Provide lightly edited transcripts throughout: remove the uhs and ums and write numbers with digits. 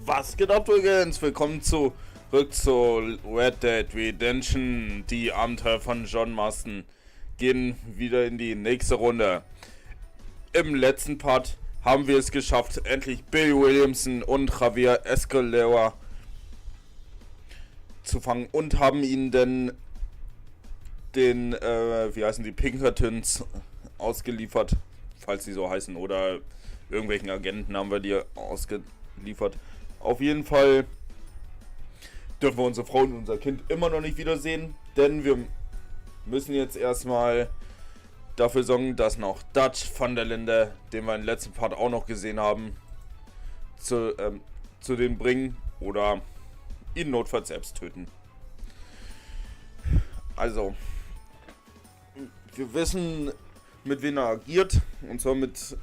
Was geht ab, übrigens? Willkommen zurück zu Red Dead Redemption. Die Abenteuer von John Marston gehen wieder in die nächste Runde. Im letzten Part haben wir es geschafft, endlich Bill Williamson und Javier Escalera zu fangen und haben ihnen denn den, wie heißen die, Pinkertons ausgeliefert, falls sie so heißen, oder irgendwelchen Agenten haben wir die ausgeliefert. Auf jeden Fall dürfen wir unsere Frau und unser Kind immer noch nicht wiedersehen, denn wir müssen jetzt erstmal dafür sorgen, dass noch Dutch van der Linde, den wir im letzten Part auch noch gesehen haben, zu denen bringen oder ihn notfalls selbst töten. Also, wir wissen, mit wem er agiert, und zwar mit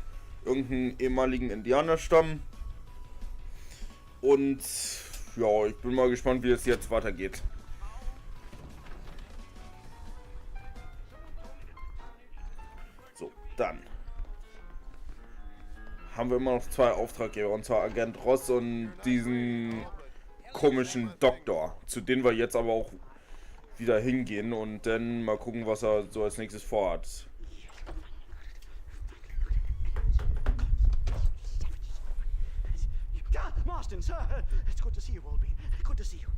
irgendeinem ehemaligen Indianerstamm. Und ja, ich bin mal gespannt, wie es jetzt weitergeht. So, dann haben wir immer noch zwei Auftraggeber, und zwar Agent Ross und diesen komischen Doktor, zu denen wir jetzt aber auch wieder hingehen und dann mal gucken, was er so als nächstes vorhat. Marston, sir, it's good to see you, Wolby. Good to see you.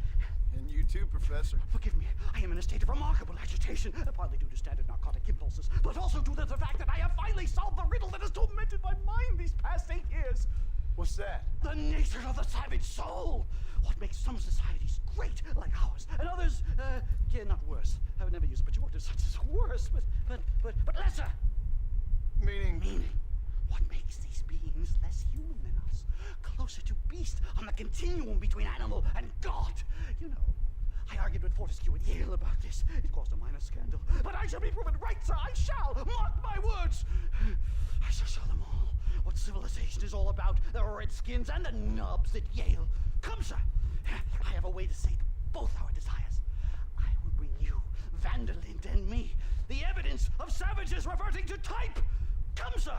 And you too, Professor. Forgive me, I am in a state of remarkable agitation, partly due to standard narcotic impulses, but also due to the fact that I have finally solved the riddle that has tormented my mind these past 8 years. What's that? The nature of the savage soul. What makes some societies great, like ours, and others, yeah, not worse. I would never use a pejorative such as worse, but lesser. Meaning? What makes these beings less human than us? Closer to beast on the continuum between animal and God. You know, I argued with Fortescue at Yale about this. It caused a minor scandal. But I shall be proven right, sir. I shall. Mark my words. I shall show them all what civilization is all about. The redskins and the nubs at Yale. Come, sir. I have a way to sate both our desires. I will bring you, Vanderlinde, and me the evidence of savages reverting to type. Come, sir.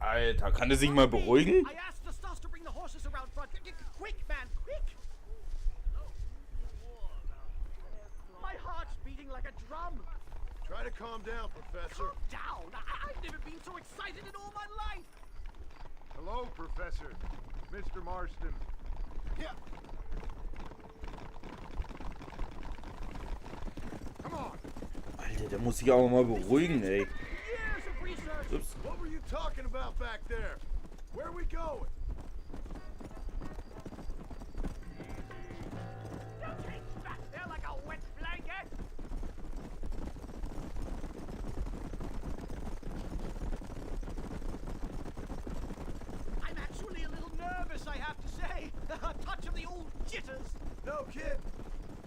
Alter, kann der sich mal beruhigen? I asked the stuff to bring the horses around front. Quick, man, quick! My heart's beating like a drum. Try to calm down, Professor. Calm down! I've never been so excited in all my life. Hello, Professor. Mr. Marston. Yeah. Come on. Alter, der muss sich aber mal beruhigen, ey. Years of research. Oops. What were you talking about back there? Where are we going? Don't hang back there like a wet blanket. I'm actually a little nervous, I have to say. A touch of the old jitters. No kid.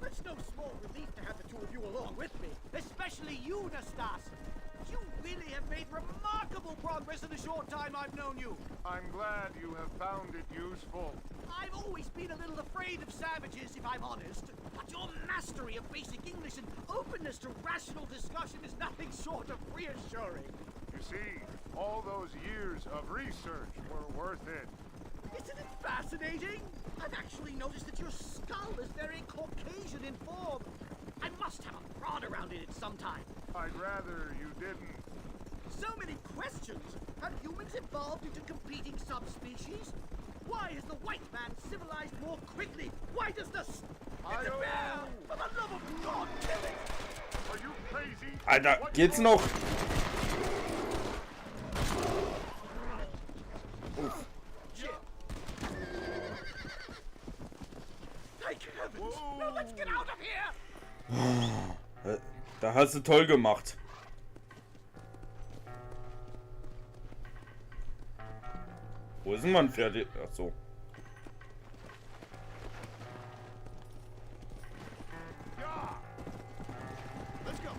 It's no small relief to have the two of you along with me, especially you, Nastas. You really have made remarkable progress in the short time I've known you. I'm glad you have found it useful. I've always been a little afraid of savages, if I'm honest. But your mastery of basic English and openness to rational discussion is nothing short of reassuring. You see, all those years of research were worth it. Isn't it fascinating? I've actually noticed that your skull is very Caucasian in form. I must have a prod around in it sometime. I'd rather you didn't. So many questions. Have humans evolved into competing subspecies? Why is the white man civilized more quickly? Why does the... It's a bear! For the love of God, kill it! Are you crazy? Alter, What geht's you- noch? Thank heavens! Now let's get out of here! Da hast du toll gemacht. Wo ist denn mein Pferd? Ach so. Yeah. Let's go.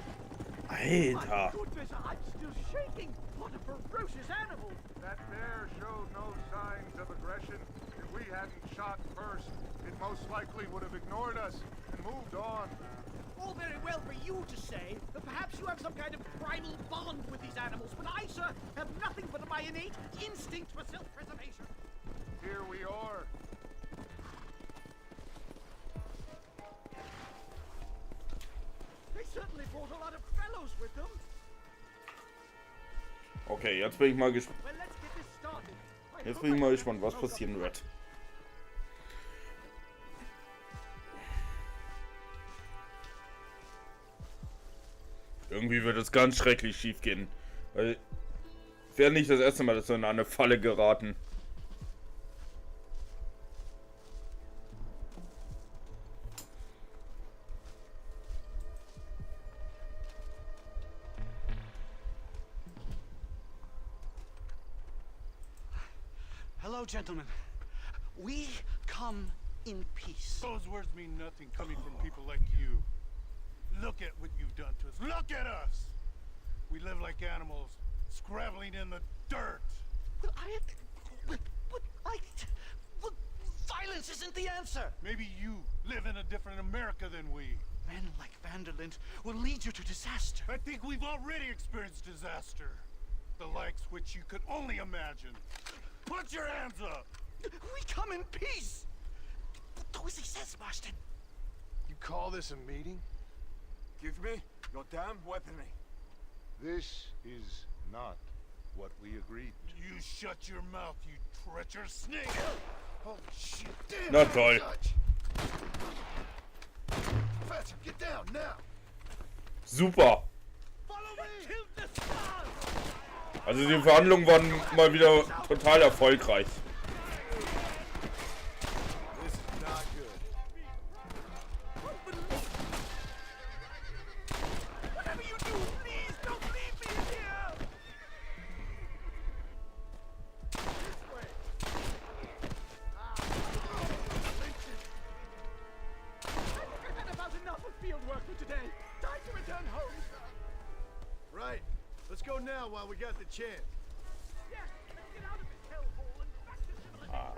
Alter. Goodness, I'm still shaking! What a ferocious animal! That bear showed no signs of aggression. If we hadn't shot first, it most likely would have ignored us and moved on. all very well for you to say that perhaps you have some kind of primal bond with these animals, but I, sir, have nothing but my innate instinct for self-preservation. Here we are. They certainly brought a lot of fellows with them. Okay, jetzt bin ich mal gespannt. Well, let's get this started. Jetzt bin ich mal gespannt, was passieren wird. Irgendwie wird es ganz schrecklich schief gehen. Weil es wäre nicht das erste Mal, dass wir in eine Falle geraten. Hello, gentlemen. We come in peace. Those words mean nothing coming from people like you. Look at what you've done to us. Look at us! We live like animals, scrabbling in the dirt. Well, well, violence isn't the answer. Maybe you live in a different America than we. Men like Vanderlyn will lead you to disaster. I think we've already experienced disaster. The likes which you could only imagine. Put your hands up! We come in peace. Do as he says, Marston. You call this a meeting? Give me your damn weaponry. This is not what we agreed to. You shut your mouth, you treacherous snake! Holy shit, damn! Na toll. Dutch. Professor, get down now! Super. Follow me. Kill the stars. Also die Verhandlungen waren mal wieder total erfolgreich. This is not good. Whatever you do, please don't leave me here. This way. I've had about enough of field work for today. Time to return home. Right. Let's go now while we got the chance. Yes, let's get out of this hellhole and back to civilization.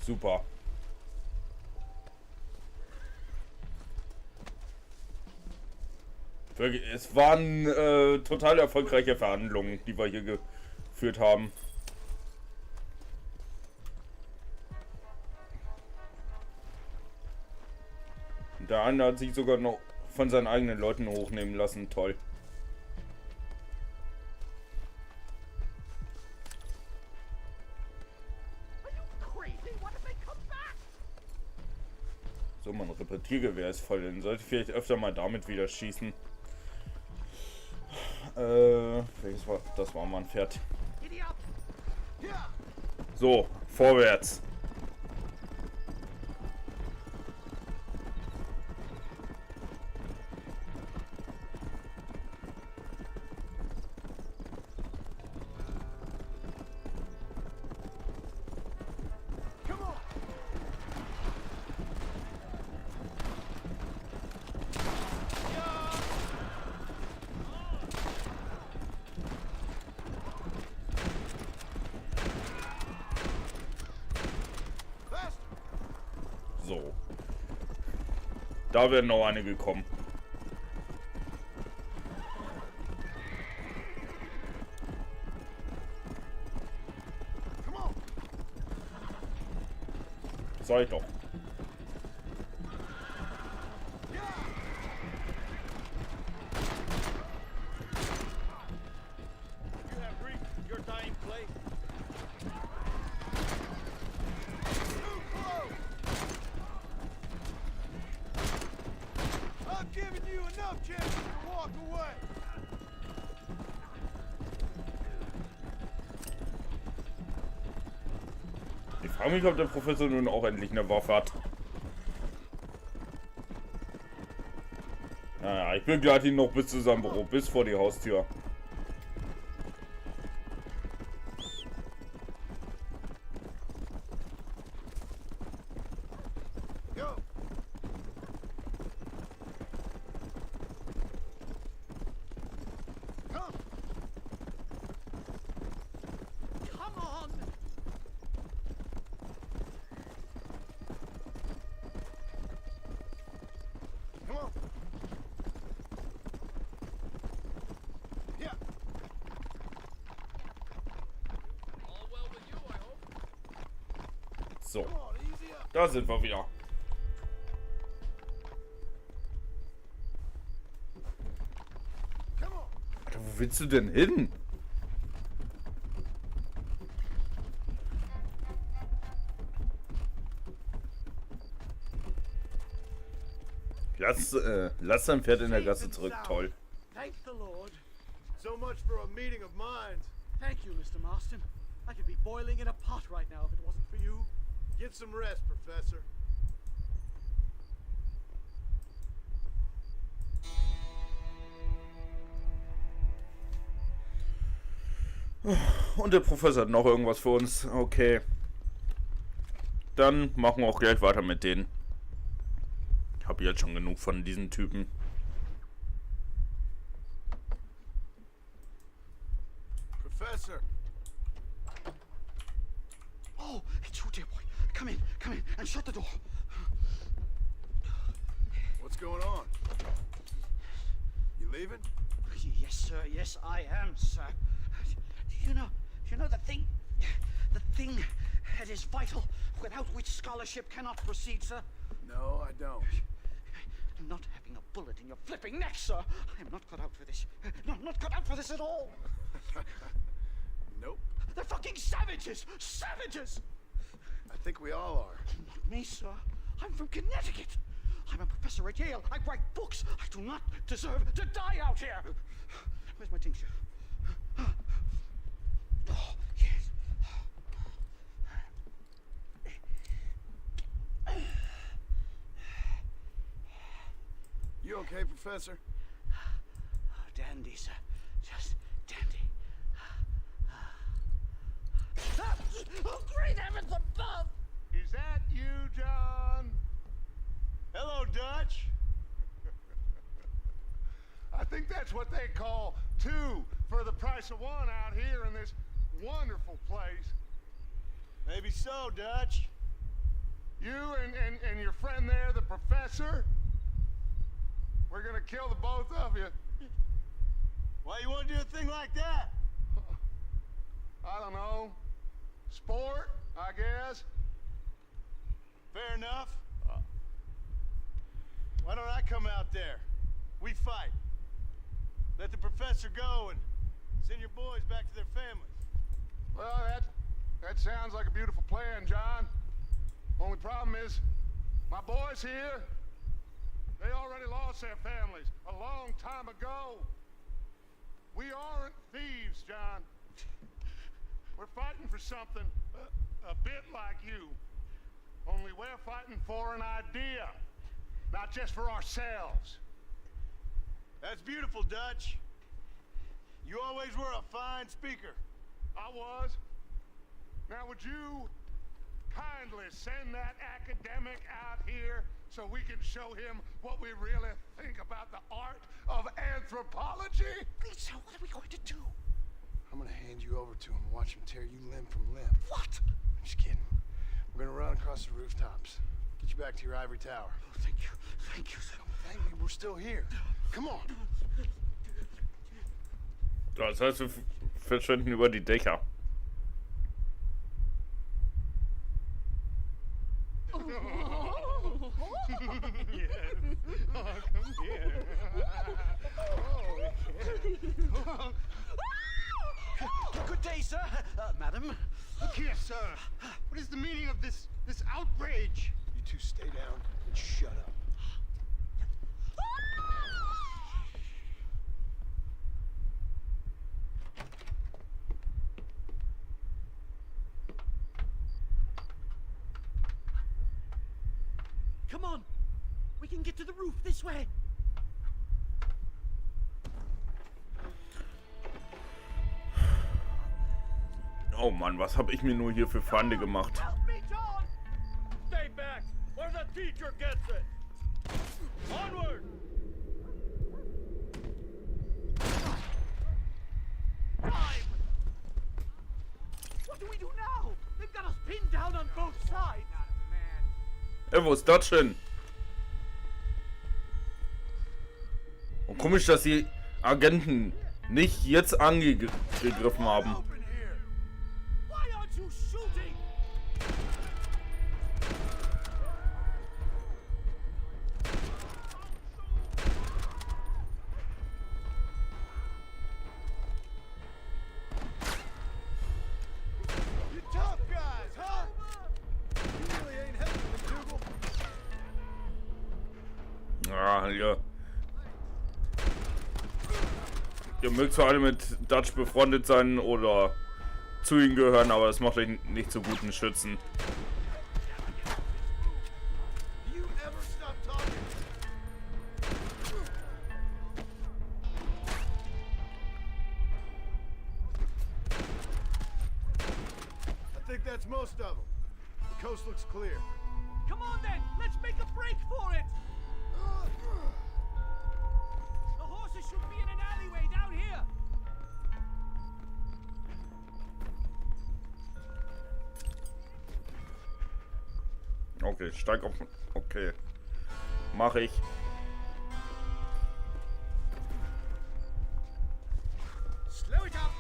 Super. Wirklich, es waren total erfolgreiche Verhandlungen, die wir hier geführt haben. Und der eine hat sich sogar noch von seinen eigenen Leuten hochnehmen lassen. Toll. Are you crazy? What if they come back? So, mein Repetiergewehr ist voll. Dann sollte ich vielleicht öfter mal damit wieder schießen. Welches war? Das war mal ein Pferd. Giddy up. So, vorwärts. Come on! Faster! So. Da werden noch einige kommen. Come on! Sag ich doch. You have reached your dying place. Too close! I've given you enough chances to walk away. Ich frage mich, ob der Professor nun auch endlich eine Waffe hat. Naja, ich begleite ihn noch bis zu seinem Büro, bis vor die Haustür. Go! Come! Come on. Come on! So. Da sind wir wieder. Alter, wo willst du denn hin? Lass dein Pferd in der Gasse zurück. Toll. Thank the Lord. So much for a meeting of minds. Thank you, Mr. Marston. I could be boiling in a pot right now if it wasn't for you. Get some rest, Professor. Und der Professor hat noch irgendwas für uns. Okay. Dann machen wir auch gleich weiter mit denen. Ich habe jetzt schon genug von diesen Typen. Professor. Oh, it's you, dear boy. Come in, and shut the door. What's going on? You leaving? Yes, sir. Yes, I am, sir. You know the thing that is vital, without which scholarship cannot proceed, sir. No, I don't. Not having a bullet in your flipping neck, sir. I am not cut out for this. No, I'm not cut out for this at all. Nope. They're fucking savages! Savages! I think we all are. Not me, sir. I'm from Connecticut. I'm a professor at Yale. I write books. I do not deserve to die out here. Where's my tincture? Oh, yes. You okay, Professor? Oh, dandy, sir. Just dandy. Oh, great heavens above! Is that you, John? Hello, Dutch. I think that's what they call two for the price of one out here in this wonderful place. Maybe so, Dutch. You and your friend there, the professor, we're gonna kill the both of you. Why you want to do a thing like that? I don't know. Sport, I guess. Fair enough. Why don't I come out there? We fight. Let the professor go and send your boys back to their families. Well, that sounds like a beautiful plan, John. Only problem is, my boys here, they already lost their families a long time ago. We aren't thieves, John. We're fighting for something a bit like you. Only we're fighting for an idea, not just for ourselves. That's beautiful, Dutch. You always were a fine speaker. I was. Now, would you kindly send that academic out here so we can show him what we really think about the art of anthropology? Lisa, what are we going to do? I'm gonna hand you over to him and watch him tear you limb from limb. What? I'm just kidding. We're gonna run across the rooftops. Get you back to your ivory tower. Oh, thank you. Thank you, sir. Thank me, we're still here. Come on. Das heißt, wir verschwinden über die Dächer. Yes. Oh, come here. Good day, sir. Madam. Look here, sir. What is the meaning of this outrage? You two stay down and shut up. Come on. We can get to the roof this way. Oh Mann, was habe ich mir nur hier für Feinde gemacht? Help me, John! Stay back, or the teacher gets it. Onward! Time! What do we do now? They've got us pinned down on both sides. Wo ist das hin? Und komisch, dass die Agenten nicht jetzt angegriffen haben. Open here. Why aren't you shooting? Ah, ja. Ihr mögt zwar alle mit Dutch befreundet sein oder zu ihm gehören, aber das macht euch nicht zu guten Schützen. Do you ever stop talking? I think that's most of them. The coast looks clear. Come on then, let's make a break for it! The horses should be in an alleyway down here! Okay, steig auf. Okay. Mach ich. Slow it up!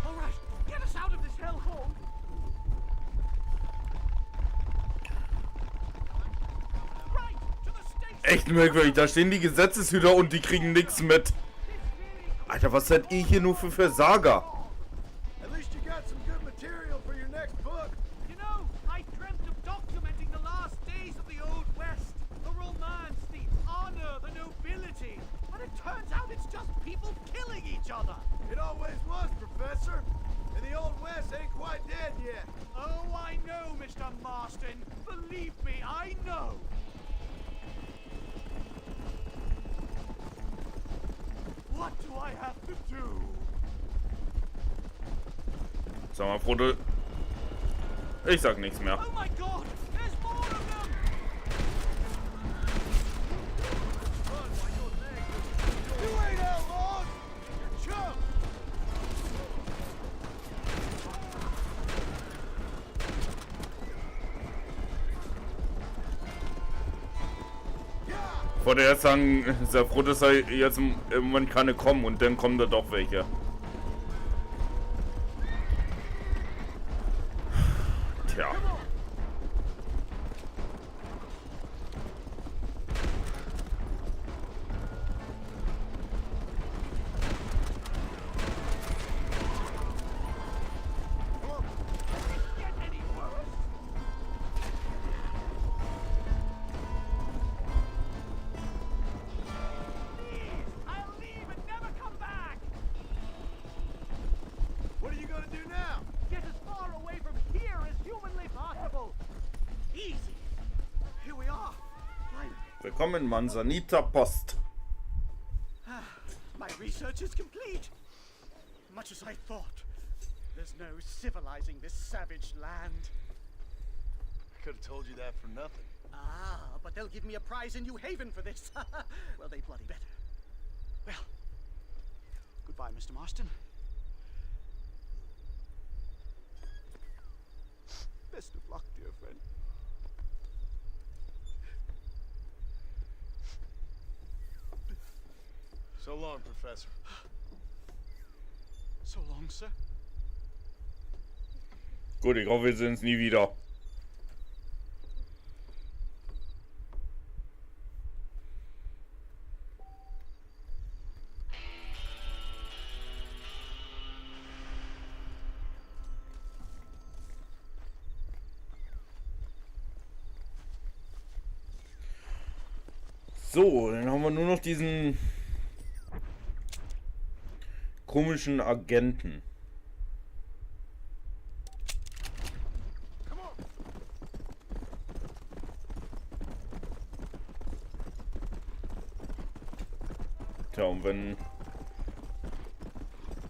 Alright, get us out of this hellhole! Right, to the station! Echt merkwürdig, da stehen die Gesetzeshüter und die kriegen nichts mit. Alter, was seid ihr hier nur für Versager? At least you got some good material for your next book. You know, I dreamt of documenting the last days of the Old West. The romance, the honor, the nobility. But it turns out it's just people killing each other. It always was, Professor. And the Old West ain't quite dead yet. Oh, I know, Mr. Marston. Believe me, I know. What do I have to do? Sag mal, Frodo. Ich sag nichts mehr. Oh my God! There's more of them! Run while your legs. You ain't outlaws. You're chumps. Ich wollte erst sagen, sehr froh, dass jetzt im Moment keine kommen und dann kommen da doch welche. Tja. Get any worse? Please, I'll leave and never come back! What are you gonna do now? Get as far away from here as humanly possible! Easy! Here we are! Finally! Willkommen in Manzanita Post. My research is complete! Much as I thought. There's no civilizing this savage land. I could have told you that for nothing. Ah, but they'll give me a prize in New Haven for this. Well, they bloody better. Well, goodbye, Mr. Marston. Best of luck, dear friend. So long, Professor. So long, sir. Gut, ich hoffe, wir sehen uns nie wieder. So, dann haben wir nur noch diesen komischen Agenten. Tja, und wenn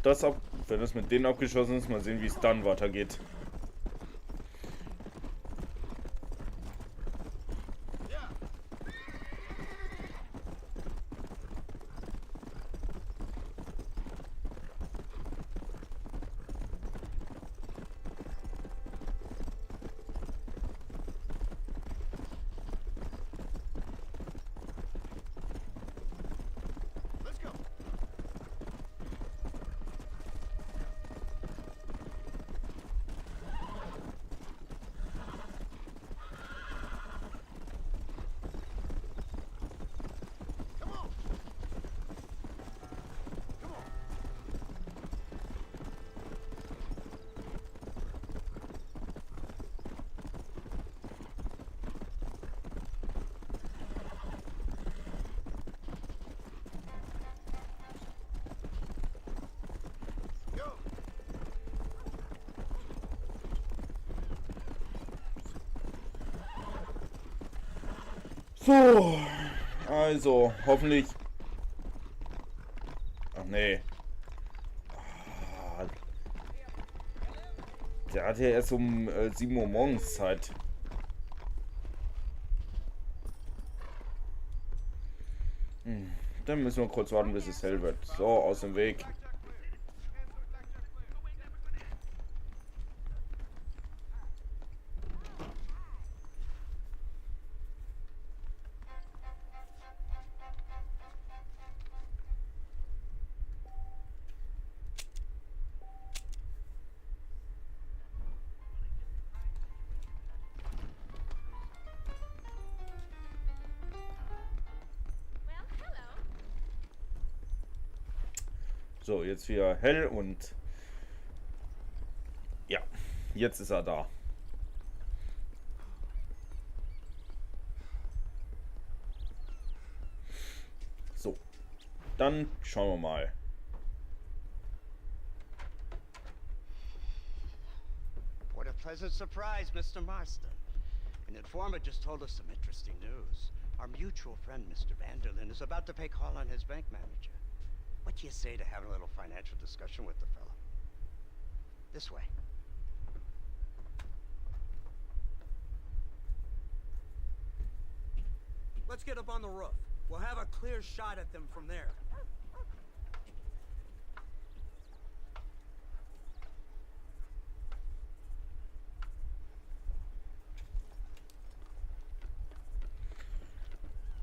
das mit denen abgeschlossen ist, mal sehen, wie es dann weitergeht. Let's go. So, also hoffentlich. Ach nee. Ah, der hat ja erst um 7 Uhr morgens Zeit. Dann müssen wir kurz warten, bis es hell wird. So, aus dem Weg. So, jetzt wieder hell und ja, jetzt ist er da. So, dann schauen wir mal. What a pleasant surprise, Mr. Marston. An informant just told us some interesting news. Our mutual friend, Mr. Vanderlyn, is about to pay call on his bank manager. What do you say to having a little financial discussion with the fellow? This way. Let's get up on the roof. We'll have a clear shot at them from there.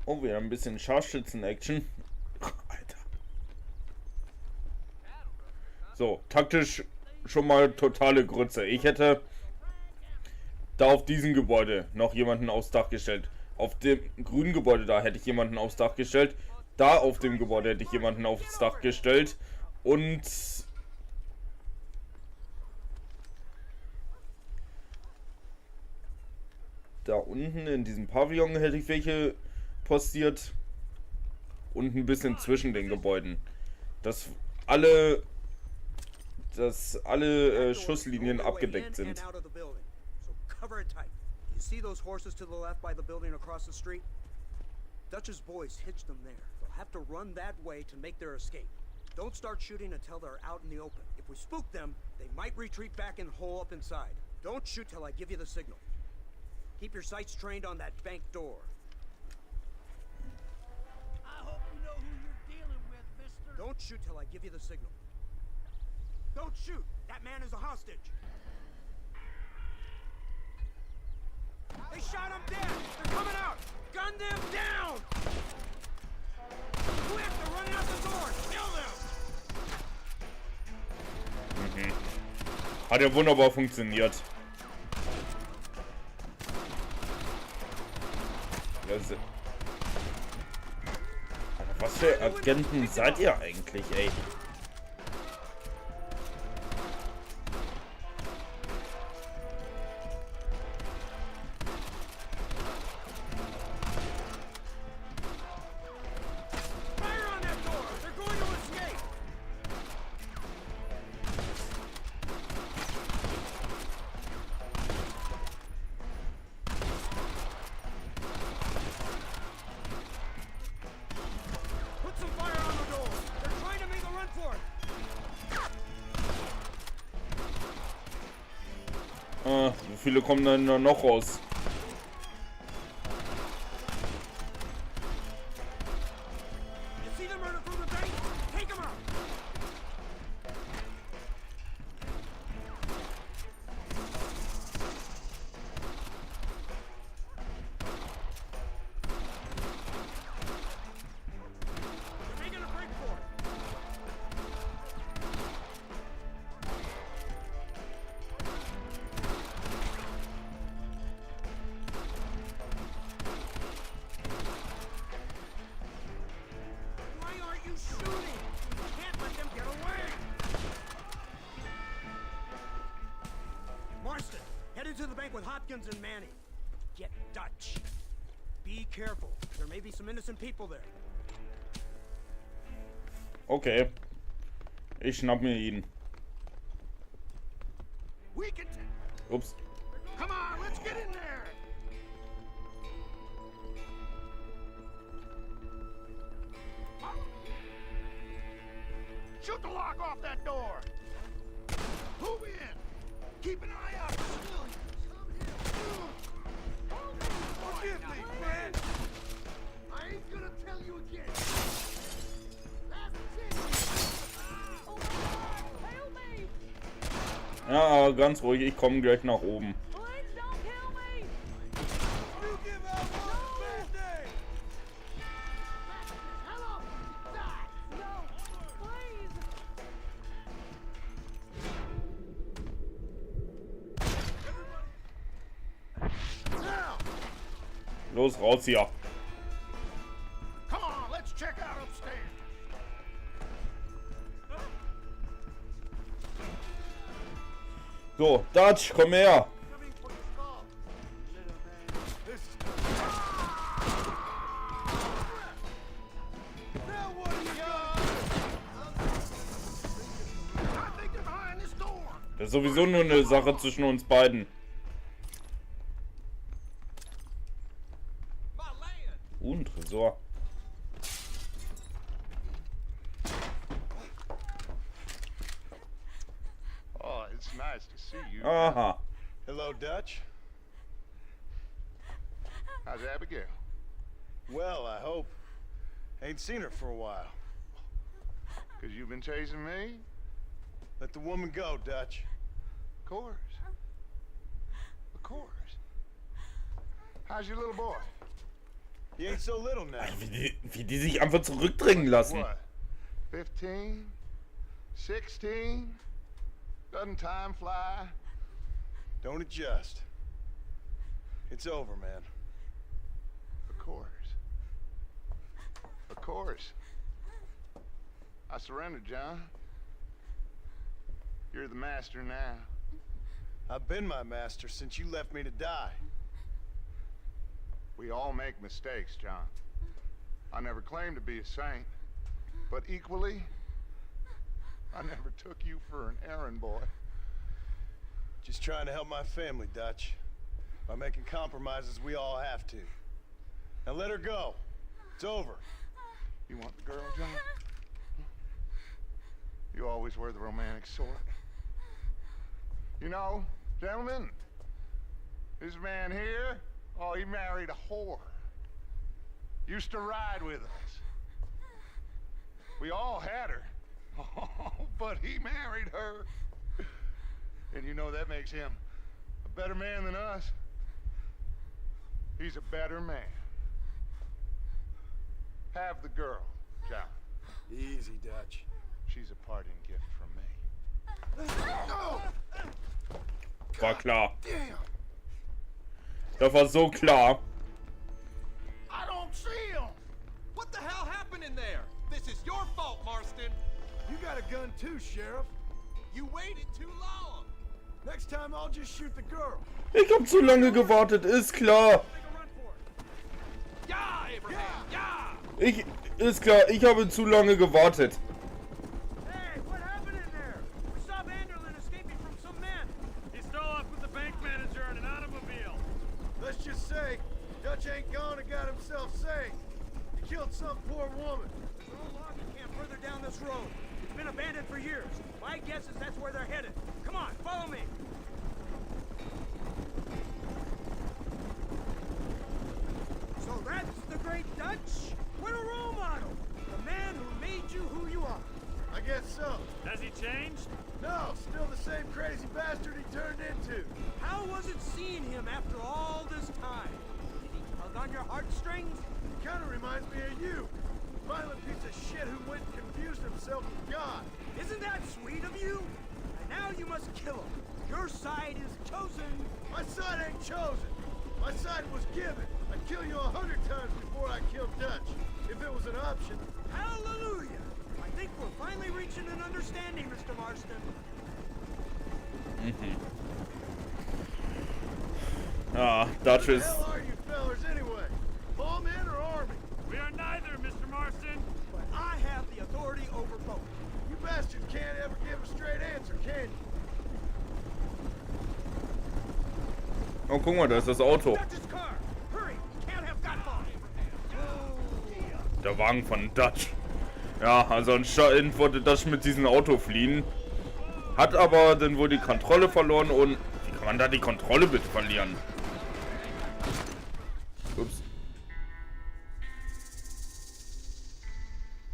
Oh, wir haben ein bisschen Scharfschützen-Action. Alter. So, taktisch schon mal totale Grütze. Ich hätte da auf diesem Gebäude noch jemanden aufs Dach gestellt. Auf dem grünen Gebäude da hätte ich jemanden aufs Dach gestellt. Da auf dem Gebäude hätte ich jemanden aufs Dach gestellt. Und da unten in diesem Pavillon hätte ich welche postiert. Und ein bisschen zwischen den Gebäuden. Dass alle Schusslinien abgedeckt sind. You see those horses to the left by the building across the street? Dutch's boys hitched them there. They'll have to run that way to make their escape. Don't start shooting until they're out in the open. If we spook them, they might retreat back and hole up inside. Don't shoot till I give you the signal. Keep your sights trained on that bank door. I hope you know who you're dealing with, mister. Don't shoot till I give you the signal. Don't shoot! That man is a hostage! They shot him dead! They're coming out! Gun them down! Quick! They're running out the door! Kill them! Hat ja wunderbar funktioniert. Alter, was für Agenten seid ihr eigentlich, ey? Wie viele kommen denn noch raus? Marston, head into the bank with Hopkins and Manny. Get Dutch. Be careful. There may be some innocent people there. Okay. Ich schnapp mir ihn. Ups. Come on, let's get in there. Ja, ganz ruhig, ich komme gleich nach oben. Please don't kill me! You give out one bad day! Hello! Die! No! Please! Los, raus hier. Come on, let's check out upstairs. So, Dutch, komm her. Coming for your skull. Little man. This is now what do you got? I think they're behind this door. Das ist sowieso nur eine Sache zwischen uns beiden. Ein Tresor. Oh, it's nice to see you. Aha. Hello, Dutch. How's Abigail? Well, I hope. Ain't seen her for a while. Cause you've been chasing me? Let the woman go, Dutch. Of course. Of course. How's your little boy? He ain't so little now. Wie die sich einfach zurückdrängen lassen. What? 15? 16? Doesn't time fly? Don't adjust. It's over, man. Of course. Of course. I surrendered, John. You're the master now. I've been my master since you left me to die. We all make mistakes, John. I never claimed to be a saint, but equally, I never took you for an errand boy. Just trying to help my family, Dutch. By making compromises we all have to. Now let her go. It's over. You want the girl, John? You always were the romantic sort. You know, gentlemen, this man here, oh, he married a whore. Used to ride with us. We all had her. Oh, but he married her. And you know that makes him a better man than us. He's a better man. Have the girl, John. Easy, Dutch. She's a parting gift from me. No! War klar. Damn! Das war so klar. I don't see him! What the hell happened in there? This is your fault, Marston. You got a gun too, Sheriff. You waited too long. Next time I'll just shoot the girl. Ich hab zu lange gewartet, ist klar. Yeah, Abraham, yeah. Ist klar, ich habe zu lange gewartet. Hey, what happened in there? We saw Vanderlyn escaping from some men. He stole off with the bank manager in an automobile. Let's just say, Dutch ain't gone and got himself saved. He killed some poor woman. There's an old logging camp further down this road. It's been abandoned for years. My guess is that's where they're headed. Come on, follow me. So that's the great Dutch? What a role model! The man who made you who you are. I guess so. Has he changed? No, still the same crazy bastard he turned into. How was it seeing him after all this time? Did he tug on your heartstrings? He kind of reminds me of you. Violent piece of shit who went and confused himself with God. Isn't that sweet of you? And now you must kill him. Your side is chosen. My side ain't chosen. My side was given. I'd kill you 100 times before I killed Dutch. If it was an option. Hallelujah! I think we're finally reaching an understanding, Mr. Marston. Ah, Dutch Who the ist... hell are you fellers anyway? Lawmen or army? We are neither, Mr. Marston. But I have the authority over both. You bastards can't ever give a straight answer, can you? Oh, guck mal, da ist das Auto. Dutch's car! Hurry! We can't have got far! Der Wagen von Dutch. Ja, also anscheinend wollte Dutch mit diesem Auto fliehen. Hat aber dann wohl die Kontrolle verloren und... Wie kann man da die Kontrolle bitte verlieren? Ups.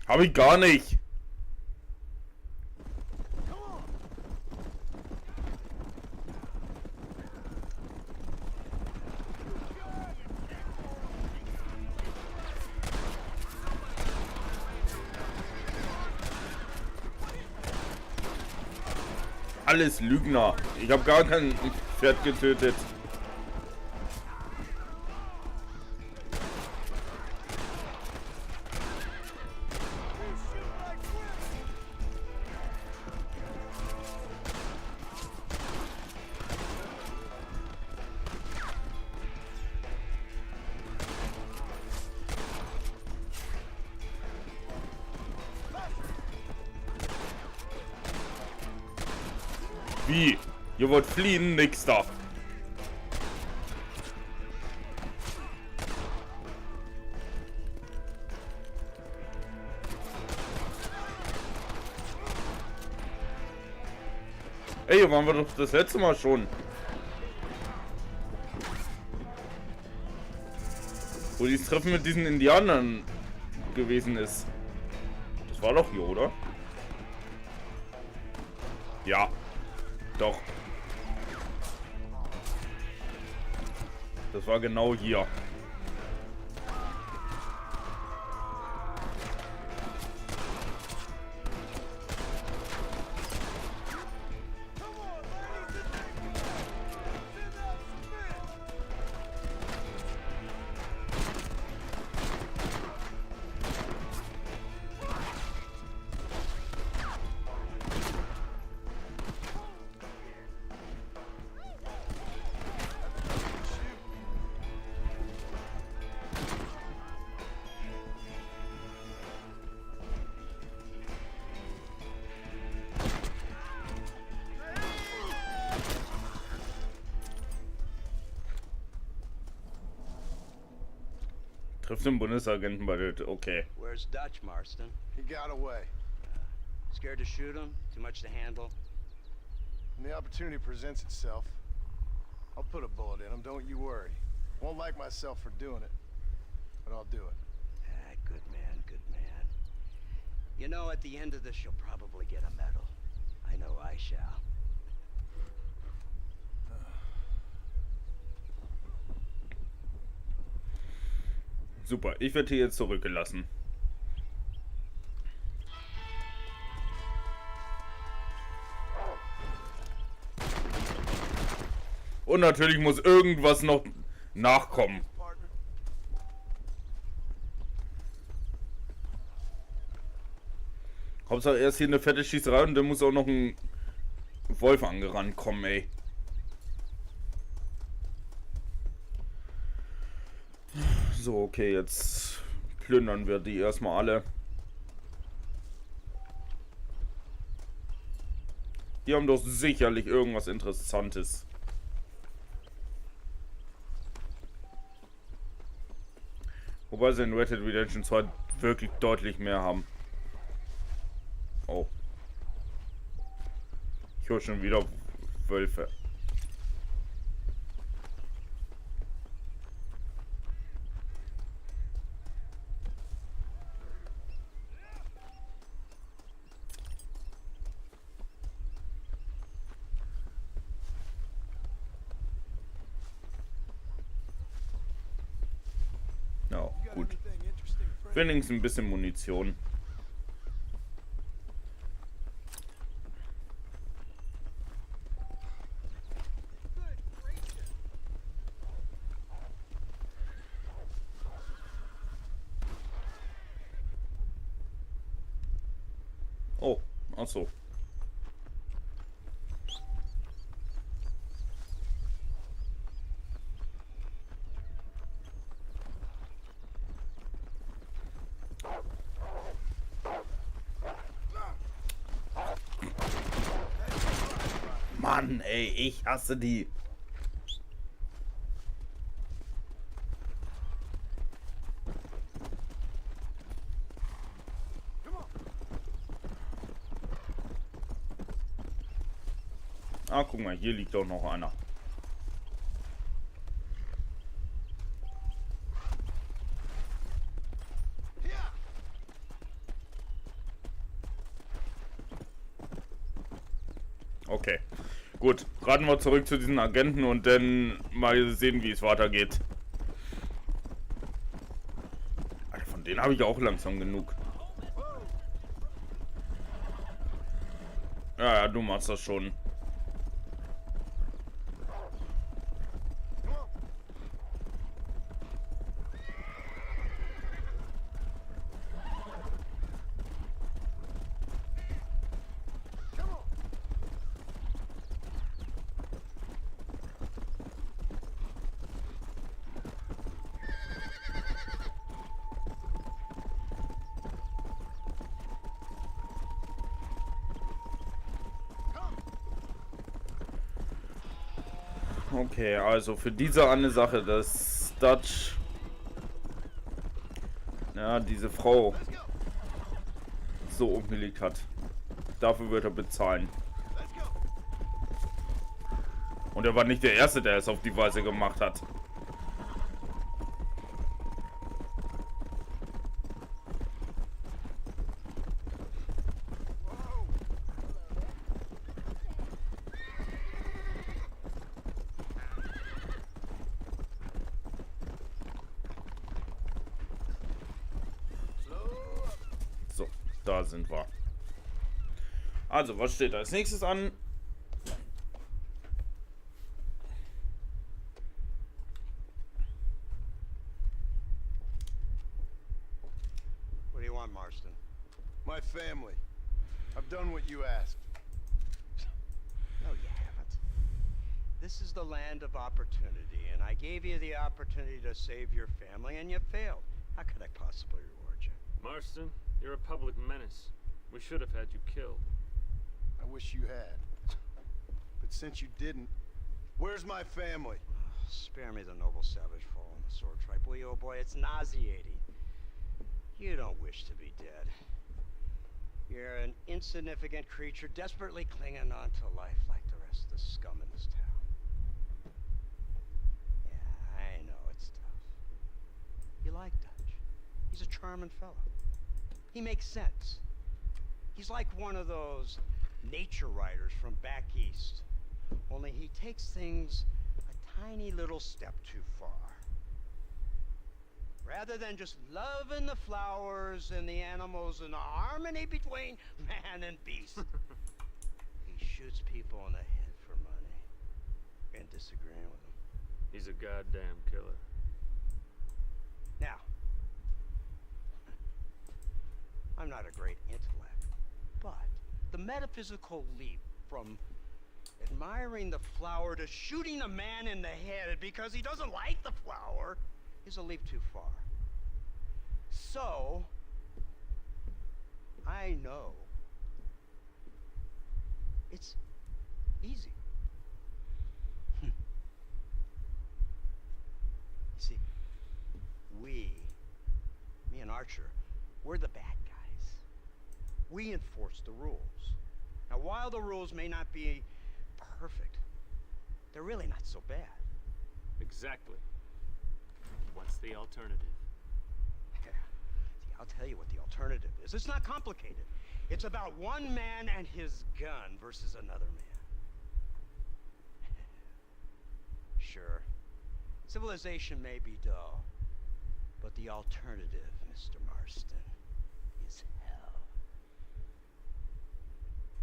Hab ich gar nicht. alles Lügner. Ich habe gar kein Pferd getötet. Wie? Ihr wollt fliehen? Nix da. Ey, hier waren wir doch das letzte Mal schon. Wo dieses Treffen mit diesen Indianern gewesen ist. Das war doch hier, oder? Ja. Doch. Das war genau hier. Trifft den Bundesagenten bei der... Okay. Where's Dutch, Marston? He got away. Scared to shoot him? Too much to handle? When the opportunity presents itself, I'll put a bullet in him, don't you worry. Won't like myself for doing it, but I'll do it. Ah, good man, good man. You know, at the end of this, you'll probably get a medal. I know I shall. Super, ich werde hier jetzt zurückgelassen. Und natürlich muss irgendwas noch nachkommen. Hauptsache erst hier eine fette Schießerei und dann muss auch noch ein Wolf angerannt kommen, ey. So, okay, jetzt plündern wir die erstmal alle. Die haben doch sicherlich irgendwas Interessantes. Wobei sie in Red Dead Redemption 2 wirklich deutlich mehr haben. Oh. Ich höre schon wieder Wölfe. Ja, gut. Wenigstens ein bisschen Munition. Oh, ach so. Mann, ey, ich hasse die. Ah, guck mal, hier liegt doch noch einer. Okay, gut. Raten wir zurück zu diesen Agenten und dann mal sehen, wie es weitergeht. Alter, von denen habe ich auch langsam genug. Ja, ja, du machst das schon. Okay, also für diese eine Sache, dass Dutch, ja, diese Frau so umgelegt hat, dafür wird er bezahlen. Und er war nicht der Erste, der es auf die Weise gemacht hat. So, da sind wir. Also, was steht als nächstes an? What do you want, Marston? My family. I've done what you asked. No, you haven't. This is the land of opportunity, and I gave you the opportunity to save your family, and you failed. How could I possibly reward you? Marston, you're a public menace. We should have had you killed. I wish you had. But since you didn't, where's my family? Spare me the noble savage fall on the sword tribe, will you, old boy? It's nauseating. You don't wish to be dead. You're an insignificant creature desperately clinging on to life like the rest of the scum in this town. Yeah, I know it's tough. You like Dutch. He's a charming fellow. He makes sense. He's like one of those nature writers from back east. Only he takes things a tiny little step too far. Rather than just loving the flowers and the animals and the harmony between man and beast, he shoots people in the head for money. And disagreeing with him. He's a goddamn killer. Now, I'm not a great intellect, but the metaphysical leap from admiring the flower to shooting a man in the head because he doesn't like the flower is a leap too far. So, I know it's easy. You see, me and Archer, we're the bad guys. We enforce the rules. Now, while the rules may not be perfect, they're really not so bad. Exactly. What's the alternative? Yeah. See, I'll tell you what the alternative is. It's not complicated. It's about one man and his gun versus another man. Sure, civilization may be dull, but the alternative, Mr. Marston, is hell.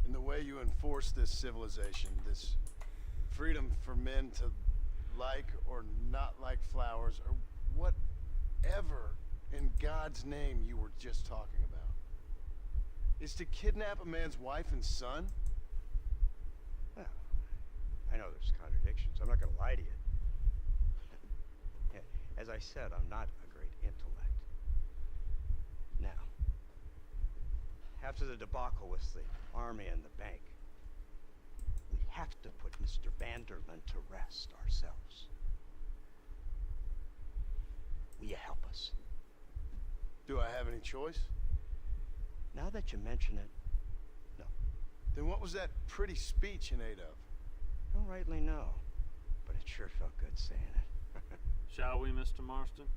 And the way you enforce this civilization, this freedom for men to like or not like flowers, or whatever in God's name you were just talking about, is to kidnap a man's wife and son? Well, I know there's contradictions. I'm not going to lie to you. Yeah, as I said, I'm not a great intellect. Now, after the debacle with the army and the bank, we have to put Mr. Vanderlyn to rest ourselves. Will you help us? Do I have any choice? Now that you mention it, no. Then what was that pretty speech in aid of? I don't rightly know, but it sure felt good saying it. Shall we, Mr. Marston?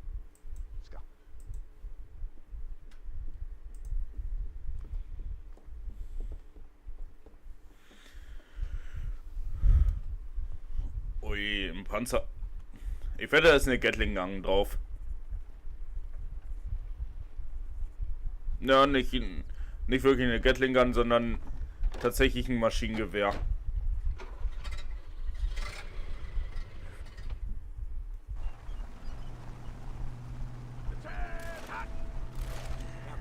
Let's go. Ui, ein Panzer. Ich wette, da ist eine Gatling-Gun drauf. Ja, nicht wirklich eine Gatling-Gun, sondern tatsächlich ein Maschinengewehr. Now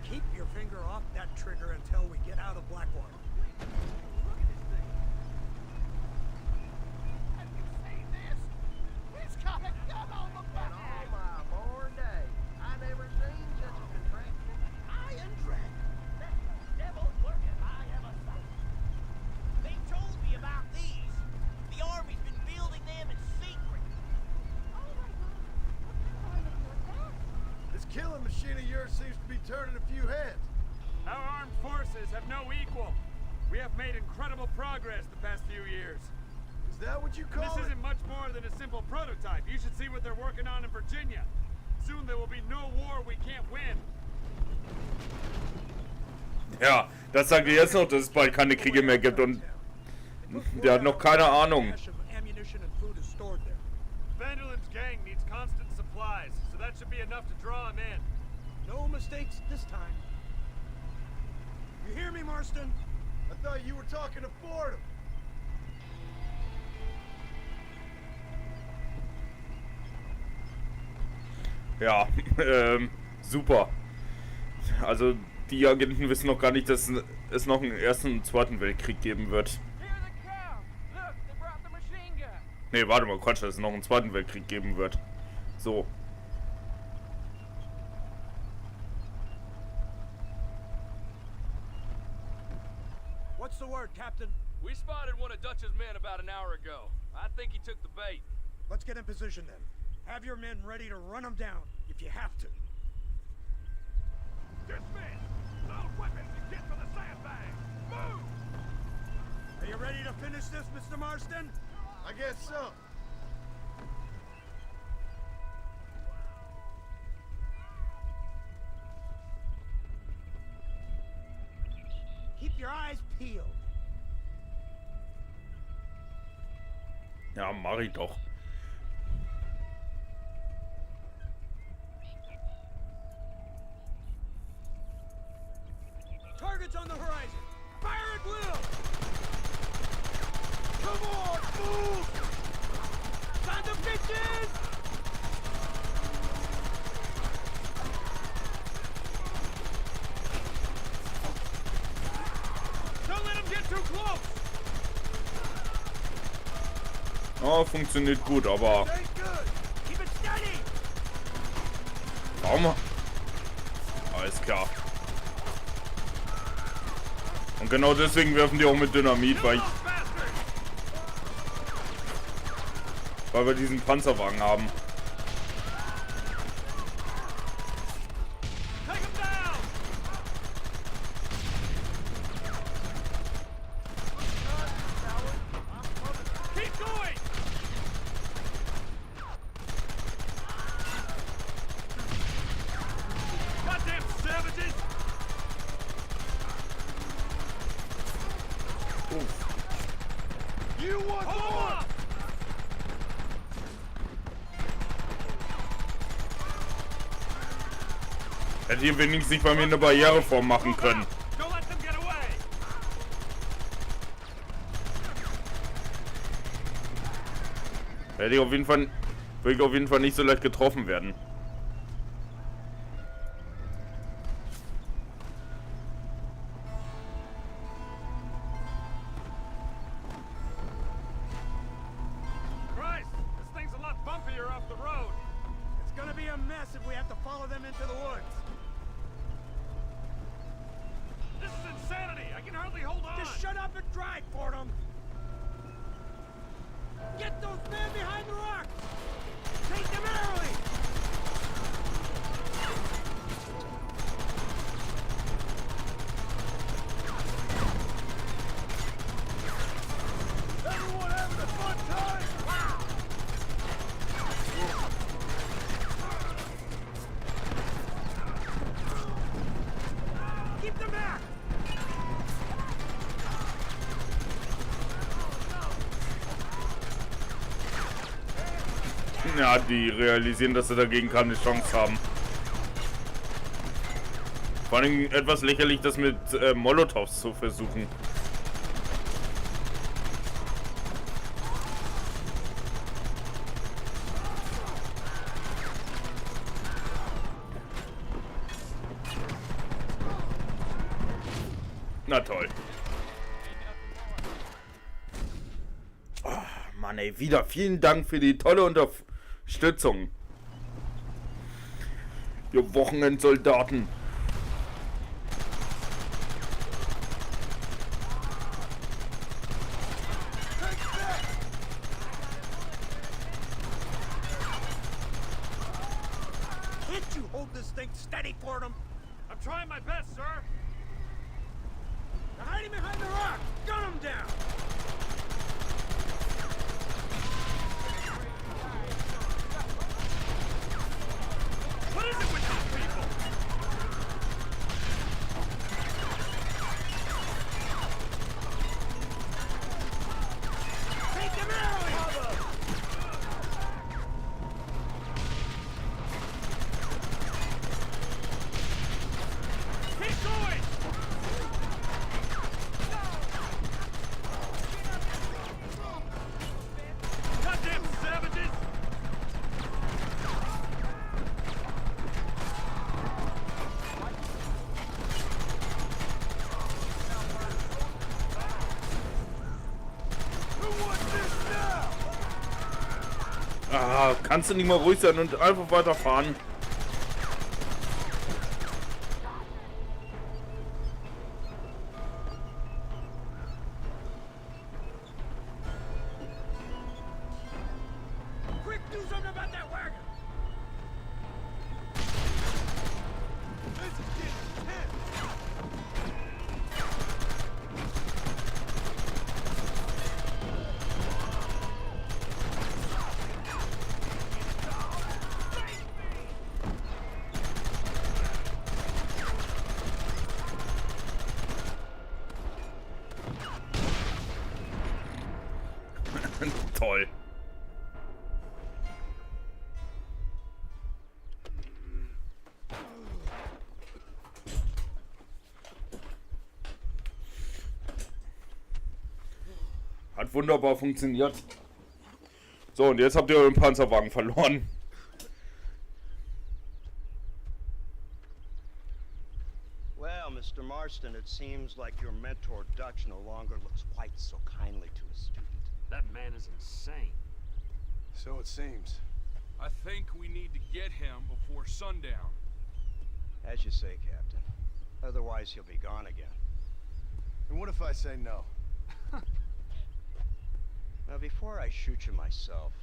keep your finger off that trigger until we get out of Blackwater. They told me about these. The army's been building them in St. killing machine of yours seems to be turning a few heads. Our armed forces have no equal. We have made incredible progress the past few years. Is that what you call This it? isn't much more than a simple prototype. You should see what they're working on in Virginia. Soon there will be no war we can't win. Ja, das sagt er jetzt noch, dass es bald keine Kriege mehr gibt und der hat noch keine Ahnung. Vanderland's gang needs constant supplies, so that should be enough to draw him in. No mistakes this time. You hear me, Marston? I thought you were talking to Fordham. Ja, super. Also die Agenten wissen noch gar nicht, dass es noch einen Ersten und Zweiten Weltkrieg geben wird. Nee, warte mal, Quatsch, dass es noch einen Zweiten Weltkrieg geben wird. So. What's the word, Captain? We spotted one of Dutch's men about an hour ago. I think he took the bait. Let's get in position then. Have your men ready to run them down, if you have to. Dismiss! Load weapons and get to the sandbag! Move! Are you ready to finish this, Mr. Marston? I guess so. Keep your eyes peeled. Ja, mach ich doch. Targets on the horizon. Fire at will. Come on, move! Time to bitches! Don't let him get too close! Oh, funktioniert gut, aber Very good. Keep it steady. warum? Alles klar. Und genau deswegen werfen die auch mit Dynamit, weil wir diesen Panzerwagen haben. Take him down! Keep going! Goddamn savages! You want Hold more? up! Hätte hier wenigstens nicht bei mir eine Barriere vormachen können. Don't let them get away! Hätte ich auf jeden Fall, würde ich auf jeden Fall nicht so leicht getroffen werden. Christ, this thing's a lot bumpier off the road. It's gonna be a mess if we have to follow them into the woods. This is insanity. I can hardly hold on. Just shut up and drive, Fordham. Get those men behind the rocks. Take them early. Everyone having a fun time? Keep them back. Ja, die realisieren, dass sie dagegen keine Chance haben. Vor allem etwas lächerlich, das mit Molotovs zu versuchen. Na toll. Oh, Mann ey, wieder vielen Dank für die tolle Unterstützung. Ihr Wochenendsoldaten. Can't you hold this thing steady for them. I'm trying my best, sir. They're hiding behind the rock. Gun them down. What is it with these people? Take them out! Keep going! Goddamn savages! Ah, kannst du nicht mal ruhig sein und einfach weiterfahren? Quick, do something about that wagon! Toll. Hat wunderbar funktioniert. So, und jetzt habt ihr euren Panzerwagen verloren. Well, Mr. Marston, it seems like your mentor Dutch no longer looks quite so kindly to his student. That man is insane. So it seems. I think we need to get him before sundown. As you say, Captain. Otherwise, he'll be gone again. And what if I say no? Now, before I shoot you myself,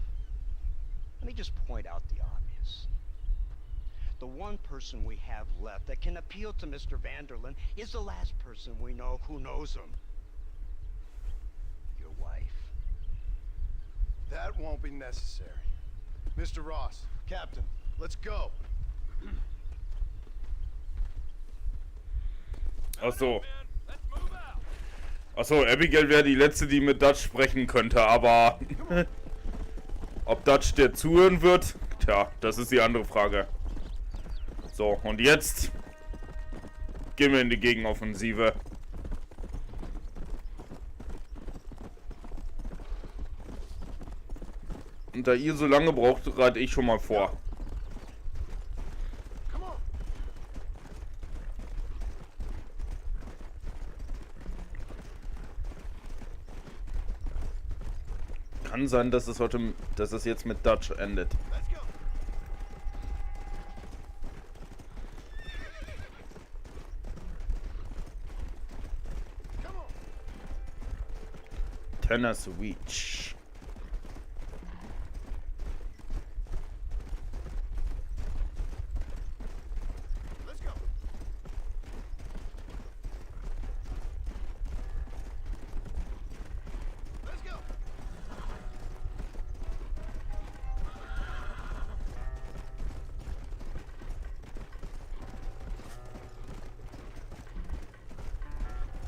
let me just point out the obvious. The one person we have left that can appeal to Mr. Vanderlyn is the last person we know who knows him. Your wife. That won't be necessary. Mr. Ross, Captain, let's go. Achso. Achso, Abigail wäre die letzte, die mit Dutch sprechen könnte, aber ob Dutch dir zuhören wird, tja, das ist die andere Frage. So, und jetzt gehen wir in die Gegenoffensive. Und da ihr so lange braucht, reite ich schon mal vor. Kann sein, dass es jetzt mit Dutch endet. Tennis Reach.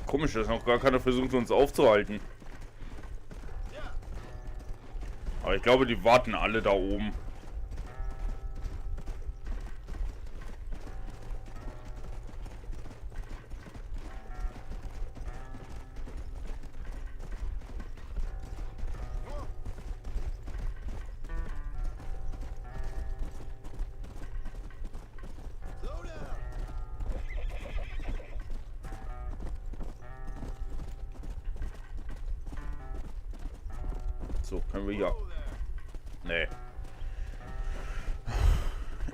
Komisch, dass noch gar keiner versucht, uns aufzuhalten. Aber ich glaube, die warten alle da oben. So, können wir hier... Nee.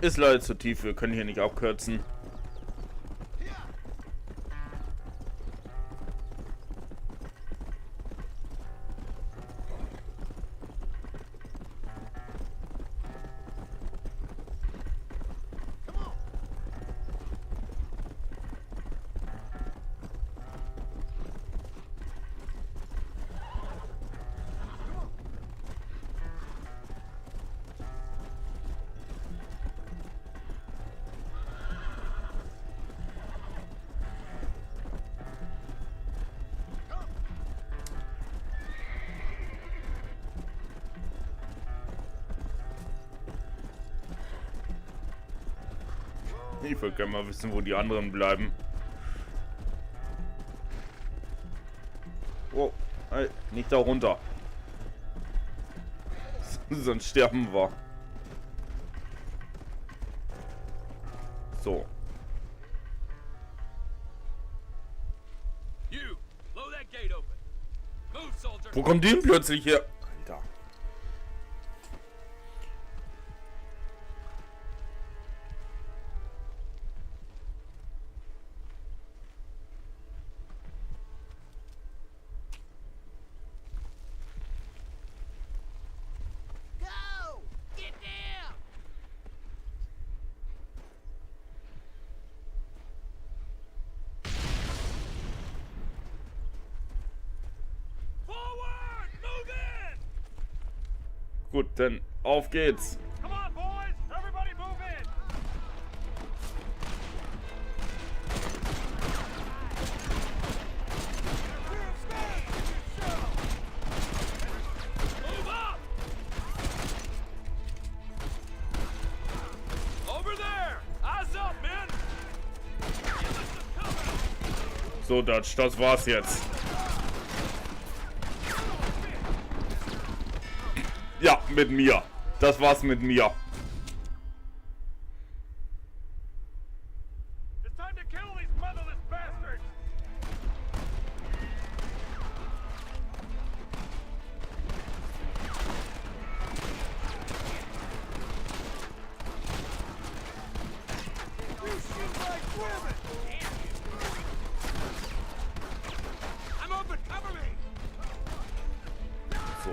Ist leider zu tief, wir können hier nicht abkürzen. Ich würde gerne mal wissen, wo die anderen bleiben. Oh, ey, nicht da runter. Sonst sterben wir. So. You, blow that gate open. Move, soldier. Wo kommt die denn plötzlich her? Alter. Go! Get down! Forward! Move in! Gut, dann auf geht's. Come on, boys! Everybody move in! Move up! Over there! Eyes up, men! Give us some cover! So, Dutch, das war's jetzt. Ja, mit mir. Das war's mit mir. It's time to kill these motherless bastards! You shoot like women! I'm open! Cover me! So.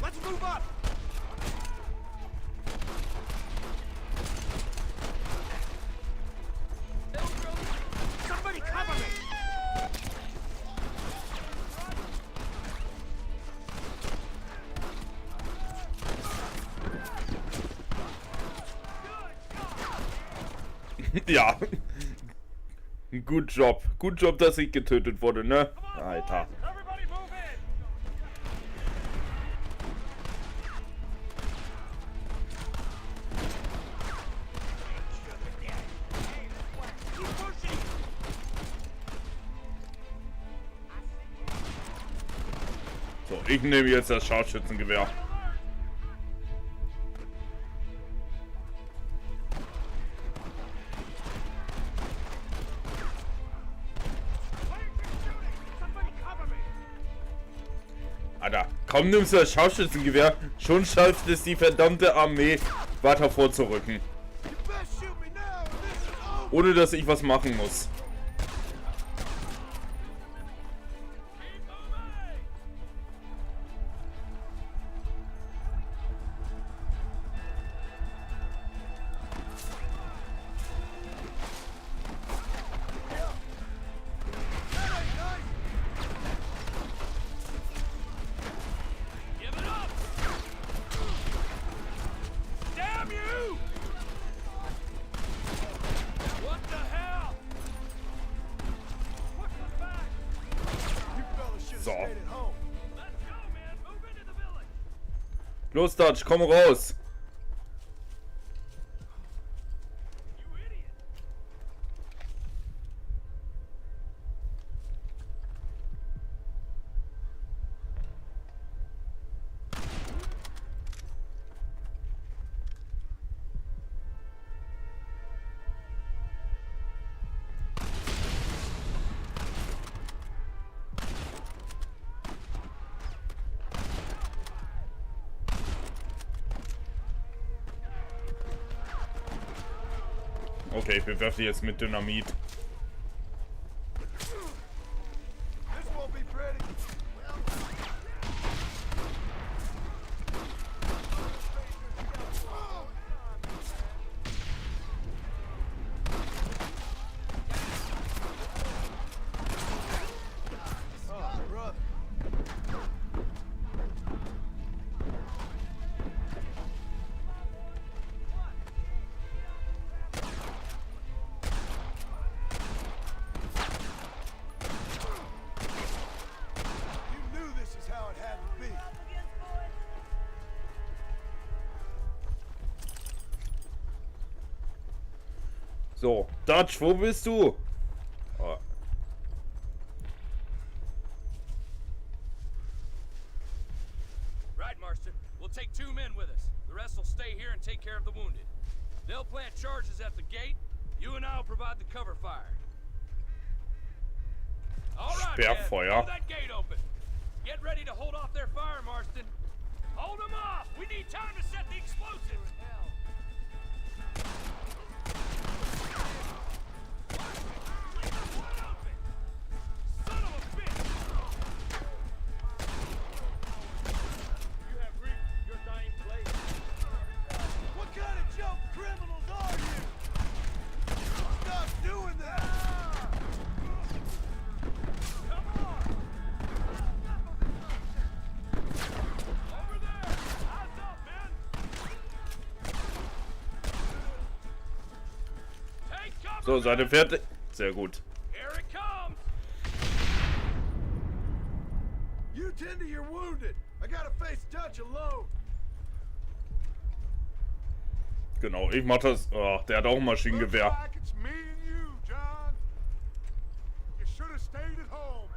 Let's move up! Somebody cover me! Ja. Gut Job. Gut Job, dass ich getötet wurde, ne? Alter. Everybody move in! So, ich nehme jetzt das Scharfschützengewehr. Alter, kaum nimmst du das Scharfschützengewehr, schon schafft es die verdammte Armee weiter vorzurücken. Ohne dass ich was machen muss. Give it up! Damn you! What the hell? Push them back! You fellas should have So. stayed at home. Let's go, man! Move into the village! Los, Dutch, komm raus. You idiot! Okay, ich bewerfe die jetzt mit Dynamit. This won't be pretty. Oh, brother. So, Dutch, wo bist du? Oh. Right, Marston. We'll take 2 men with us. The rest will stay here and take care of the wounded. They'll plant charges at the gate. You and I will provide the cover fire. All right, Red, hold that gate open. Get ready to hold off their fire, Marston. Hold them off! We need time to set the explosive! Son of a bitch! You have reached your dying place. What kind of jump criminals are you? Stop doing that! Come on! Over there! Eyes up, men! Take cover! So, seid ihr fertig? Sehr gut. Here it comes! You tend to your wounded. I gotta face Dutch alone. Genau, ich mach das. Oh, der hat auch ein Maschinengewehr. Looks like it's me and you, John. You should have stayed at home.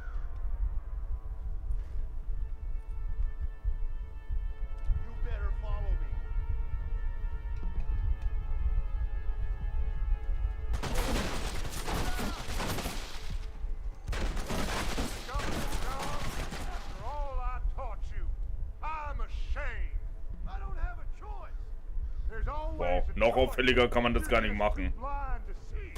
You better follow me. After all I taught you, I'm ashamed. I don't have a choice. There's always Wow, a noch choice. auffälliger kann man das gar nicht machen. Blind to see.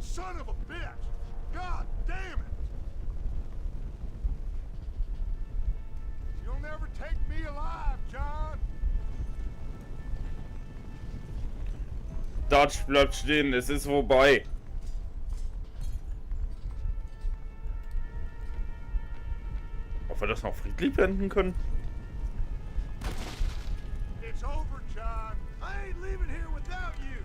Son of a bitch! God damn it! You'll never take me alive, John. Dutch, bleibt stehen, es ist vorbei. Ob wir das noch friedlich beenden können? It's over, John. I ain't leaving here without you.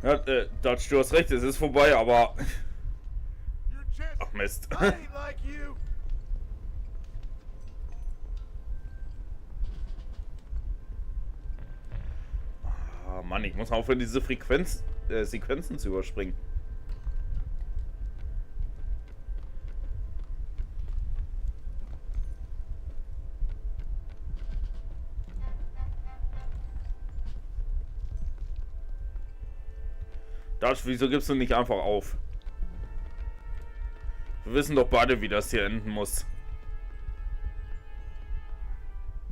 Ja, Dutch, du hast recht, es ist vorbei, aber... You're just Ach Mist. I ain't like you. Ah, Mann, ich muss aufhören, diese Sequenzen zu überspringen. Dutch, wieso gibst du nicht einfach auf? Wir wissen doch beide, wie das hier enden muss.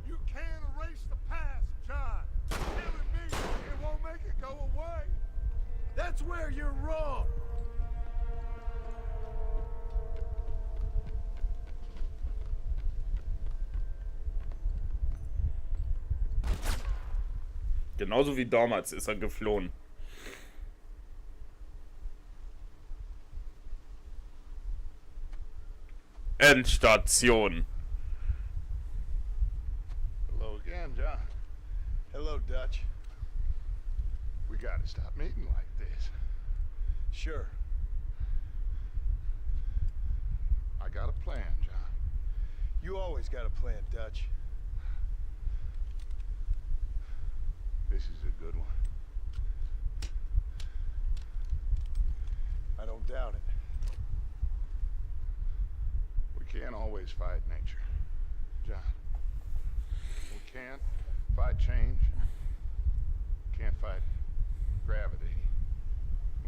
You can't erase the past, John. Killing me, it won't make it go away. That's where you're wrong. Genauso wie damals ist er geflohen. Endstation. Hello again, John. Hello, Dutch. We gotta stop meeting like this. Sure. I got a plan, John. You always got a plan, Dutch. This is a good one. I don't doubt it. We can't always fight nature, John. We can't fight change. Can't fight gravity.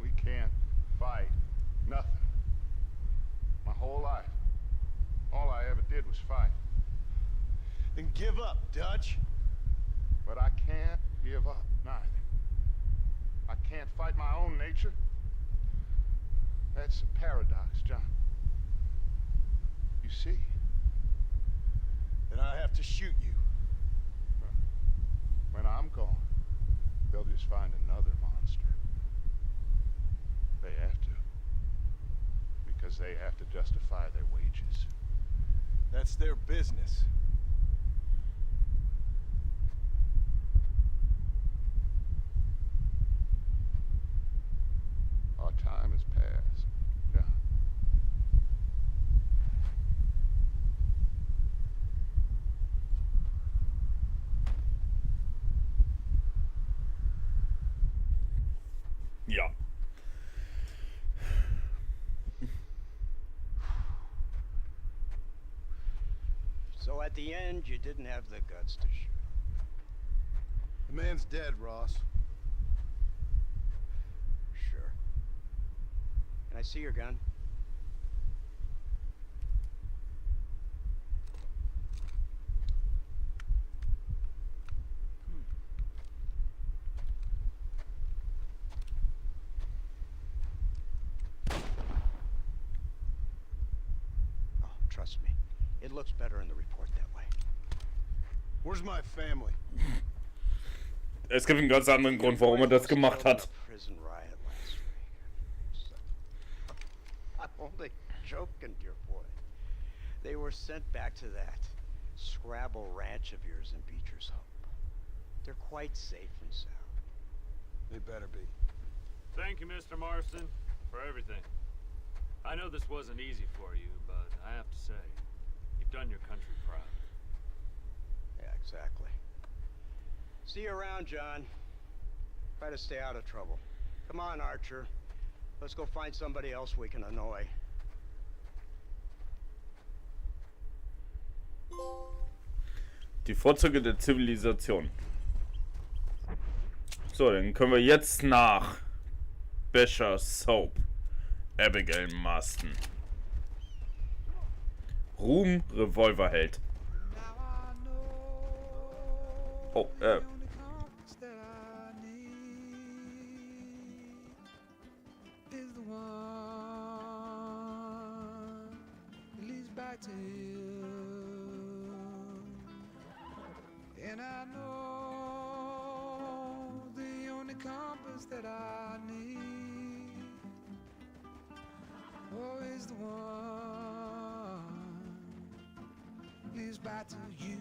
We can't fight nothing. My whole life, all I ever did was fight. Then give up, Dutch. But I can't give up, neither. I can't fight my own nature. That's a paradox, John. You see? Then I have to shoot you. When I'm gone, they'll just find another monster. They have to. Because they have to justify their wages. That's their business. So at the end, you didn't have the guts to shoot. The man's dead, Ross. Sure. Can I see your gun? Oh, trust me. It looks better in the report that way. Where's my family? Es gibt einen ganz anderen Grund, warum er das gemacht hat. Prison riot last week. I'm only joking, dear boy. They were sent back to that Scrabble ranch of yours in Beecher's Hope. They're quite safe and sound. They better be. Thank you, Mr. Marston, for everything. I know this wasn't easy for you, but I have to say, you've done your country proud. Yeah, exactly. See you around, John. Try to stay out of trouble. Come on, Archer. Let's go find somebody else we can annoy. Die Vorzüge der Zivilisation. So, dann können wir jetzt nach Becher Soap. Abigail Marston. Ruhm, Revolverheld. Oh, And I know the only compass that I need, oh, is the one leads back to you.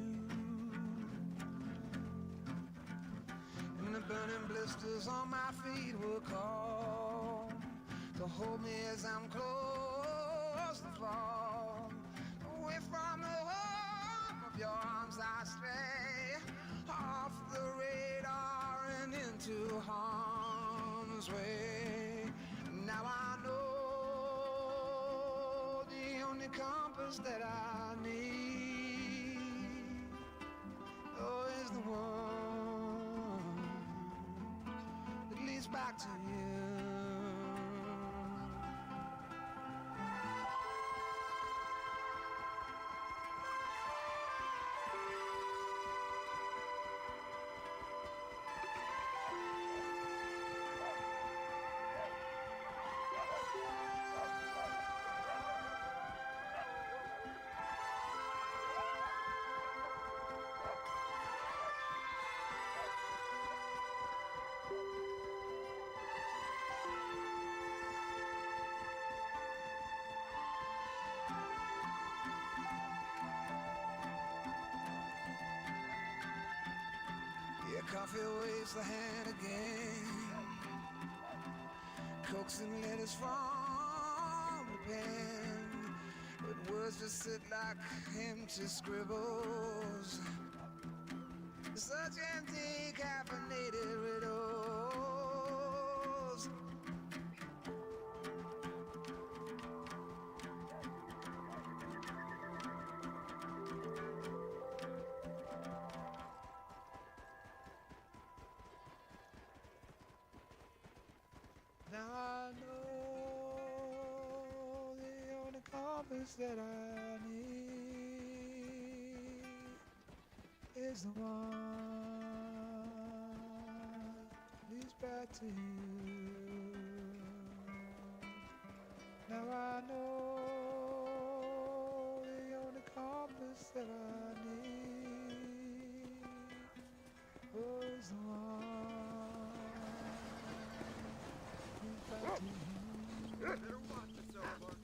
And the burning blisters on my feet will call to hold me as I'm close to fall. Away from the home of your arms I stray, off the radar and into harm's way. Now I know the only compass that I need, oh, is the one that leads back to you. Yeah, coffee waves the hand again, coaxing letters from the pen, but words just sit like empty scribbles, such empty caffeinated riddles. Now I know the only compass that I need is the one leads back to you. Now I know the only compass that I need, oh, is the one. Better watch yourself, Mark.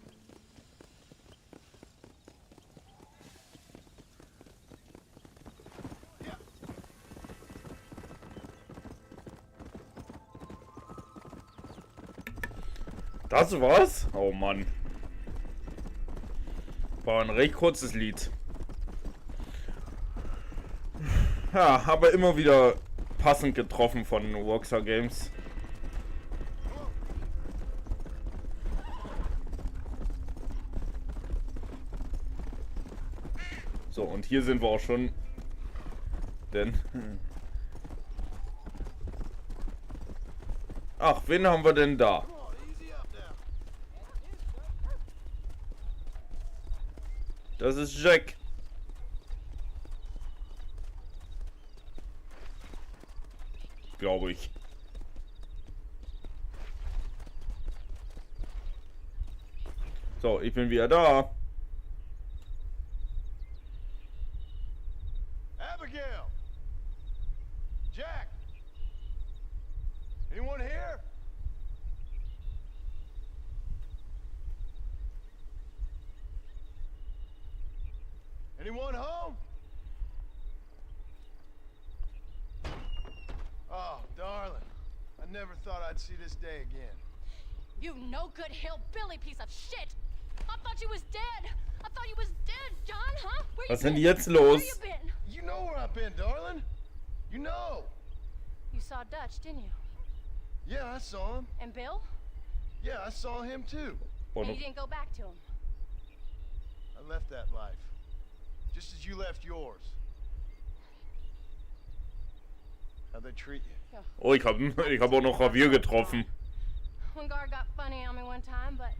das war's? Oh Mann. War ein recht kurzes Lied. Ja, aber immer wieder passend getroffen von Rockstar Games. So, und hier sind wir auch schon. Denn... Ach, wen haben wir denn da? Das ist Jack. Glaube ich. So, ich bin wieder da. Abigail! Jack! Anyone here? Anyone home? Oh, darling. I never thought I'd see this day again. You no good hillbilly piece of shit! I thought you was dead! I thought you was dead, John, huh? Where you Was denn been? jetzt los? Where you been? You know where I've been, darling. You know. You saw Dutch, didn't you? Yeah, I saw him. And Bill? Yeah, I saw him too. And you didn't go back to him? I left that life. Just as you left yours. How'd they treat you? Oh, ich hab auch noch Javier getroffen. One guard got funny on me one time, but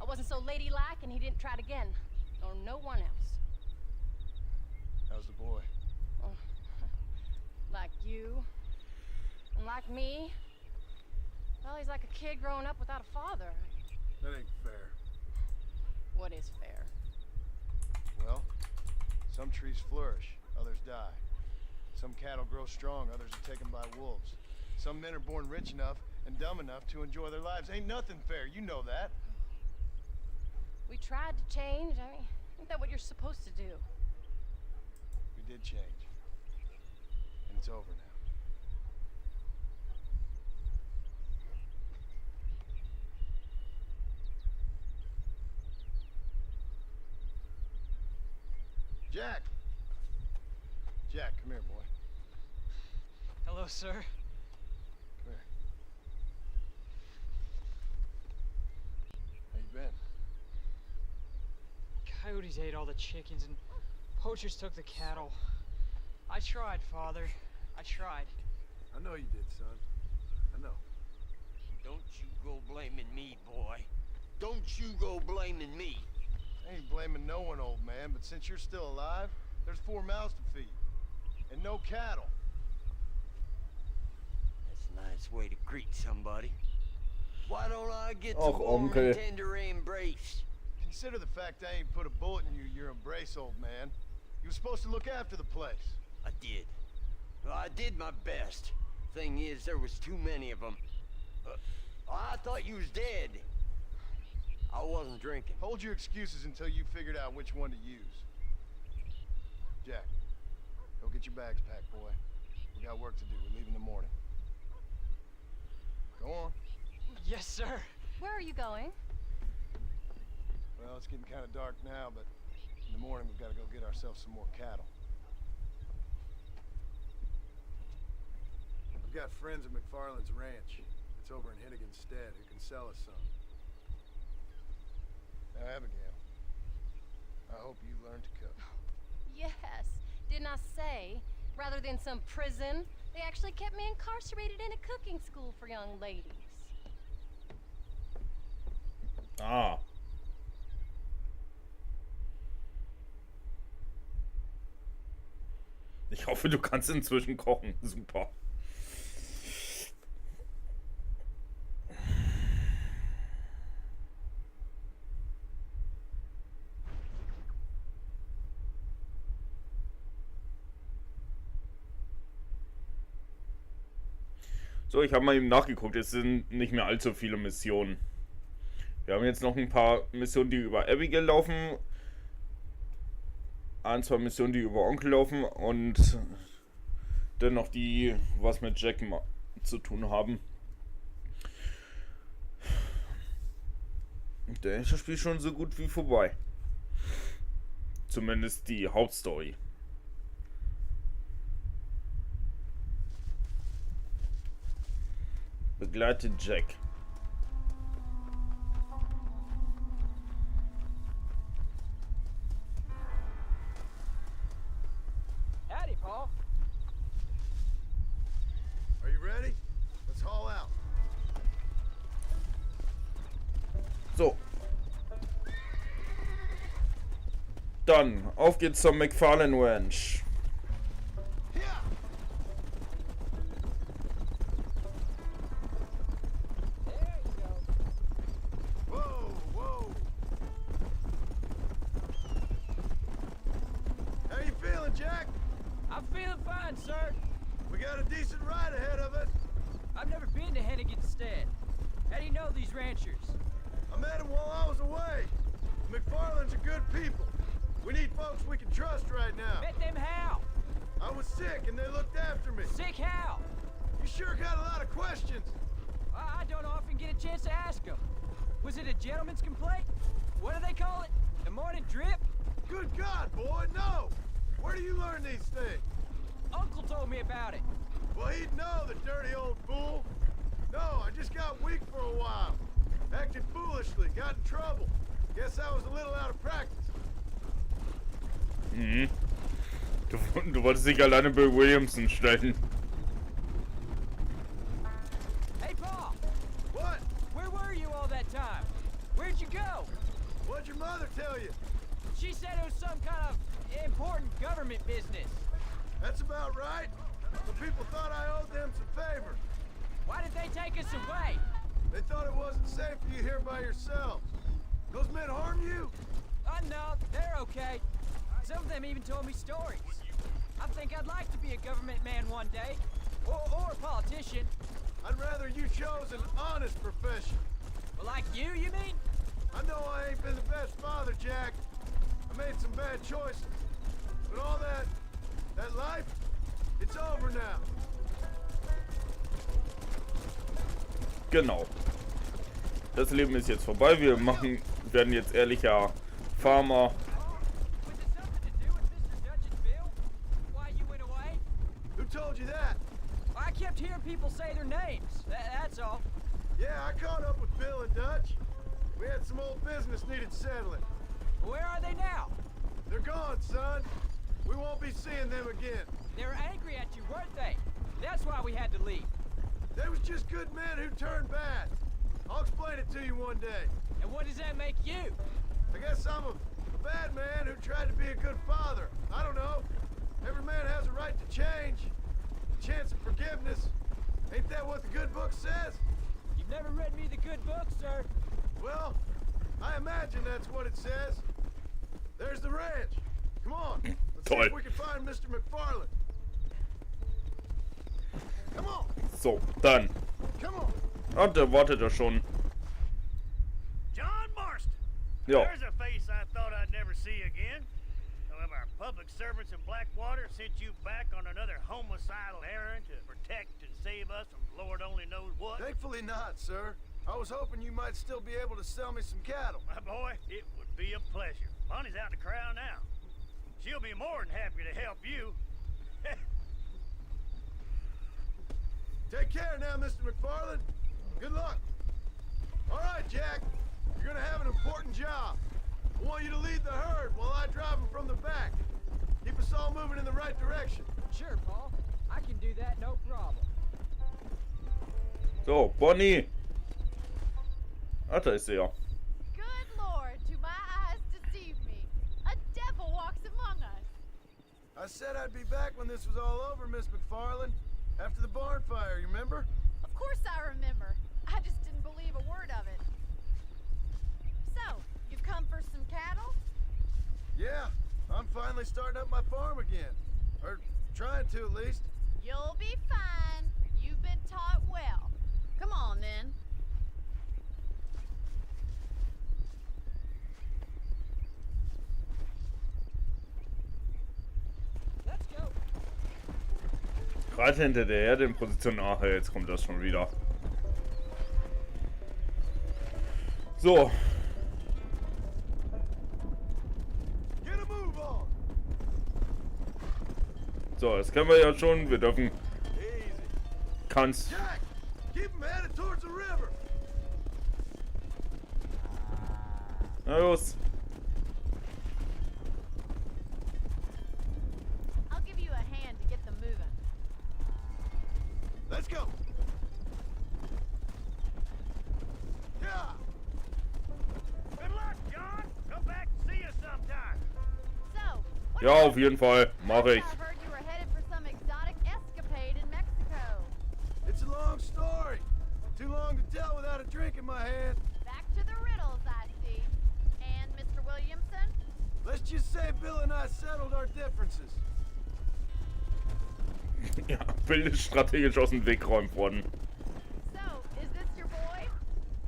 I wasn't so ladylike and he didn't try it again. Nor no one else. How's the boy? Oh, like you. And like me. Well, he's like a kid growing up without a father. That ain't fair. What is fair? Well, some trees flourish, others die. Some cattle grow strong, others are taken by wolves. Some men are born rich enough and dumb enough to enjoy their lives. Ain't nothing fair, you know that. We tried to change. I mean, isn't that what you're supposed to do? We did change. And it's over now. Jack! Jack, come here, boy. Hello, sir. Come here. How you been? Coyotes ate all the chickens and poachers took the cattle. I tried, Father. I tried. I know you did, son. I know. Don't you go blaming me, boy. Don't you go blaming me. I ain't blaming no one, old man, but since you're still alive, there's 4 mouths to feed. And no cattle. That's a nice way to greet somebody. Why don't I get the Och, warm Onkel. and tender embrace? Consider the fact I ain't put a bullet in your embrace, old man. You were supposed to look after the place. I did. Well, I did my best. Thing is, there was too many of them. I thought you was dead. I wasn't drinking. Hold your excuses until you figured out which one to use. Jack, go get your bags packed, boy. We got work to do. We leave in the morning. Go on. Yes, sir. Where are you going? Well, it's getting kind of dark now, but in the morning we've got to go get ourselves some more cattle. We've got friends at McFarland's ranch. It's over in Hennigan's stead who can sell us some. Now, Abigail, I hope you learn to cook. Yes. Didn't I say, rather than some prison, they actually kept me incarcerated in a cooking school for young ladies. Ah. Ich hoffe, du kannst inzwischen kochen. Super. So, ich habe mal eben nachgeguckt. Es sind nicht mehr allzu viele Missionen. Wir haben jetzt noch ein paar Missionen, die über Abigail laufen. 1, 2 Missionen, die über Onkel laufen. Und dann noch die, was mit Jack zu tun haben. Der ist das Spiel schon so gut wie vorbei. Zumindest die Hauptstory. Begleitet Jack. dann, auf geht's zur McFarlane Ranch. How you feeling, Jack? I'm feeling fine, sir. We got a decent ride ahead of us. I've never been to Hennigan's Stead. How do you know these ranchers? I met them while I was away. McFarlane's are good people. We need folks we can trust right now. Met them how? I was sick and they looked after me. Sick how? You sure got a lot of questions. I don't often get a chance to ask them. Was it a gentleman's complaint? What do they call it? The morning drip? Good God, boy, no! Where do you learn these things? Uncle told me about it. Well, he'd know, the dirty old fool. No, I just got weak for a while. Acted foolishly, got in trouble. Guess I was a little out of practice. Mhm. Du wolltest dich alleine bei Williamson stellen. Hey, Paul! What? Where were you all that time? Where'd you go? What'd your mother tell you? She said it was some kind of important government business. That's about right. The people thought I owed them some favors. Why did they take us away? They thought it wasn't safe for you here by yourselves. Those men harm you? No, they're okay. Some of them even told me stories. I think I'd like to be a government man one day. Or a politician. I'd rather you chose an honest profession. Well, like you mean? I know I ain't been the best father, Jack. I made some bad choices. But all that life, it's over now. Genau. Das Leben ist jetzt vorbei. Wir werden jetzt ehrlicher Farmer. Who told you that? I kept hearing people say their names. That's all. Yeah, I caught up with Bill and Dutch. We had some old business needed settling. Where are they now? They're gone, son. We won't be seeing them again. They were angry at you, weren't they? That's why we had to leave. They was just good men who turned bad. I'll explain it to you one day. And what does that make you? I guess I'm a bad man who tried to be a good father. I don't know. Every man has a right to change. A chance of forgiveness. Ain't that what the good book says? You've never read me the good book, sir. Well, I imagine that's what it says. There's the ranch. Come on. Let's see if we can find Mr. McFarlane. Come on. So, dann. Come on. Ah, der wartet da schon. John Marston. Ja. There's a face I thought I'd never see again. Some of our public servants in Blackwater sent you back on another homicidal errand to protect and save us from Lord only knows what. Thankfully not, sir. I was hoping you might still be able to sell me some cattle. My boy, it would be a pleasure. Bonnie's out in the crowd now. She'll be more than happy to help you. Take care now, Mr. McFarlane. Good luck. All right, Jack. You're gonna have an important job. I want you to lead the herd while I drive them from the back. Keep us all moving in the right direction. Sure, Paul. I can do that, no problem. So, Bonnie. Ah, da ist sie ja. Good Lord, do my eyes deceive me? A devil walks among us. I said I'd be back when this was all over, Miss McFarlane. After the barn fire, you remember? Of course I remember. I just didn't believe a word of it. So, you've come for some cattle? Yeah, I'm finally starting up my farm again. Or trying to, at least. You'll be fine. You've been taught well. Come on, then. Let's go. Gerade hinter der Erde in Position. Ach, jetzt kommt das schon wieder. So. So, das können wir ja schon. Wir dürfen. Kannst. Jack, keep them headed towards the river. Na los. I'll give you a hand to get them moving. Let's go. Yeah. Good luck, John. Come back and see us sometime. Ja, auf jeden Fall. Mache ich. I heard you were headed for some exotic escapade in Mexico. It's a long story. Too long to tell without a drink in my hand. Back to the riddles, I see. And Mr. Williamson? Let's just say Bill and I settled our differences. Ja, Bill ist strategisch aus dem Weg geräumt worden. So, is this your boy?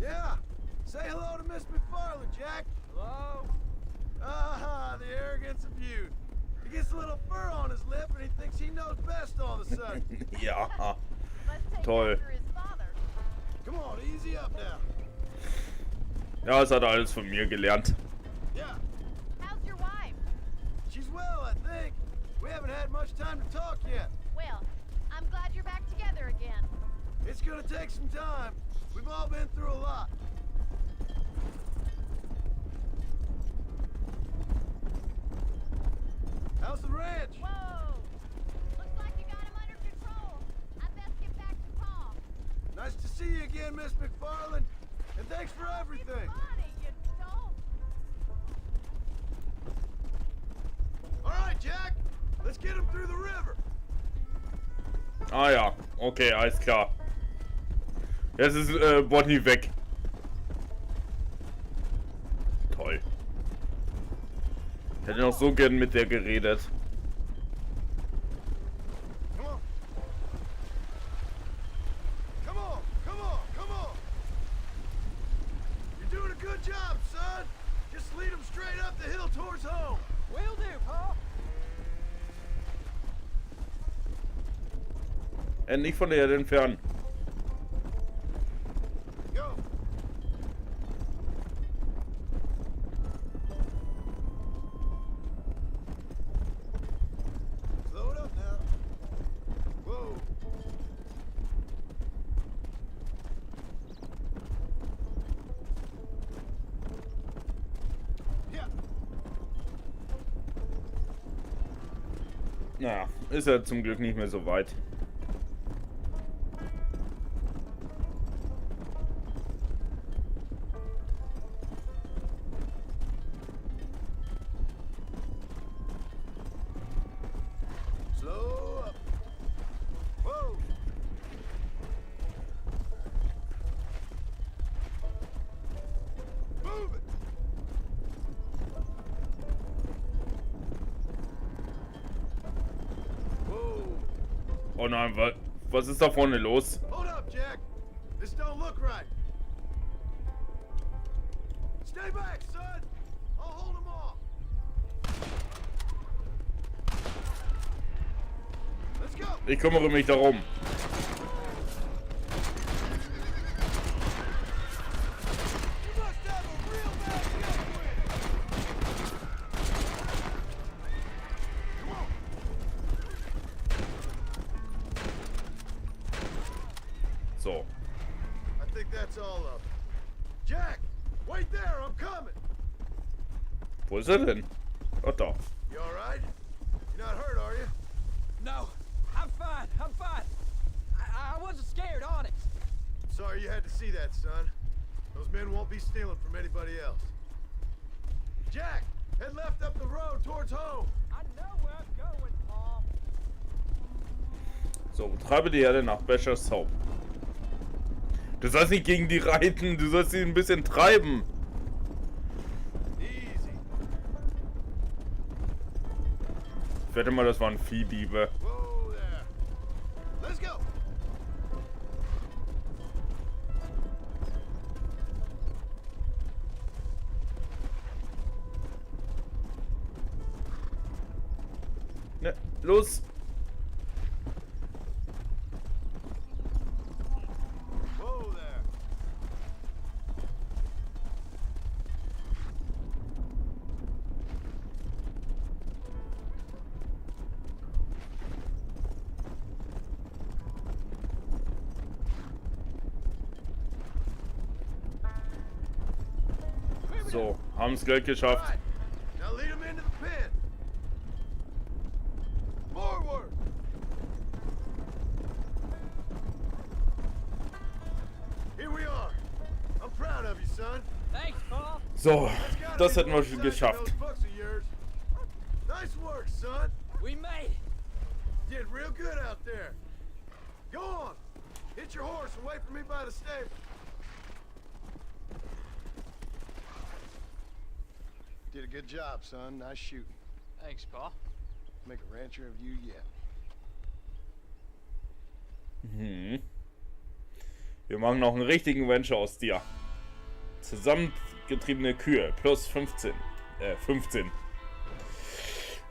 Yeah. Say hello to Miss McFarland, Jack. Hello? Ah, the arrogance of youth. He gets a little fur on his lip and he thinks he knows best all of a sudden. Ja, Let's take toll. after his father. Come on, easy up now. Ja, das hat er alles von mir gelernt. Yeah. How's your wife? She's well, I think. We haven't had much time to talk yet. Well, I'm glad you're back together again. It's gonna take some time. We've all been through a lot. How's the ranch? Whoa! Looks like you got him under control. I best get back to Pa. Nice to see you again, Miss McFarland. And thanks for everything. Money, you don't. All right, Jack. Let's get him through the river. Ah ja, okay, alles klar. Jetzt ist Bonnie weg. Toll. Ich hätte noch so gern mit der geredet. Come on. Come on, come on, come on. You're doing a good job, son. Just lead him straight up the hill towards home. Will do, Pa. Nicht von der Erde entfernen. Go. Slow it up now. Whoa. Yeah. Naja, ist ja zum Glück nicht mehr so weit. Slow up. Whoa. Move it. Whoa. Oh nein, was ist da vorne los? Hold up, Jack. This don't look right. Stay back, son. I'll hold him off. Let's go. Ich kümmere mich darum. You must have a real bad getaway. Come on. So. I think that's all of it. Jack, wait there. I'm coming. Wo ist er denn? Oh, da. You all right? You're not hurt, are you? No, I'm fine. I'm fine. I wasn't scared, honest. Sorry you had to see that, son. Those men won't be stealing from anybody else. Jack, head left up the road towards home. I know where I'm going, Pa. So, treibe die Erde nach Beshers Haupt. Du sollst nicht gegen die reiten, du sollst sie ein bisschen treiben. Easy. Ich wette mal, das waren Viehdiebe. Whoa there. Let's go. Ne, los. Whoa there. So, haben es gleich geschafft. Right. Now lead him into the pen. Forward. Here we are. I'm proud of you, son. Thanks, Pa. So, That's gotta das be hätten wir the schon most geschafft. those books of yours. Nice work, did real good out there. Go on. Hit your horse and wait for me by the stable. Did a good job, son. Nice shooting. Thanks, Pa. Make a rancher of you yet. Wir machen noch einen richtigen Venture aus dir. Zusammengetriebene Kühe. Plus 15. 15.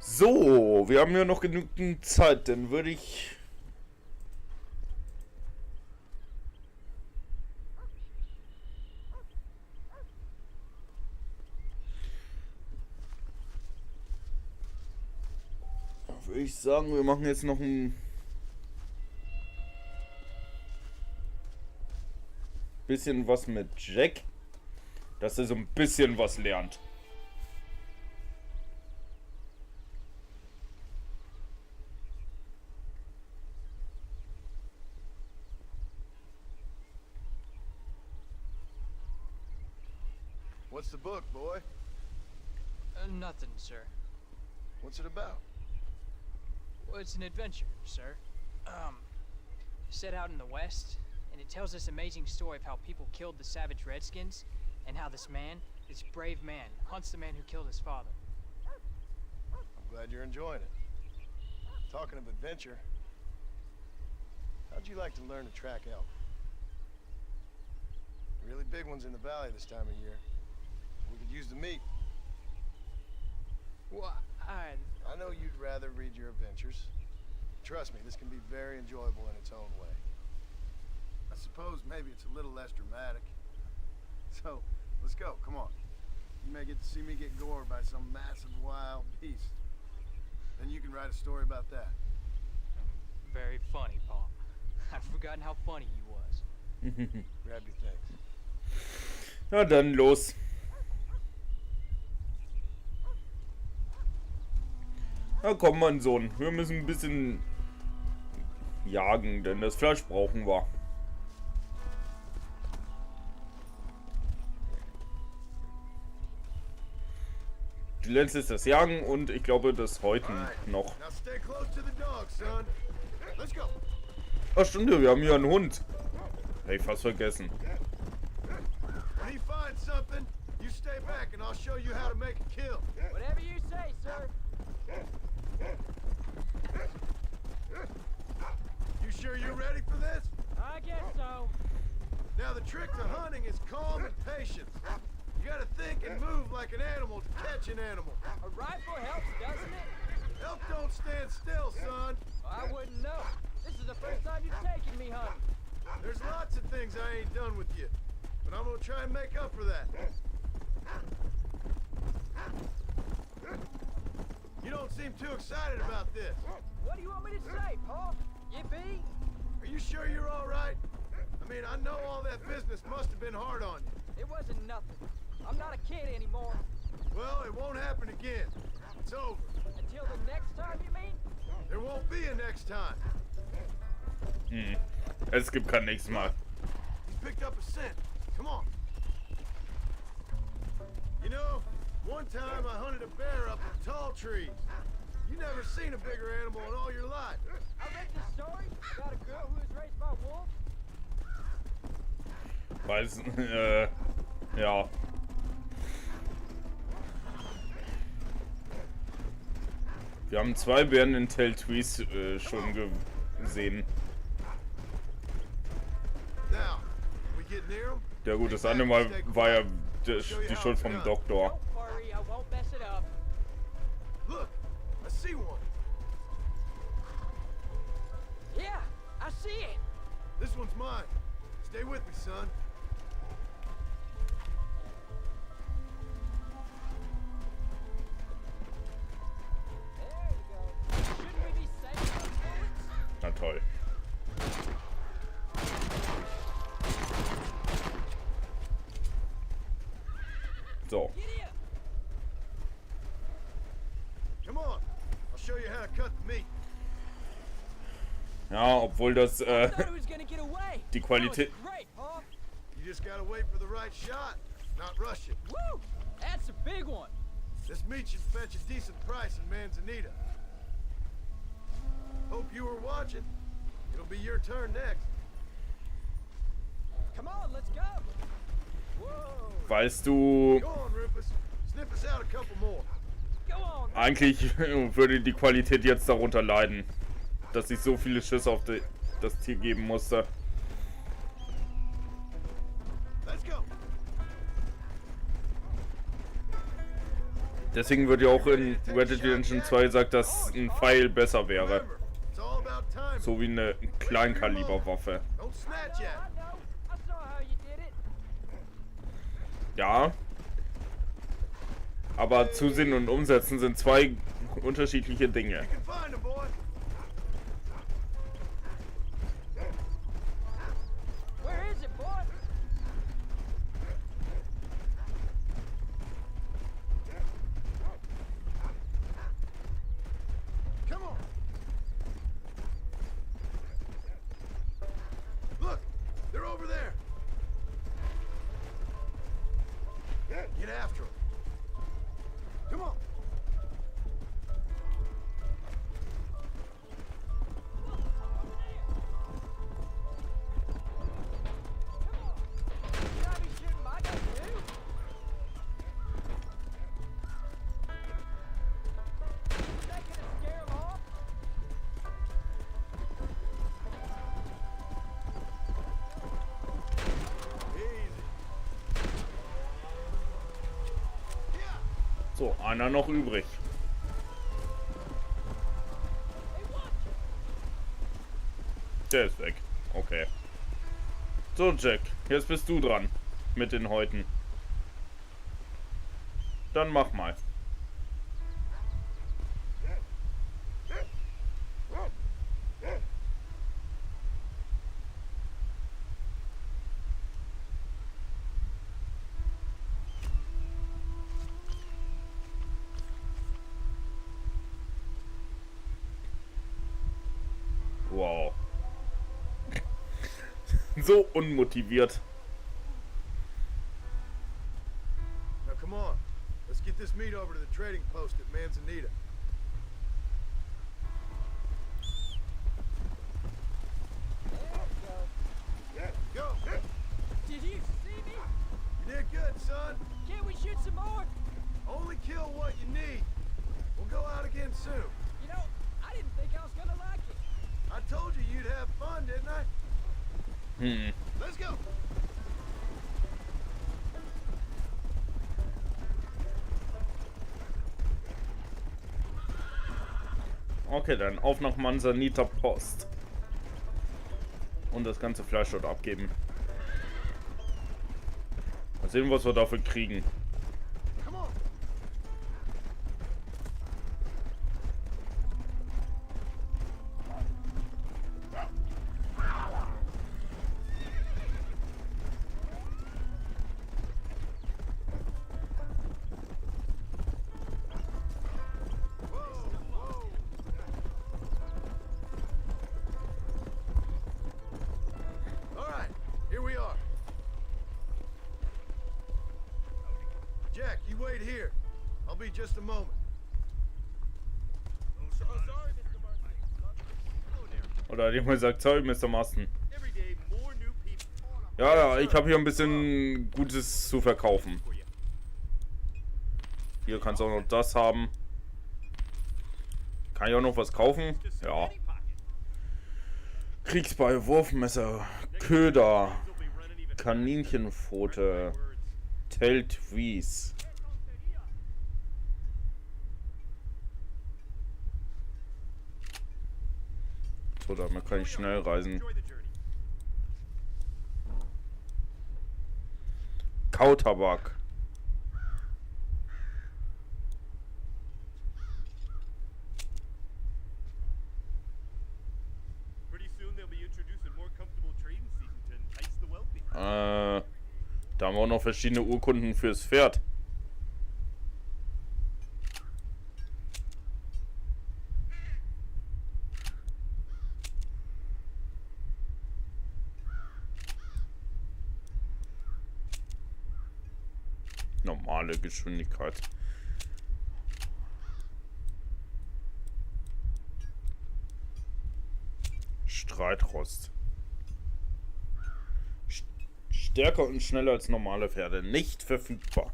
So, wir haben ja noch genügend Zeit. Dann würde ich... Würde ich sagen, wir machen jetzt noch ein bisschen was mit Jack, dass er so ein bisschen was lernt. What's the book, boy? Nothing, sir. What's it about? Well, it's an adventure, sir. Set out in the West, and it tells this amazing story of how people killed the savage Redskins, and how this man, this brave man, hunts the man who killed his father. I'm glad you're enjoying it. Talking of adventure, how'd you like to learn to track elk? Really big ones in the valley this time of year. We could use the meat. Well, I know you'd rather read your adventures. Trust me, this can be very enjoyable in its own way. I suppose maybe it's a little less dramatic. So, let's go, come on. You may get to see me get gored by some massive wild beast. Then you can write a story about that. Very funny, Pa. I've forgotten how funny he was. Grab your things. Na dann los. Na komm, mein Sohn. Wir müssen ein bisschen jagen, denn das Fleisch brauchen wir. Du lernst jetzt das Jagen und ich glaube das Häuten noch. Ach stimmt, wir haben hier einen Hund. Hätte ich fast vergessen. When he finds something, you stay back and I'll show you how to make a kill. Whatever you say, sir. You sure you're ready for this? I guess so. Now the trick to hunting is calm and patience. You gotta think and move like an animal to catch an animal. A rifle helps, doesn't it? Elk don't stand still, son. I wouldn't know. This is the first time you've taken me hunting. There's lots of things I ain't done with you, but I'm gonna try and make up for that. You don't seem too excited about this. What do you want me to say, Pa? Yippee? Are you sure you're all right? I mean, I know all that business must have been hard on you. It wasn't nothing. I'm not a kid anymore. Well, it won't happen again. It's over. Until the next time, you mean? There won't be a next time. Es gibt kein nächstes Mal. He's picked up a scent. Come on. You know, one time I hunted a bear up in tall trees. You never seen a bigger animal in all your life. I read this story about a girl who was raised by wolves. Weiß, ja. Wir haben 2 Bären in Tell Trees schon gesehen. Ja gut, das andere Mal war ja die Schuld vom Doktor. Look, I see one. Yeah, I see it. This one's mine. Stay with me, son. There you go. Shouldn't we be saving those bullets? Na toll. So. Come on. I'll show you how to cut the meat. Ja, obwohl das die Qualität. You just gotta wait for the right shot, not rush it. Woo! That's a big one. This meat should fetch a decent price in Manzanita. Hope you you were watching. It'll be your turn next. Come on, let's go. Whoa. Weißt du, Go on, Rufus. Sniff us out a couple more. Go on. eigentlich würde die Qualität jetzt darunter leiden, dass ich so viele Schüsse auf das Tier geben musste. Let's go. Deswegen wird ja auch in Red Dead Redemption 2 gesagt, dass ein Pfeil besser wäre. It's all about timing. So wie eine Kleinkaliberwaffe. Don't snatch at it. I saw how you did it. Ja. Aber Zusehen und Umsetzen sind zwei unterschiedliche Dinge. You can find him, boy. Where is it, boy? Come on. Look, they're over there. Get after them. Come on. You gotta be shooting my gun too. Is that gonna scare 'em off? So, einer noch übrig. Der ist weg. Okay. So, Jack, jetzt bist du dran mit den Häuten. Dann mach mal. Wow. So unmotiviert. Now come on. Let's get this meat over to the trading post at Manzanita. Go. Did you see me? You did good, son. Can't we shoot some more? Only kill what you need. We'll go out again soon. You know, I didn't think I was gonna like it. I told you you'd have fun, didn't I? Let's go. Okay, dann auf nach Manzanita Post. Und das ganze Fleisch dort abgeben. Mal sehen, was wir dafür kriegen. Come on. All right, here we are. Jack, you wait here. I'll be just a moment. Sorry, Mr. Marston. Oder hat jemand gesagt, sorry, Mr. Marston. Every day, more new people. Ja, ich habe hier ein bisschen Gutes zu verkaufen. Hier kannst du auch noch das haben. Kann ich auch noch was kaufen? Ja. Kriegsbeil, Wurfmesser, Köder, Kaninchenpfote, Teltwies. So, damit kann ich schnell reisen. Kautabak. Pretty soon they'll be introducing more comfortable trading season to entice the wealthy. Da haben wir auch noch verschiedene Urkunden fürs Pferd. Normale Geschwindigkeit. Streitrost. Stärker und schneller als normale Pferde. Nicht verfügbar.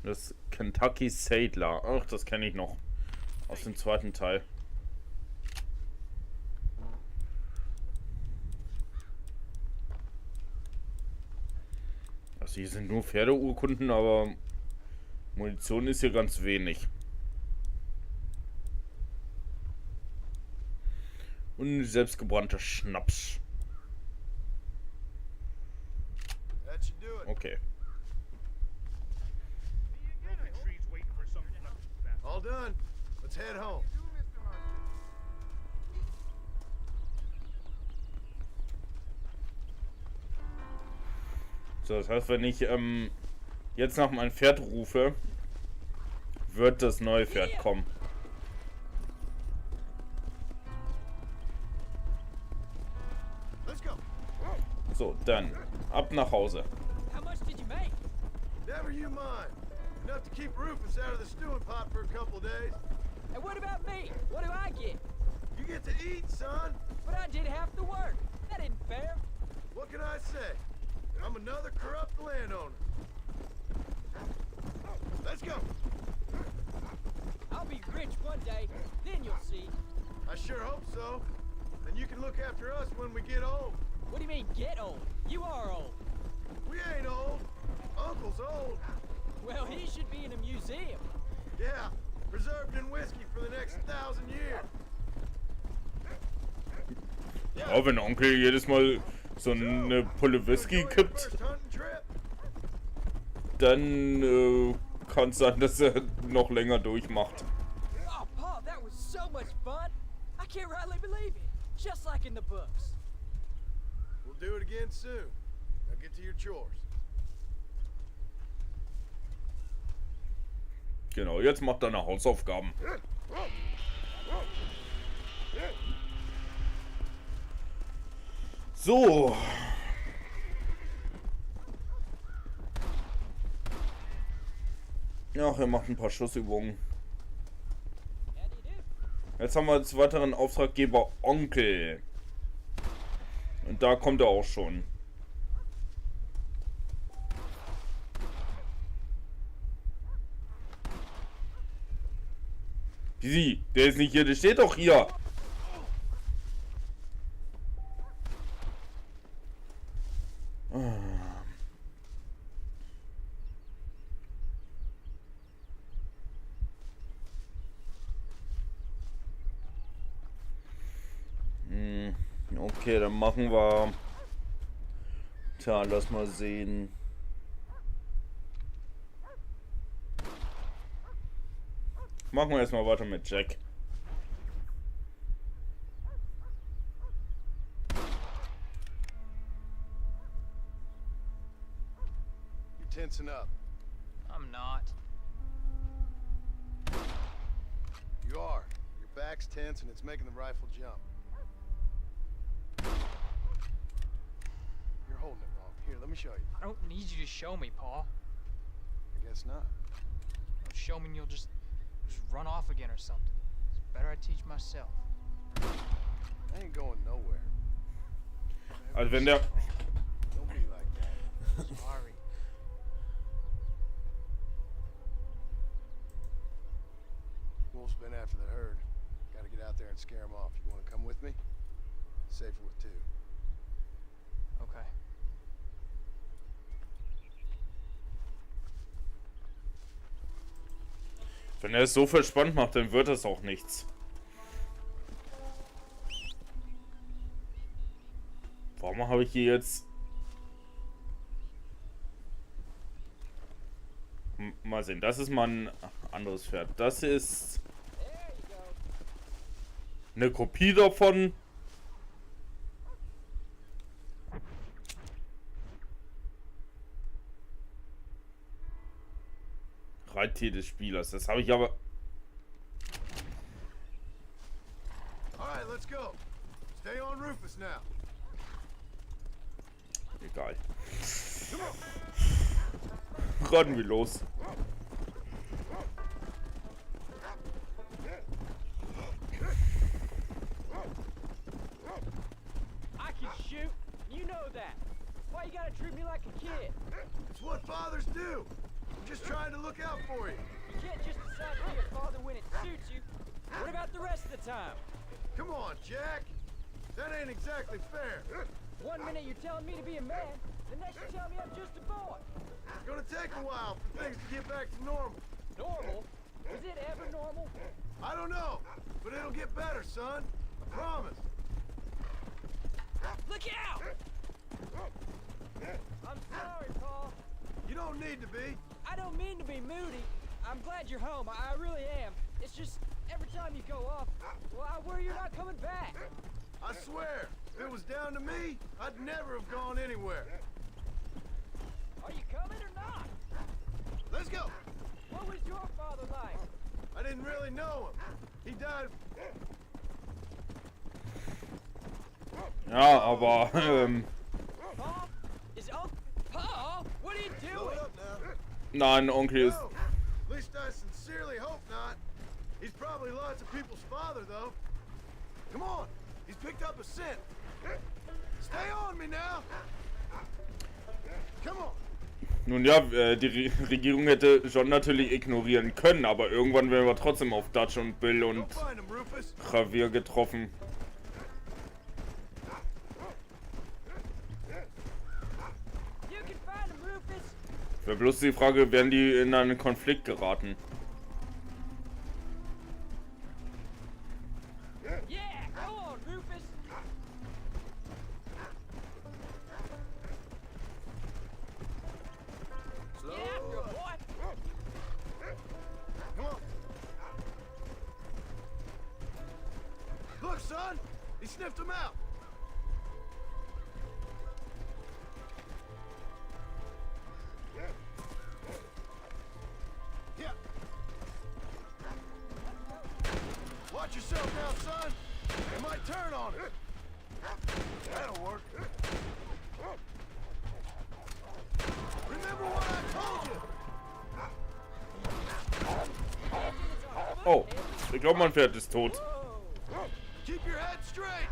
Das Kentucky Saddler. Ach, das kenne ich noch. Aus dem zweiten Teil. Also hier sind nur Pferdeurkunden, aber Munition ist hier ganz wenig. Und selbstgebrannter Schnaps. Okay. All done. Let's head home. So, das heißt, wenn ich jetzt nach meinem Pferd rufe, wird das neue Pferd kommen. So, dann ab nach Hause. How much did you make? Never you mind. Enough to keep Rufus out of the stewing pot for a couple days. And what about me? What do I get? You get to eat, son. But I did half the work. That isn't fair. What can I say? I'm another corrupt landowner. Let's go. I'll be rich one day, then you'll see. I sure hope so. And you can look after us when we get old. What do you mean, get old? You are old. We ain't old. Uncle's old. Well, he should be in a museum. Yeah, preserved in whiskey for the next 1,000 years. Ja, wenn Onkel jedes Mal so eine Pulle Whisky kippt, dann kann es sein, dass er noch länger durchmacht. Oh, Paul, that was so much fun. I can't rightly believe it. Just like in the books. We'll do it again soon. Now get to your chores. Genau, jetzt macht er eine Hausaufgaben. So. Ach, er macht ein paar Schussübungen. Jetzt haben wir als weiteren Auftraggeber Onkel. Und da kommt er auch schon. Wie? Der ist nicht hier, der steht doch hier. Okay, dann machen wir... Tja, lass mal sehen. Machen wir erstmal weiter mit Jack. You're tensing up. I'm not. You are. Your back's tense and it's making the rifle jump. You're holding it wrong. Here, let me show you. I don't need you to show me, Paul. I guess not. Don't show me and you'll just run off again or something. It's better I teach myself. I ain't going nowhere. Also wenn der... Don't be like that. Sorry. Wolf's been after the herd. Gotta get out there and scare him off. You wanna come with me? Safer with two. Okay. Wenn er es so verspannt macht, dann wird das auch nichts. Warum habe ich hier jetzt... Mal sehen, das ist mal ein anderes Pferd. Das ist eine Kopie davon. Reittier des Spielers. Das habe ich aber... Alright, let's go. Stay on Rufus now. Egal. Rennen wir los. you gotta treat me like a kid? It's what fathers do. I'm just trying to look out for you. You can't just decide to be a father when it suits you. What about the rest of the time? Come on, Jack. That ain't exactly fair. 1 minute you're telling me to be a man, the next you tell me I'm just a boy. It's gonna take a while for things to get back to normal. Normal? Is it ever normal? I don't know, but it'll get better, son. I promise. Look out! I'm sorry, Paul. You don't need to be. I don't mean to be moody. I'm glad you're home. I really am. It's just every time you go off, well, I worry you're not coming back. I swear, if it was down to me, I'd never have gone anywhere. Are you coming or not? Let's go. What was your father like? I didn't really know him. He died. Ja, aber Paul? Is Paul? What are you doing? nein, Onkel ist. No. At least I sincerely hope not. He's probably lots of people's father, though. Come on. He's picked up a scent. Stay on me now. Come on. Nun ja, die Regierung hätte John natürlich ignorieren können, aber irgendwann wären wir trotzdem auf Dutch und Bill und Javier getroffen. Wäre bloß die Frage, werden die in einen Konflikt geraten? Look, son! He sniffed him out! Yeah. Watch yourself now, son! It might turn on it! That'll work. Remember what I told you! Oh, ich glaube, mein Pferd ist tot. Keep your head straight.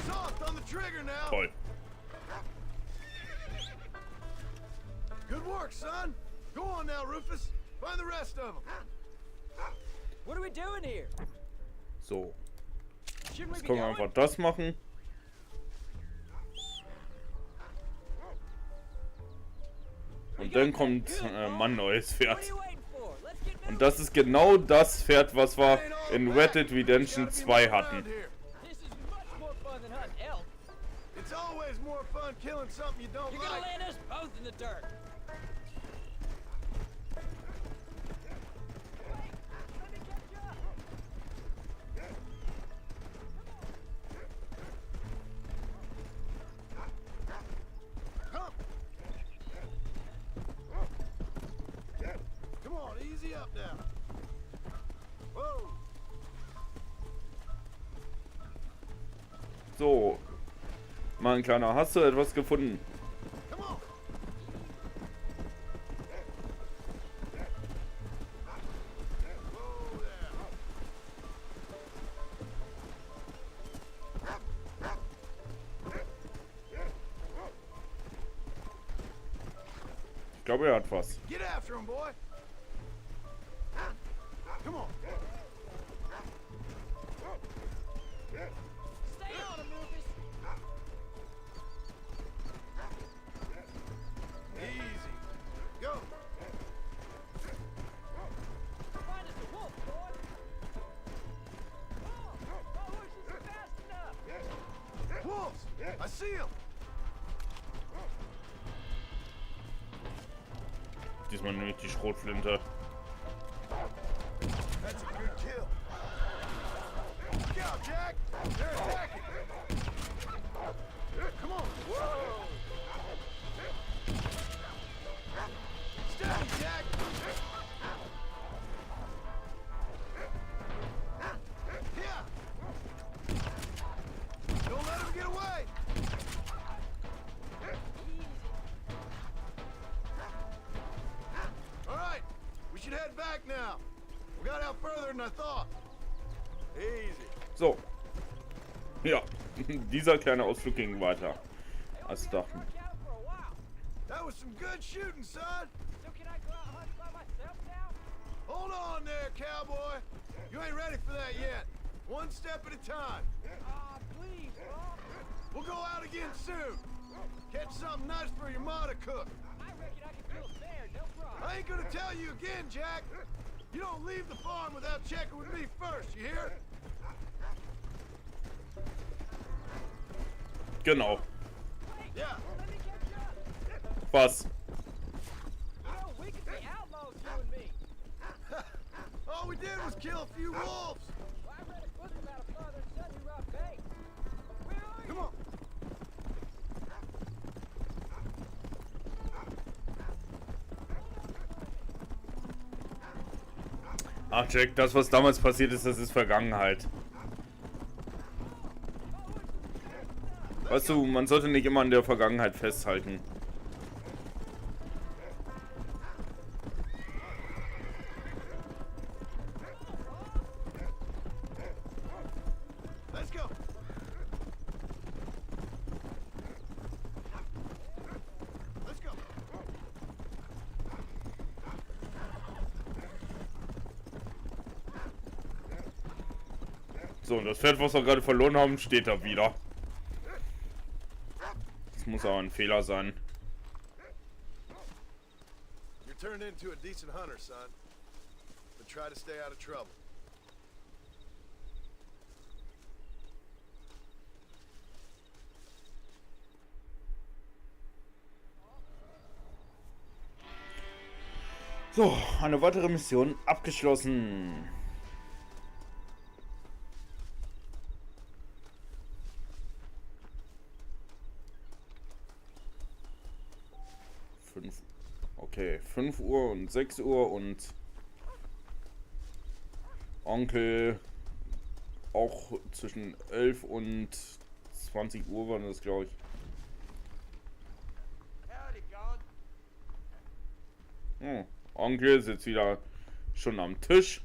Soft on the trigger now. Toll. Good work, son. Go on now, Rufus. Find the rest of them. What are we doing here? So. Shouldn't we Jetzt be können wir going? einfach das machen. Und dann kommt mein neues Pferd. Und das ist genau das Pferd, was wir in Red Dead Redemption 2 hatten. It's always more fun killing something you don't You're gonna like. land us both in the dirt. Come on, easy up now. Whoa. So. Mein Kleiner, hast du etwas gefunden? Come on. Whoa there. Ich glaube, er hat was. Get after him, boy. Come on. Stay on him, Rufus. Easy. Go. Find us a wolf, boy. Oh, my horse isn't fast enough. Wolves. I see him. Diesmal nehme ich die Schrotflinte. That's a good kill. Look out, Jack. They're attacking. Come on. Whoa. Steady, Jack. Here. Don't let him get away. All right. We should head back now. We got out further than I thought. So. Ja, dieser kleine Ausflug ging weiter als dachten. That was some good shooting, son. So can I go out hunting by myself now? Hold on there, cowboy. You ain't ready for that yet. One step at a time. Please, Bob. We'll go out again soon. Catch something nice for your ma to cook. I reckon I can kill a bear, no problem. I ain't gonna tell you again, Jack. You don't leave the farm without checking with me first, you hear? Genau. Yeah. Was? We could be outlaws, you and me. All we did was kill a few wolves. Well, I read a book about a father and son who robbed banks. Where are you? Come on. Ach Jack, das was damals passiert ist, das ist Vergangenheit. Weißt du, man sollte nicht immer an der Vergangenheit festhalten. Let's go. Let's go. So, und das Pferd, was wir gerade verloren haben, steht da wieder. Das muss aber ein Fehler sein. You're turned into a decent hunter, son. But try to stay out of trouble. So, eine weitere Mission abgeschlossen. Okay, 5 Uhr und 6 Uhr und Onkel auch zwischen 11 und 20 Uhr war das, glaube ich. Oh, Onkel sitzt wieder schon am Tisch.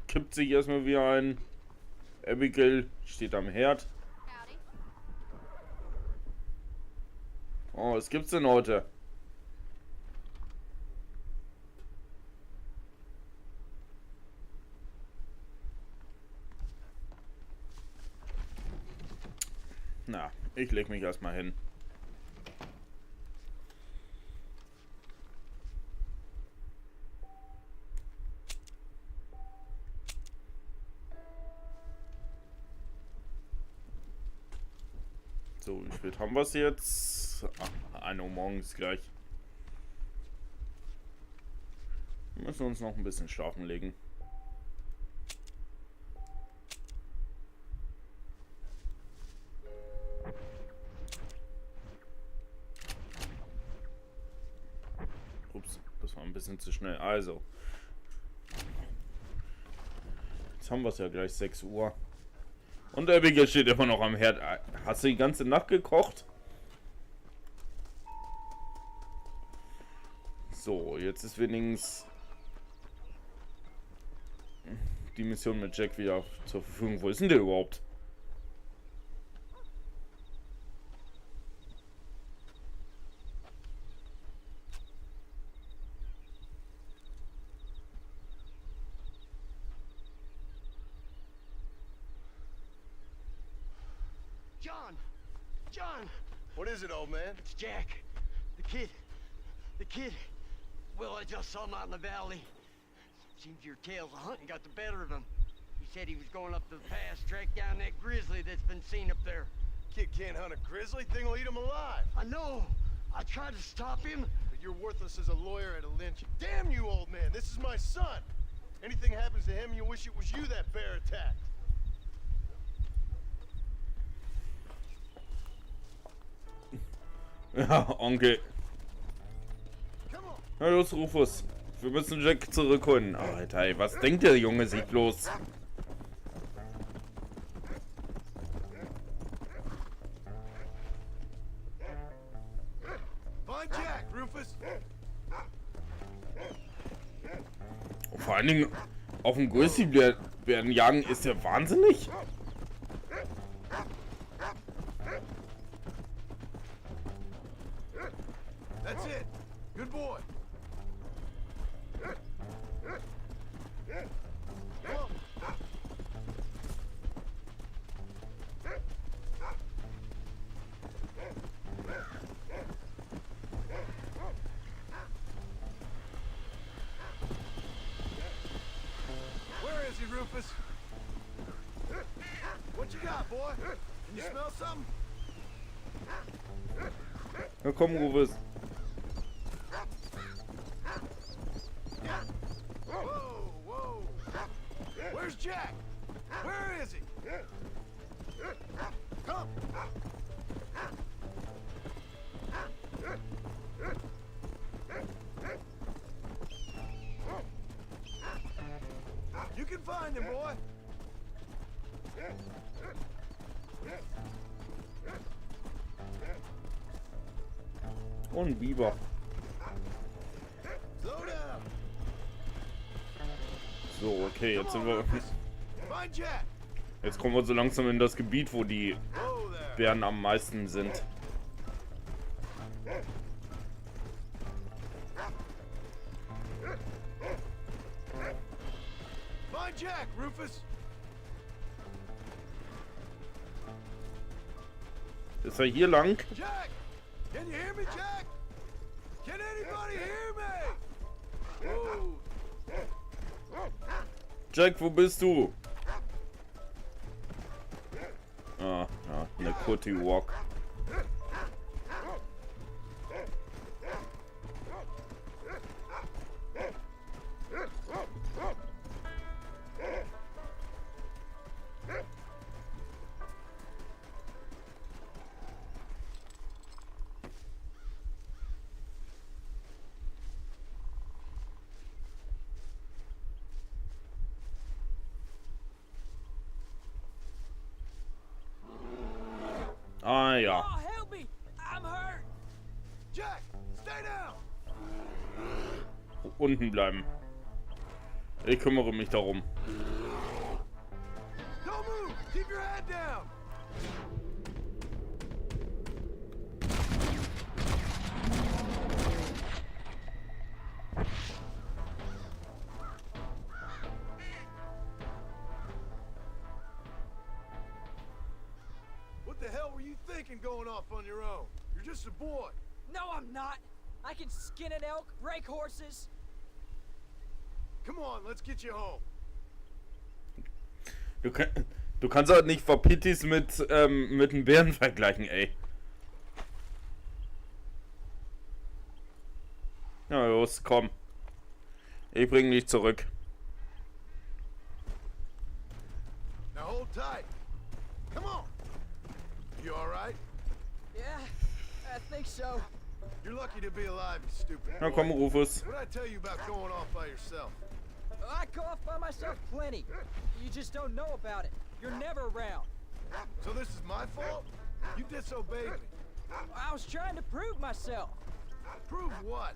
Kippt sich erstmal wieder ein. Abigail steht am Herd. Oh, was gibt's denn heute? Na, ich leg mich erstmal hin. So, wie spät haben wir es jetzt? 1 Uhr morgens gleich. Wir müssen uns noch ein bisschen schlafen legen. Ups, das war ein bisschen zu schnell. Also, jetzt haben wir es ja gleich 6 Uhr. Und der Abigail steht immer noch am Herd. Hast du die ganze Nacht gekocht? So, jetzt ist wenigstens die Mission mit Jack wieder zur Verfügung. Wo ist denn der überhaupt? John! What is it, old man? It's Jack. The kid. Well, I just saw him out in the valley. Seems your tales of hunting got the better of him. He said he was going up to the pass, track down that grizzly that's been seen up there. Kid can't hunt a grizzly. Thing will eat him alive. I know. I tried to stop him. But you're worthless as a lawyer at a lynching. Damn you, old man. This is my son. Anything happens to him, you'll wish it was you that bear attacked. Ja, Onkel. Na los, Rufus. Wir müssen Jack zurückholen. Alter, ey, was denkt der Junge sich bloß? Find Jack, Rufus? Vor allen Dingen auf dem Grizzlybären jagen, ist der wahnsinnig? That's it. Good boy. Where is he, Rufus? What you got, boy? Can you smell something? Na komm, Rufus. Whoa, whoa. Where's Jack? Where is he? Come. You can find him, boy. Und ein Biber. Slow down. So, okay, jetzt sind wir. Find Jack. Jetzt kommen wir so langsam in das Gebiet, wo die Bären am meisten sind. Find Jack, Rufus. Ist er hier lang? Jack! Can you hear me, Jack? Can anybody hear me? Whoa. Jack, wo bist du? Ah, ja, eine Cutty Walk. Ah ja. Oh, help me! I'm hurt! Jack, stay down! Unten bleiben. Ich kümmere mich darum. Don't move! Keep your head down! What the hell were you thinking going off on your own? You're just a boy. No, I'm not! I can skin an elk, rake horses. Come on, let's get you home. Du kannst halt nicht Wapitis mit einem Bären vergleichen, ey. Na los, komm. Ich bring dich zurück. Now hold tight. Come on. You all right? Yeah, I think so. You're lucky to be alive, you stupid Na boy. komm, Rufus. What'd I tell you about going off by yourself? I go off by myself plenty. You just don't know about it. You're never around. So this is my fault? You disobeyed me. I was trying to prove myself. Prove what?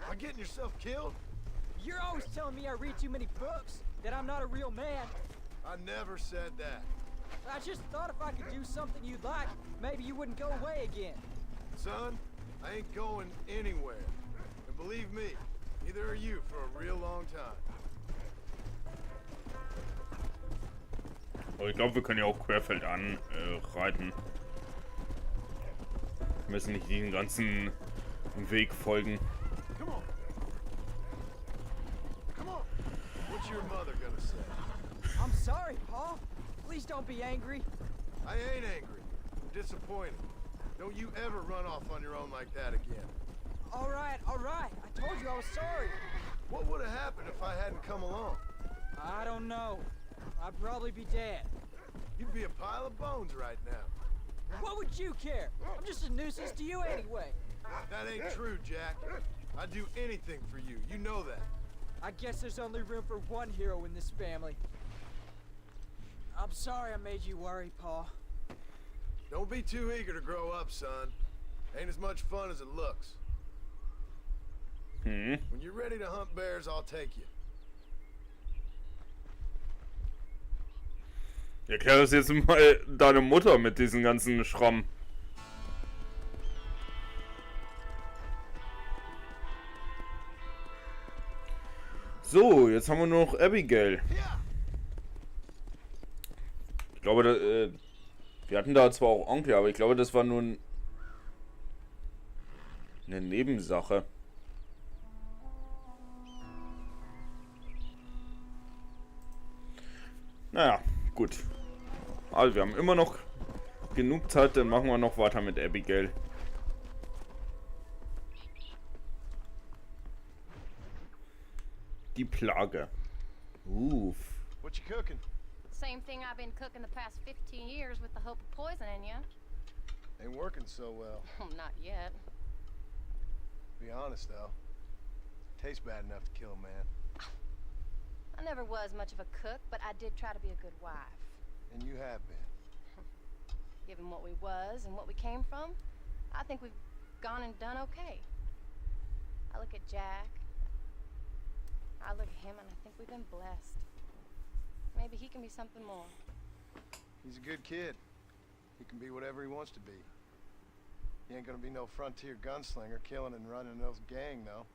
By getting yourself killed? You're always telling me I read too many books, that I'm not a real man. I never said that. I just thought if I could do something you'd like, maybe you wouldn't go away again. Son, I ain't going anywhere. And believe me, neither are you for a real long time. Aber ich glaube, wir können ja auch querfeldan reiten. Wir müssen nicht diesen ganzen Weg folgen. Come on. Come on. What's your mother gonna say? I'm sorry, Paul. Please don't be angry. I ain't angry. I'm disappointed. Don't you ever run off on your own like that again. All right, all right. I told you I was sorry. What would have happened if I hadn't come along? I don't know. I'd probably be dead. You'd be a pile of bones right now. What would you care? I'm just a nuisance to you anyway. That ain't true, Jack. I'd do anything for you. You know that. I guess there's only room for one hero in this family. I'm sorry I made you worry, Paul. Don't be too eager to grow up, son. Ain't as much fun as it looks. Hm. When you're ready to hunt bears, I'll take you. Erklär das jetzt mal deine Mutter mit diesen ganzen Schrammen. So, jetzt haben wir nur noch Abigail. Ich glaube, wir hatten da zwar auch Onkel, aber ich glaube, das war nur eine Nebensache. Naja, gut. Also, wir haben immer noch genug Zeit, dann machen wir noch weiter mit Abigail. Die Plage. Uff. What you cooking? Same thing I've been cooking the past 15 years with the hope of poisoning you. Ain't working so well. Not yet. Be honest though, tastes bad enough to kill a man. I never was much of a cook, but I did try to be a good wife. And you have been. Given what we was and what we came from, I think we've gone and done okay. I look at Jack, I look at him, and I think we've been blessed. Maybe he can be something more. He's a good kid. He can be whatever he wants to be. He ain't gonna be no frontier gunslinger killing and running those gang, though.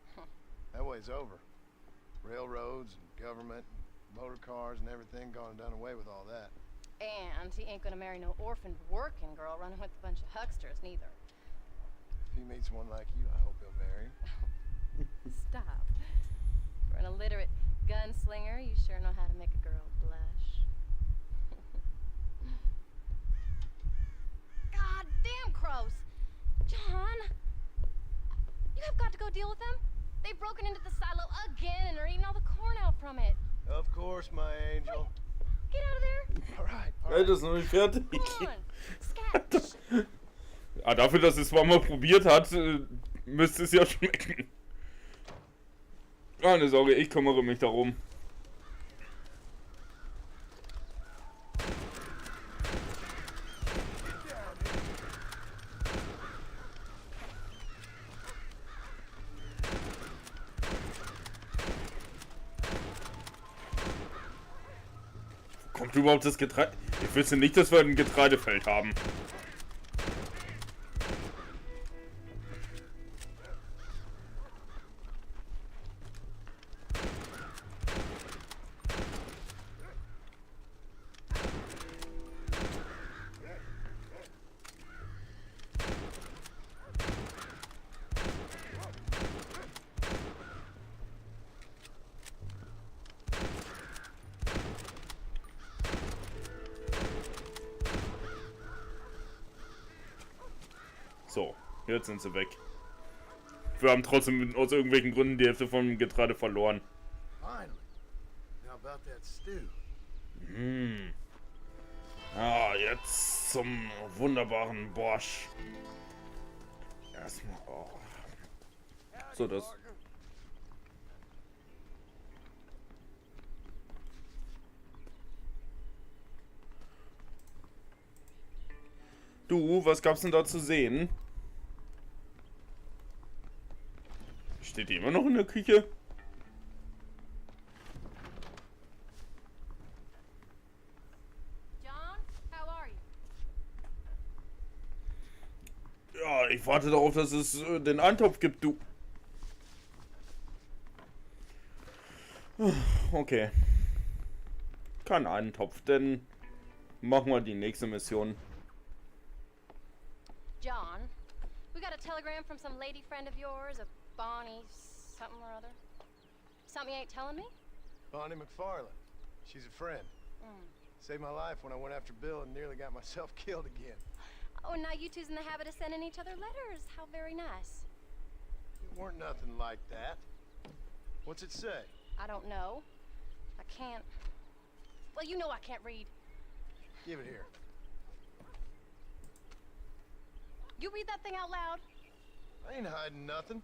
That way's over. Railroads and government and motor cars and everything gone and done away with all that. And he ain't gonna marry no orphaned working girl running with a bunch of hucksters, neither. If he meets one like you, I hope he'll marry him. Stop. For an illiterate gunslinger, you sure know how to make a girl blush. God damn crows! John! You have got to go deal with them. They've broken into the silo again and are eating all the corn out from it. Of course, my angel. Wait, get out of there. All right. Ja, das ist noch nicht fertig. Come on. Scat. Ah, dafür, dass es zweimal probiert hat, müsste es ja schmecken. Keine Sorge, ich kümmere mich darum. Kommt überhaupt das Getreide? Ich wüsste nicht, dass wir ein Getreidefeld haben. So, jetzt sind sie weg. Wir haben trotzdem aus irgendwelchen Gründen die Hälfte vom Getreide verloren. Finally. Now about that stew. Ah, jetzt zum wunderbaren Borsch. Erstmal. Oh. So, das. Du, was gab's denn da zu sehen? Steht die immer noch in der Küche? John, how are you? Ja, ich warte darauf, dass es den Eintopf gibt, du. Okay. Kein Eintopf, denn machen wir die nächste Mission. John, we got a telegram from some lady friend of yours, a Bonnie something or other. Something you ain't telling me? Bonnie McFarland. She's a friend. Saved my life when I went after Bill and nearly got myself killed again. Oh, and now you two's in the habit of sending each other letters. How very nice. It weren't nothing like that. What's it say? I don't know. I can't... Well, you know I can't read. Give it here. You read that thing out loud? I ain't hiding nothing.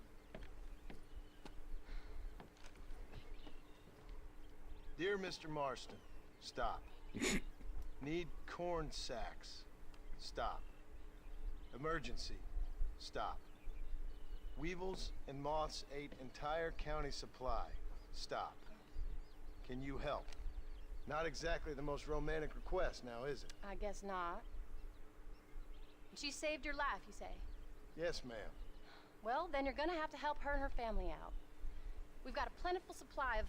Dear Mr. Marston, stop. Need corn sacks. Stop. Emergency. Stop. Weevils and moths ate entire county supply. Stop. Can you help? Not exactly the most romantic request, now is it? I guess not. She saved your life, you say? Yes, ma'am. Well, then you're gonna have to help her and her family out. We've got a plentiful supply of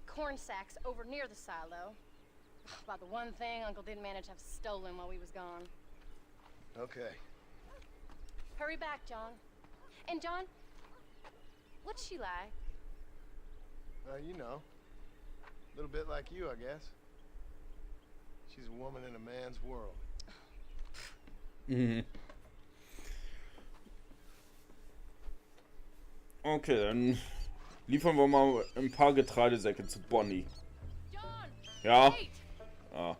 corn sacks over near the silo. About the one thing Uncle didn't manage to have stolen while we was gone. Okay. Hurry back, John. And John, what's she like? You know. A little bit like you, I guess. She's a woman in a man's world. Mhm. Okay, dann liefern wir mal ein paar Getreidesäcke zu Bonnie. John, Ja. wait. Ah,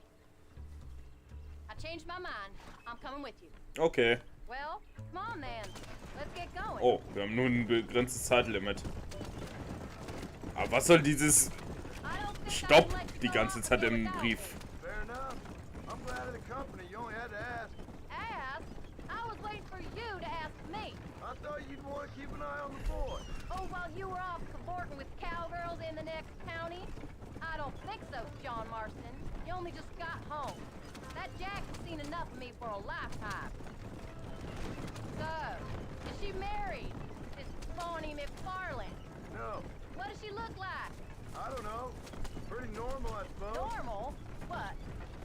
I changed my mind. I'm coming with you. okay. Well, come on then. Let's get going. Oh, wir haben nur ein begrenztes Zeitlimit. Aber was soll dieses Stopp die ganze Zeit im Brief? Fair enough. I'm glad of the company. You only had to ask. Ask? I was waiting for you to ask me. I thought you'd want to keep an eye on the boy. Oh, while you were off cavorting with cowgirls in the next county? I don't think so, John Marston. You only just got home. That Jack has seen enough of me for a lifetime. So, is she married? This Bonnie McFarlane? No. What does she look like? I don't know. Pretty normal, I suppose. Normal? What?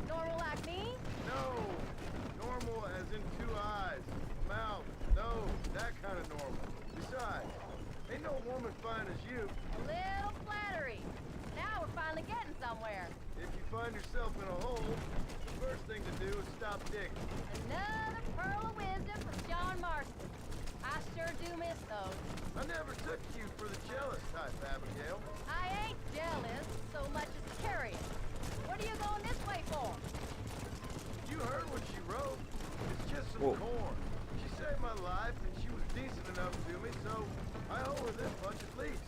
Normal like me? No. Normal as in 2 eyes, mouth, nose, that kind of normal. Besides, ain't no woman fine as you. A little flattery. Now we're finally getting somewhere. If you find yourself in a hole, the first thing to do is stop digging. Another pearl of wisdom from John Marston. I sure do miss those. I never took you for the jealous type, Abigail. I ain't jealous so much as curious. What are you going this way for? You heard what she wrote. It's just some Whoa. corn. She saved my life, and she was decent enough to me, so I owe her this much at least.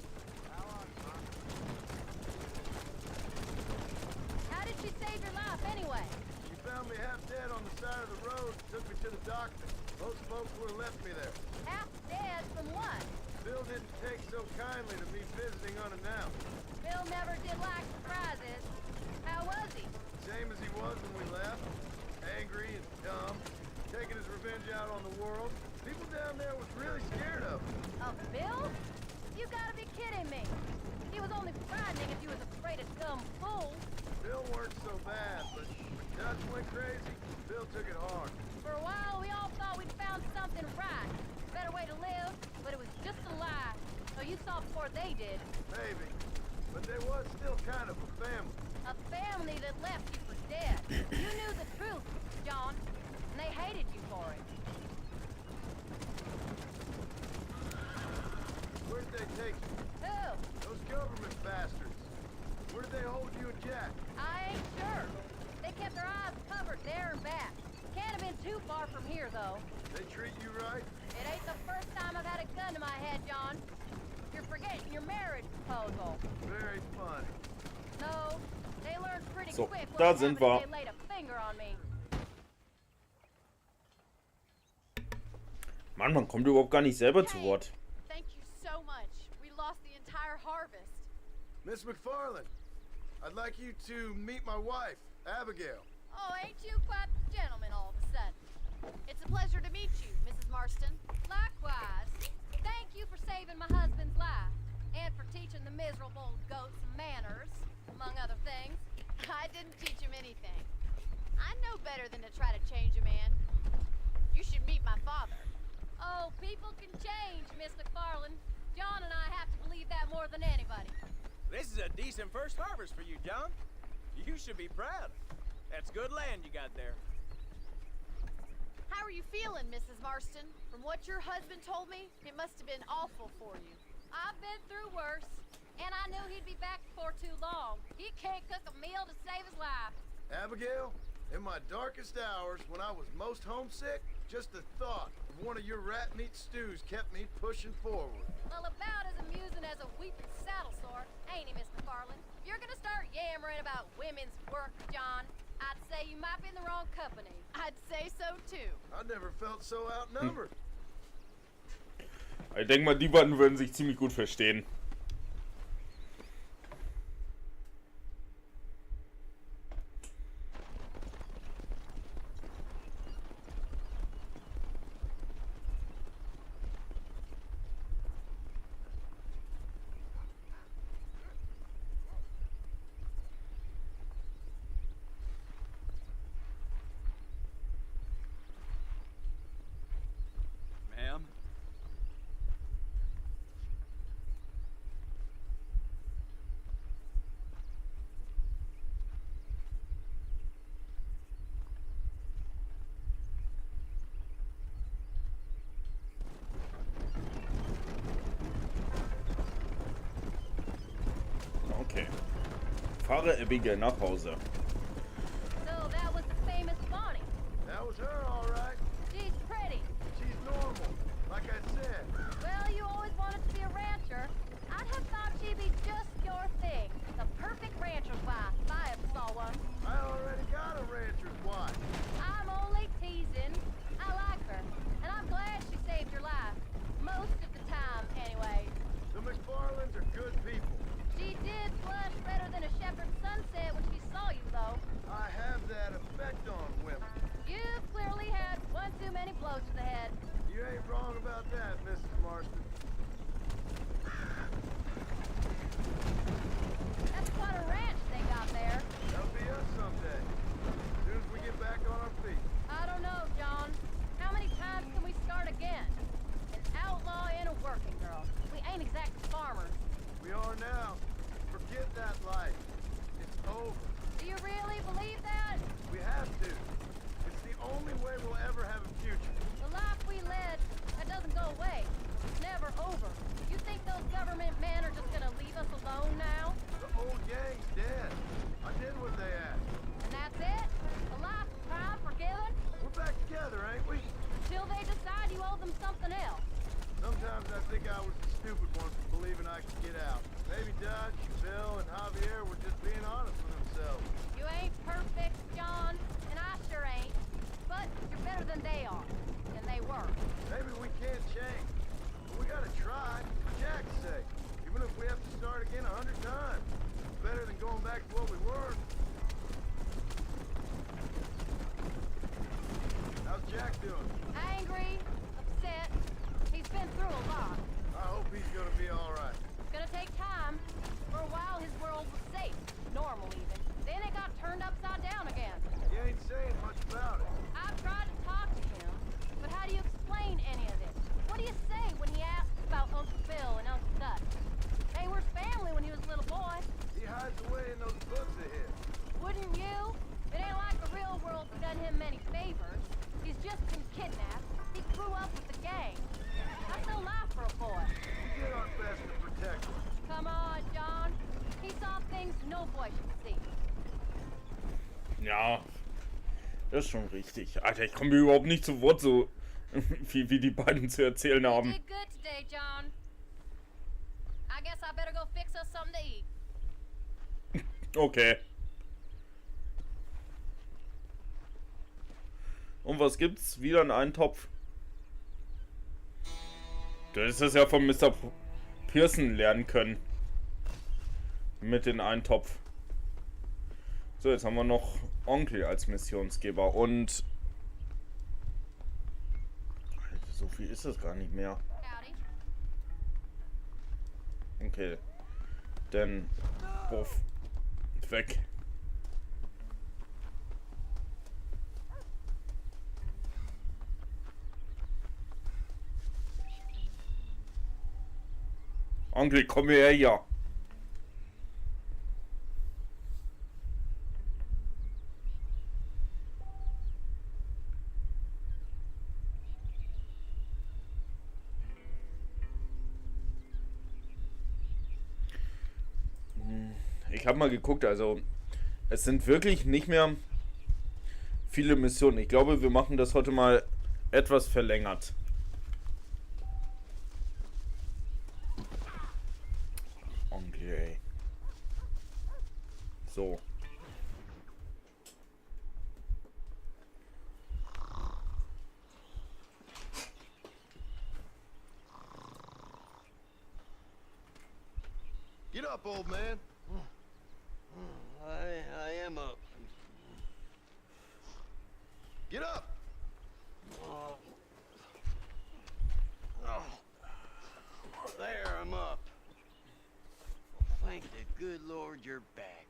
How did she save your life anyway? She found me half dead on the side of the road and took me to the doctor. Most folks would have left me there. Half dead from what? Bill didn't take so kindly to me visiting unannounced. Bill never did like surprises. How was he? Same as he was when we left. Angry and dumb. Taking his revenge out on the world. People down there was really scared of him. Of Bill? You gotta be kidding me. He was only frightening if you was afraid of dumb fools. Bill weren't so bad, but when Dutch went crazy, Bill took it hard. For a while, we all thought we'd found something right. Better way to live, but it was just a lie. So you saw before they did. Maybe. But there was still kind of a family. A family that left you for dead. You knew the truth, John, and they hated you for it. Where'd they take you? Who? Those government bastards. Where did they hold you and Jack? I ain't sure. They kept their eyes covered there and back. Can't have been too far from here, though. They treat you right? It ain't the first time I've had a gun to my head, John. You're forgetting your marriage proposal. Very funny. No, they learned pretty So, quick da what sind happened wir. if they laid a finger on me. Mann, man kommt überhaupt gar nicht selber zu Wort. Thank you so much. We lost the entire harvest. Miss McFarlane, I'd like you to meet my wife, Abigail. Oh, ain't you quite the gentleman all of a sudden? It's a pleasure to meet you, Mrs. Marston. Likewise. Thank you for saving my husband's life. And for teaching the miserable goat some manners, among other things. I didn't teach him anything. I know better than to try to change a man. You should meet my father. Oh, people can change, Miss McFarlane. John and I have to believe that more than anybody. This is a decent first harvest for you, John. You should be proud. That's good land you got there. How are you feeling, Mrs. Marston? From what your husband told me, it must have been awful for you. I've been through worse, and I knew he'd be back before too long. He can't cook a meal to save his life. Abigail, in my darkest hours, when I was most homesick, just the thought of one of your rat meat stews kept me pushing forward. Well, about as amusing as a weeping saddle sore, ain't he, Miss McFarlane? If you're gonna start yammering about women's work, John, I'd say you might be in the wrong company. I'd say so, too. I never felt so outnumbered. Ich denke mal, die beiden würden sich ziemlich gut verstehen. Ma'am? Okay. Fahre Abigail nach Hause. So that was the famous Bonnie. That was her, all right. She's pretty. She's normal, like I said. Well, you always wanted to be a rancher. I'd have thought she'd be just your thing. The perfect rancher's wife, if I ever saw one. I already got a rancher's wife. I'm only teasing. I like her, and I'm glad she saved your life. Most of the time, anyway. The McFarlands are good people. She did flush redder than a shepherd's sunset when she saw you, though. I have that effect on women. You've clearly had one too many blows to the head. You ain't wrong about that, Mrs. Marston. That's quite a ranch they got there. That'll be us someday. As soon as we get back on our feet. I don't know, John. How many times can we start again? An outlaw and a working girl. We ain't exactly farmers. We are now. Forget that life. It's over. Do you really believe that? We have to. It's the only way we'll ever have a future. The life we led, that doesn't go away. It's never over. You think those government men are just gonna leave us alone now? The old gang's dead. I did what they asked. And that's it? A life of crime forgiven? We're back together, ain't we? Till they decide you owe them something else. Sometimes I think I was the stupid one for believing I could get out. Maybe Dutch, Bill, and Javier were just being honest with themselves. You ain't perfect, John, and I sure ain't. But you're better than they are. And they were. Maybe we can't change. But we gotta try, for Jack's sake. Even if we have to start again 100 times. It's better than going back to what we were. How's Jack doing? Angry, upset. He's been through a lot. I hope he's gonna be alright. It's gonna take time. For a while, his world was safe. Normal, even. Then it got turned upside down again. He ain't saying much about it. I've tried to talk to him, but how do you explain any of it? What do you say when he asks about Uncle Phil and Uncle Dutch? They were family when he was a little boy. He hides away in those books of his. Wouldn't you? It ain't like the real world's done him many favors. He's just been kidnapped. He grew up with the gang. That's no life for a boy. We did our best to protect him. Come on, John. He saw things no boy should see. Ja, das ist schon richtig. Alter, ich komme mir überhaupt nicht zu Wort, so wie die beiden zu erzählen You haben. did good today, John. I guess I better go fix us something to eat. Okay. Und was gibt's? Wieder einen Eintopf. Du hättest das ja von Mr. Pearson lernen können. Mit dem Eintopf. So, jetzt haben wir noch Onkel als Missionsgeber. Und... Alter, so viel ist das gar nicht mehr. Okay. Dann... Buff. Weg. Onkel, komm her hier. Ich habe mal geguckt, also es sind wirklich nicht mehr viele Missionen. Ich glaube, wir machen das heute mal etwas verlängert. Okay. So. up, old man. I am up. Get up. Oh. There, I'm up. Well, thank the good Lord you're back.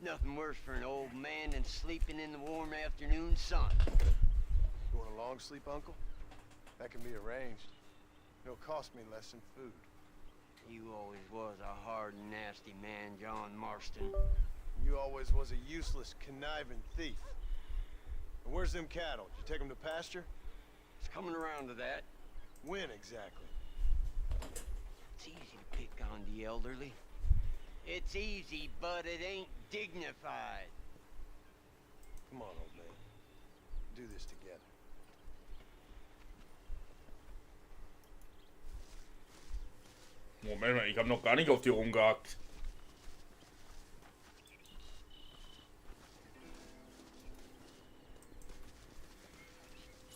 Nothing worse for an old man than sleeping in the warm afternoon sun. You want a long sleep, Uncle? That can be arranged. It'll cost me less than food. You always was a hard and nasty man, John Marston. You always was a useless, conniving thief. And where's them cattle? Did you take them to pasture? It's coming around to that. When exactly? It's easy to pick on the elderly. It's easy, but it ain't dignified. Come on, old man. Do this together. Moment mal, ich habe noch gar nicht auf die rumgehackt.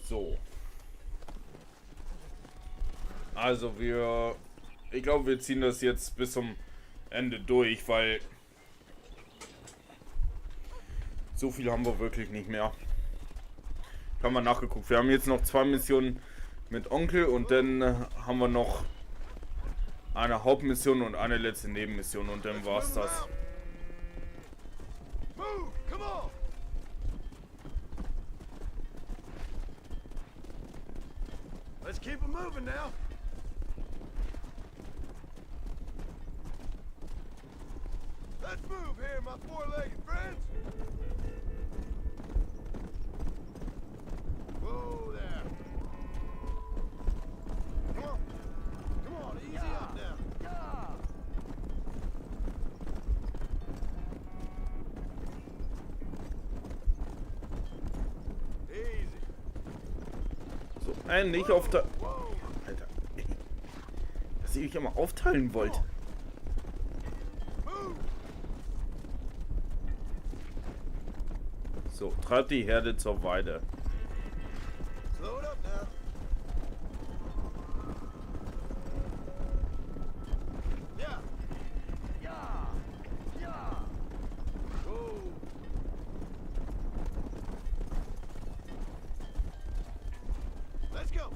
So. Also ich glaube, wir ziehen das jetzt bis zum Ende durch, weil so viel haben wir wirklich nicht mehr. Haben wir nachgeguckt. Wir haben jetzt noch 2 Missionen mit Onkel und dann haben wir noch eine Hauptmission und eine letzte Nebenmission und dann war's das. Move! Come on! Let's keep it moving now. Let's move here, my four-legged friends. Whoa there. Come on. Come on, easy up now. Easy. So, nicht auf der... Alter. Dass ihr euch immer aufteilen wollt. So, treibt die Herde zur Weide. Slow it up now. Yeah. Yeah. Yeah. Whoa. Let's go.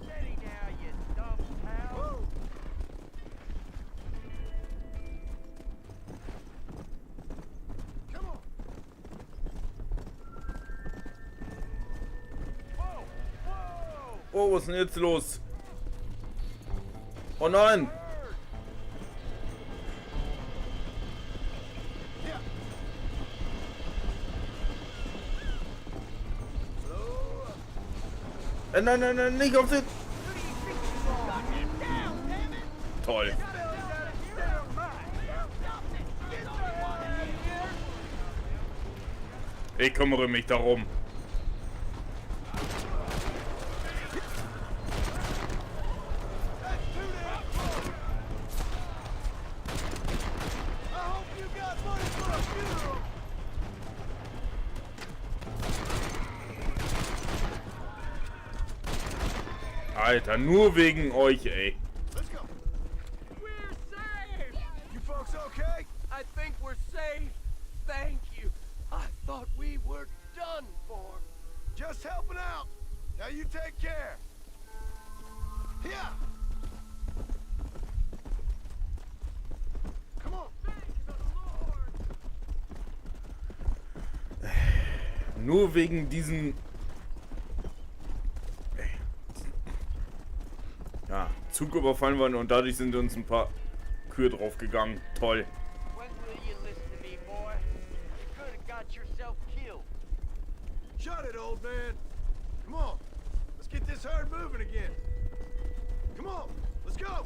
Steady now, you dumb pal. Whoa. Come on. Whoa! Whoa! Oh, was ist denn jetzt los? Oh nein! Yeah. Slow up. Nein, nein, nein, nicht auf den... Toll. Ich kümmere mich darum. I hope you got money for a funeral. Alter, nur wegen euch, ey. Let's go. We're safe! You folks okay? I think we're safe. Thank you. I thought we were done for. Just helping out. Now you take care. Yeah. Come on. Nur wegen diesen... Ja, Zug überfallen worden und dadurch sind uns ein paar Kühe draufgegangen. Toll. When will you listen to me, boy? You could have got yourself killed. Shut it, old man. Come on. Let's get this herd moving again. Come on. Let's go.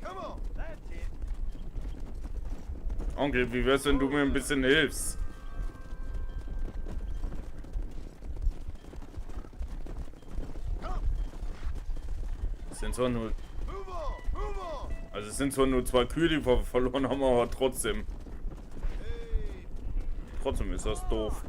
Come on. That's it. Onkel, wie wär's, wenn du mir ein bisschen hilfst? sind zwar nur... Also es sind zwar nur 2 Kühe, die wir verloren haben, aber trotzdem. Trotzdem ist das doof.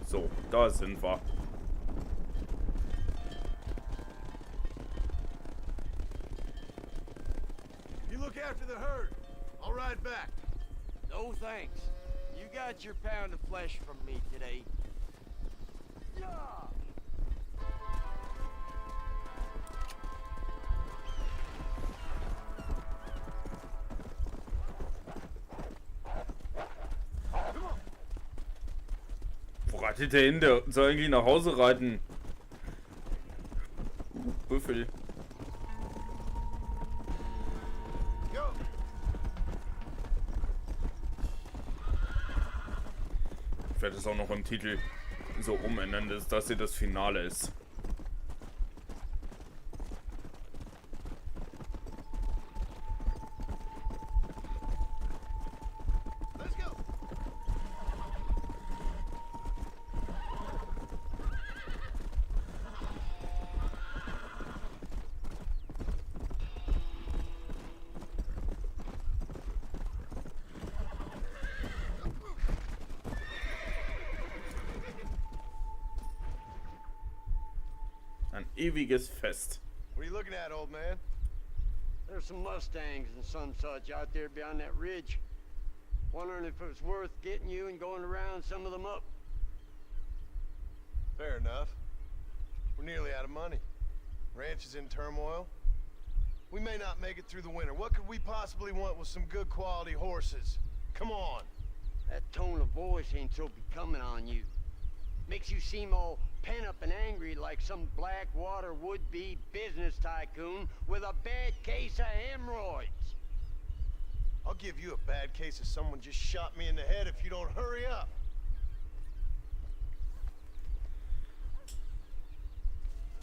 So, da sind wir. You look after the herd. I'll ride back. No thanks. You got your pound of flesh from me today. Yeah. Wo reitet der hin? Der soll eigentlich nach Hause reiten. Büffel. Ich werde es auch noch im Titel so umändern, dass das hier das Finale ist. Ein ewiges Fest. What are you looking at, old man? There's some Mustangs and some such out there beyond that ridge. Wondering if it was worth getting you and going around some of them up. Fair enough. We're nearly out of money. Ranch is in turmoil. We may not make it through the winter. What could we possibly want with some good quality horses? Come on. That tone of voice ain't so becoming on you. Makes you seem all pent up and angry like some Blackwater would-be business tycoon with a bad case of hemorrhoids. I'll give you a bad case of someone just shot me in the head if you don't hurry up.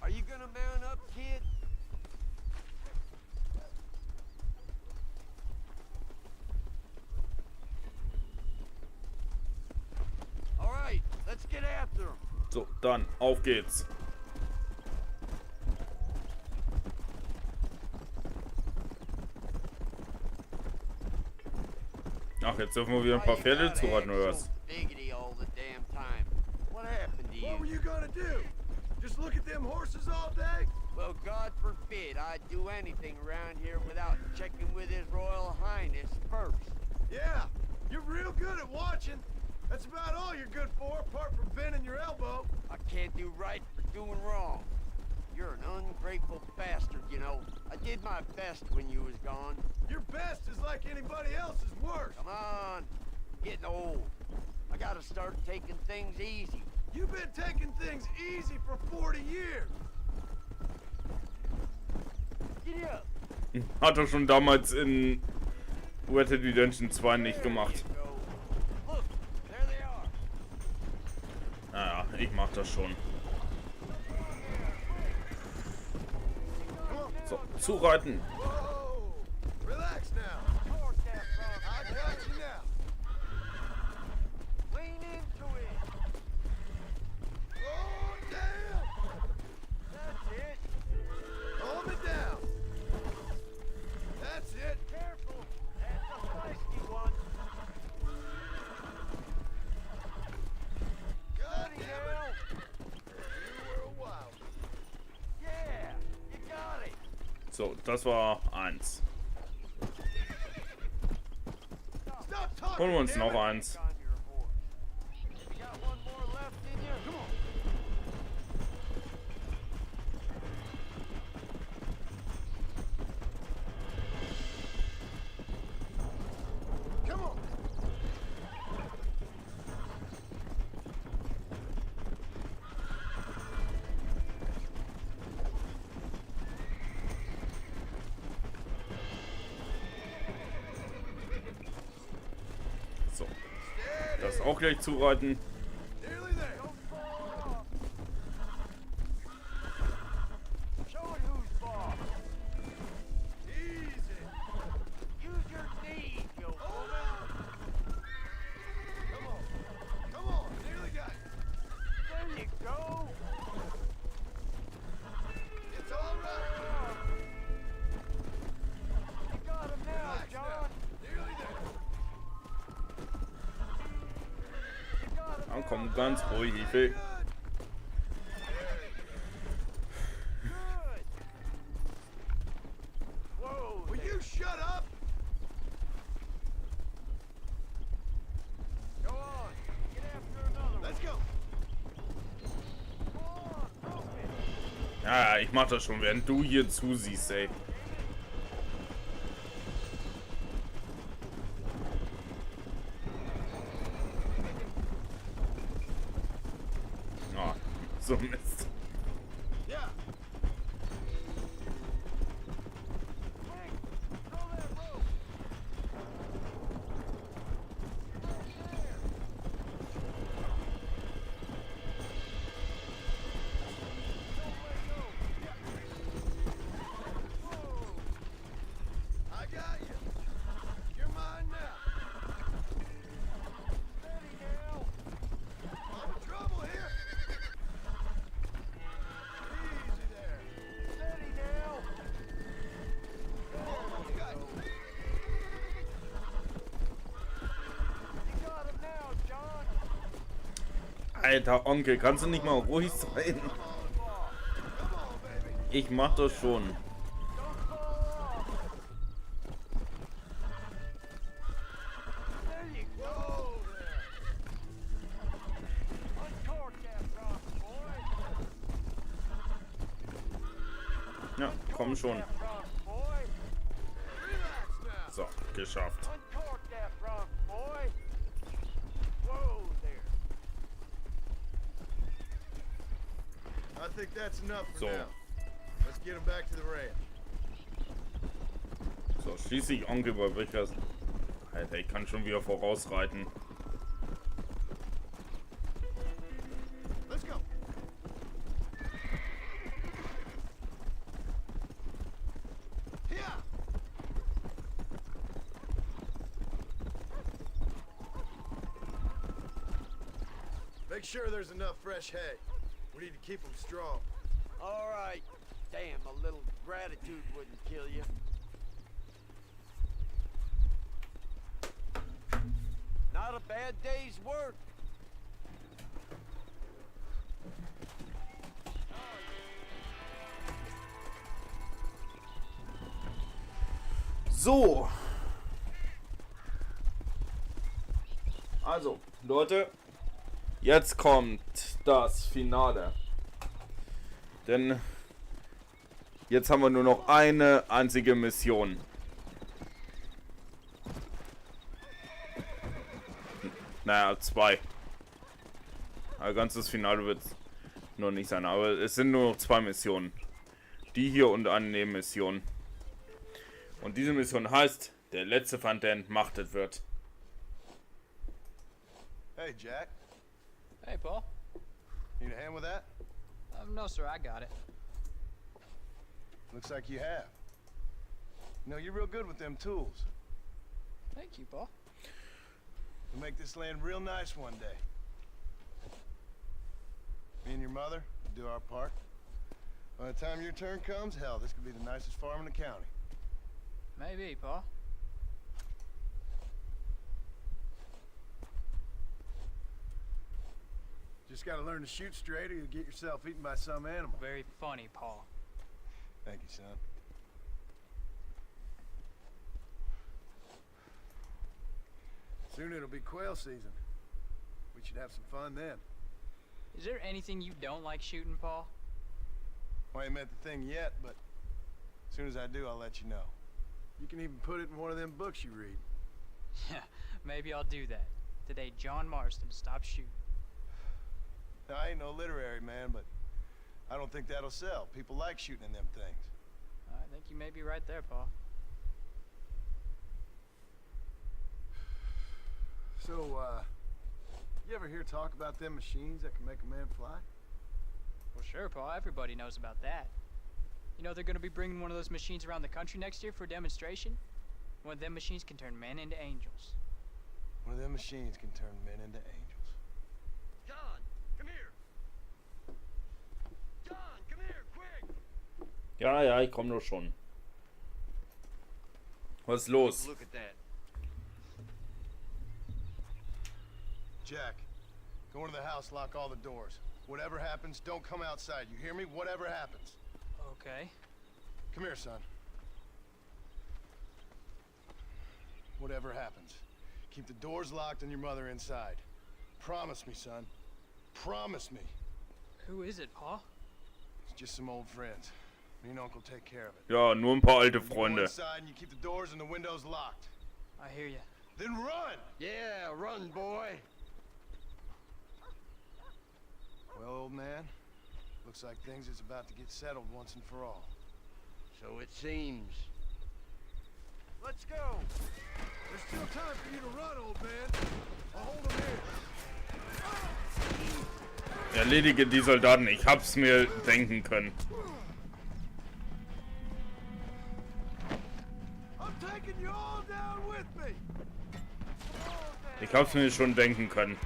Are you gonna mount up, kid? All right, let's get after him. So, dann, auf geht's. Ach, jetzt dürfen wir wieder ein paar Pferde zureiten, oder was? What were you gonna do? Just look at them horses all day? Well, God forbid I'd do anything around here without checking with His Royal Highness first. Yeah, you're real good at watching. That's about all you're good for, apart from bending your elbow. I can't do right for doing wrong. You're an ungrateful bastard, you know. I did my best when you was gone. Your best is like anybody else's worst. Come on, I'm getting old. I gotta start taking things easy. You've been taking things easy for 40 years. Giddy up. Hat er schon damals in Red Dead Redemption 2 nicht gemacht. Look, there they are. Naja, ich mach das schon. So, zureiten. Whoa, relax now. I got you now. Lean into it. Oh, damn. That's it. Hold me down. That's it. Careful. That's a feisty one. God damn it. You were a wild. Yeah, you got it. So, das war 1. Stop talking. Holen wir uns damn noch it. eins. You got one more left in you? Come on. Come on. So. das auch gleich zureiten. Nearly there. Don't fall off. Show it who's boss. Easy. Use your knees, you woman. Come on. Come on. Nearly got it. There you go. It's all right. You got him now, relax John. Now. Nearly there. Ja, komm, ganz ruhig, ich will. Whoa, will you shut up? Go on, get after another one. Let's go. Ja, ich mach das schon, während du hier zusiehst, ey. Ah, so Mist. Yeah. I got you. You're mine now. Steady now. I'm in trouble here. Easy there. Steady now. Almost got you. You got him now, John. Alter Onkel, kannst du nicht mal ruhig sein? Ich mach das schon. There you go there. Uncork that rock, boy. Ja, komm schon. That rock, boy. Relax now. So, geschafft. Uncork that rock, boy. Whoa there. I think that's enough for So. now. Let's get him back to the ranch. So, schließlich Onkel bei Wickers. Alter, ich kann schon wieder vorausreiten. Let's go. Here. Make sure there's enough fresh hay. We need to keep them strong. All right. Damn, a little gratitude wouldn't kill you. Not a bad day's work. So. Also, Leute. Jetzt kommt das Finale. Denn jetzt haben wir nur noch eine einzige Mission. Naja, zwei. Ein ganzes Finale wird es noch nicht sein. Aber es sind nur noch zwei Missionen. Die hier und eine Nebenmission. Und diese Mission heißt, der letzte Feind, der entmachtet wird. Hey, Jack. Hey, Paul. Need a hand with that? No, sir, I got it. Looks like you have. You know, you're real good with them tools. Thank you, Paul. We'll make this land real nice one day. Me and your mother will do our part. By the time your turn comes, hell, this could be the nicest farm in the county. Maybe, Paul. Just gotta learn to shoot straight or you'll get yourself eaten by some animal. Very funny, Paul. Thank you, son. Soon it'll be quail season. We should have some fun then. Is there anything you don't like shooting, Paul? Well, I ain't met the thing yet, but as soon as I do, I'll let you know. You can even put it in one of them books you read. Yeah, maybe I'll do that. Today, John Marston stopped shooting. Now, I ain't no literary man, but I don't think that'll sell. People like shooting in them things. I think you may be right there, Paul. So, You ever hear talk about them machines that can make a man fly? Well, sure, Pa. Everybody knows about that. You know they're gonna be bringing one of those machines around the country next year for a demonstration? One of them machines can turn men into angels. One of them machines can turn men into angels. John, come here. John, come here, quick. Ja, ja, ich komm doch schon. Was ist los? Look at that. Jack, go into the house, lock all the doors. Whatever happens, don't come outside. You hear me? Whatever happens. Okay. Come here, son. Whatever happens, keep the doors locked and your mother inside. Promise me, son. Promise me. Who is it, Pa? It's just some old friends. Me and Uncle take care of it. Ja, nur ein paar alte You go Freunde. inside and you keep the doors and the windows locked. I hear you. Then run! Yeah, run, boy. Well, old man, looks like things is about to get settled once and for all. So it seems. Let's go! There's still time for you to run, old man. I'll hold him here. Erledige die Soldaten. Ich hab's mir denken können. I'm taking you all down with me. Ich hab's mir schon denken können.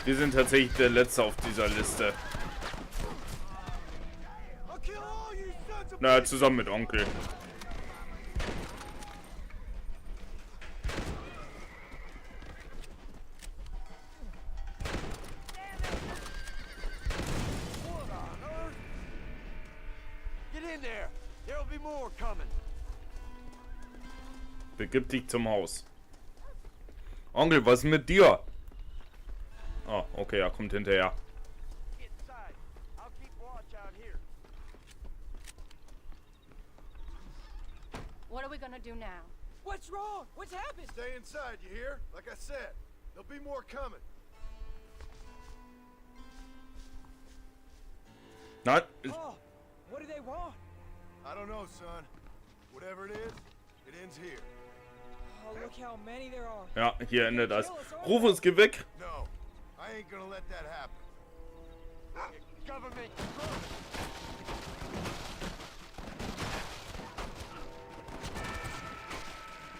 Wir sind tatsächlich der Letzte auf dieser Liste. Na, zusammen mit Onkel. Get in there. There'll be more coming. Begib dich zum Haus. Onkel, was ist mit dir? Ah, okay, er kommt hinterher. Get inside. I'll keep watch out here. What are we gonna do now? What's wrong? What's happened? Stay inside, you hear? Like I said, there'll be more coming. Not. Oh, what do they want? I don't know, son. Whatever it is, it ends here. Oh, look how many there are. Ja, hier endet das. Rufus, geh weg. No, I ain't gonna let that happen. Government.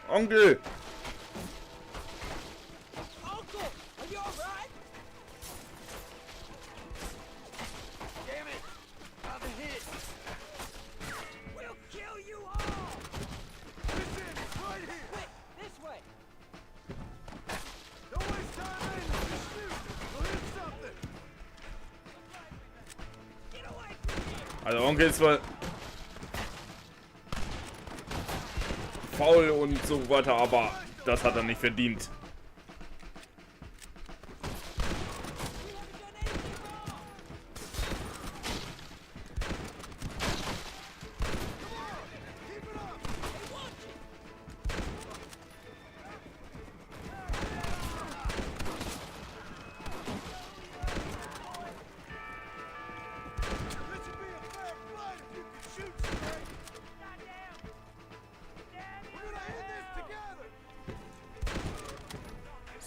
Onkel! Uncle, are you all right? Damn it. I'm hit. We'll kill you all. Listen, right here. Quick, this way. Don't waste time, man. Just shoot. We'll hit something. Get away from here. Also Onkel ist zwar faul und so weiter, aber das hat er nicht verdient.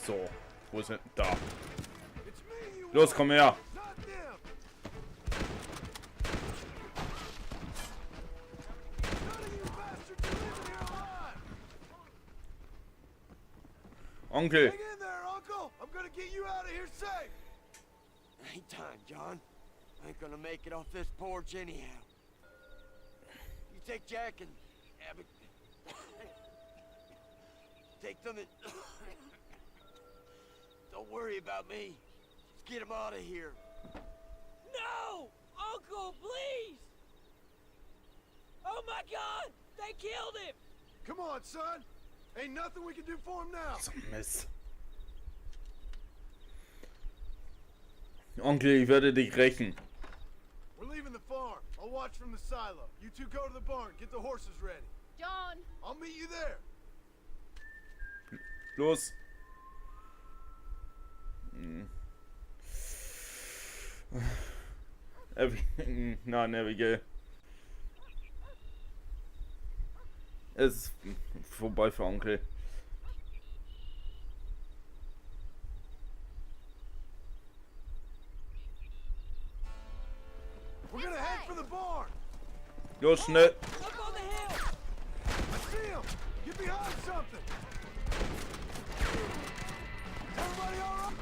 So, wo ist er? Da. Los, komm her. Onkel. Hang in there, Uncle. I'm gonna get you out of here safe. Ain't time, John. I ain't gonna make it off this porch anyhow. You take Jack and Abbott. Take them and don't worry about me. Just get him out of here. No! Uncle, please! Oh my God! They killed him! Come on, son. Ain't nothing we can do for him now. So Mist. Onkel, ich werde dich rächen. We're leaving the farm. I'll watch from the silo. You two go to the barn. Get the horses ready. John! I'll meet you there. Los. Nein, Abigail. Es ist vorbei für Onkel. We're gonna head for the barn. Los, schnell. Up on the hill. I see him. Get behind something. Everybody all right?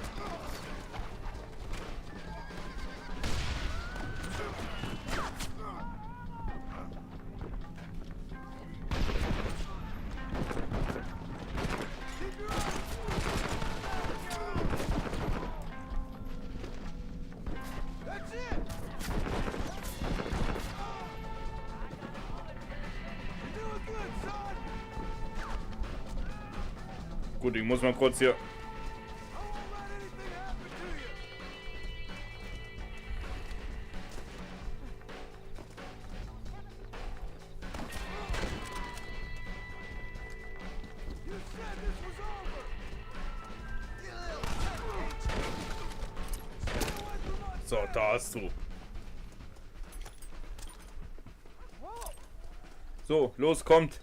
Keep your eyes. That's it. You're doing good, son. Gut, ich muss mal kurz hier. I won't let anything happen to you. You said this was over. You little stay away from my So, da hast du. Whoa! So, los, kommt.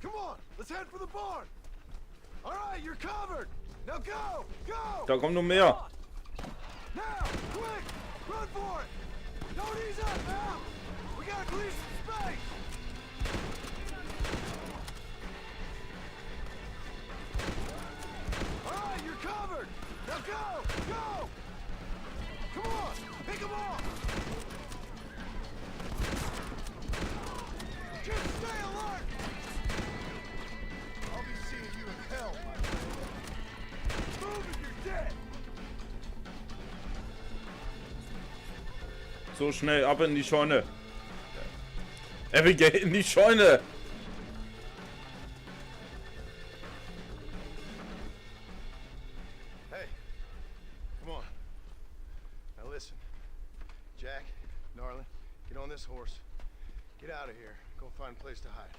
Come on, let's head for the barn. All right, you're covered. Now go, go. Da kommt noch mehr. Now, quick, run for it. Don't ease up now. We gotta clear some space. All right, you're covered. Now go, go. Come on, pick them off. Just stay alert. I'll be seeing you in hell, my friend. Move if you're dead. So schnell, ab in die Scheune. Abigail, in die Scheune. Hey, come on. Now listen. Jack, darling, get on this horse. Get out of here. Go find a place to hide.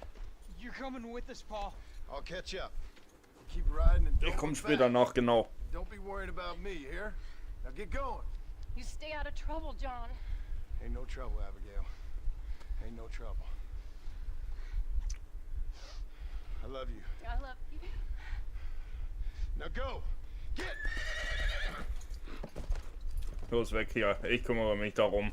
You're coming with us, Paul. I'll catch up. Keep riding and Ich don't komme look später back. nach, genau. Don't be worried about me, you hear? Now get going. You stay out of trouble, John. Ain't no trouble, Abigail. Ain't no trouble. I love you. I love you. Now go! Get! Los, weg hier. Ich kümmere mich darum.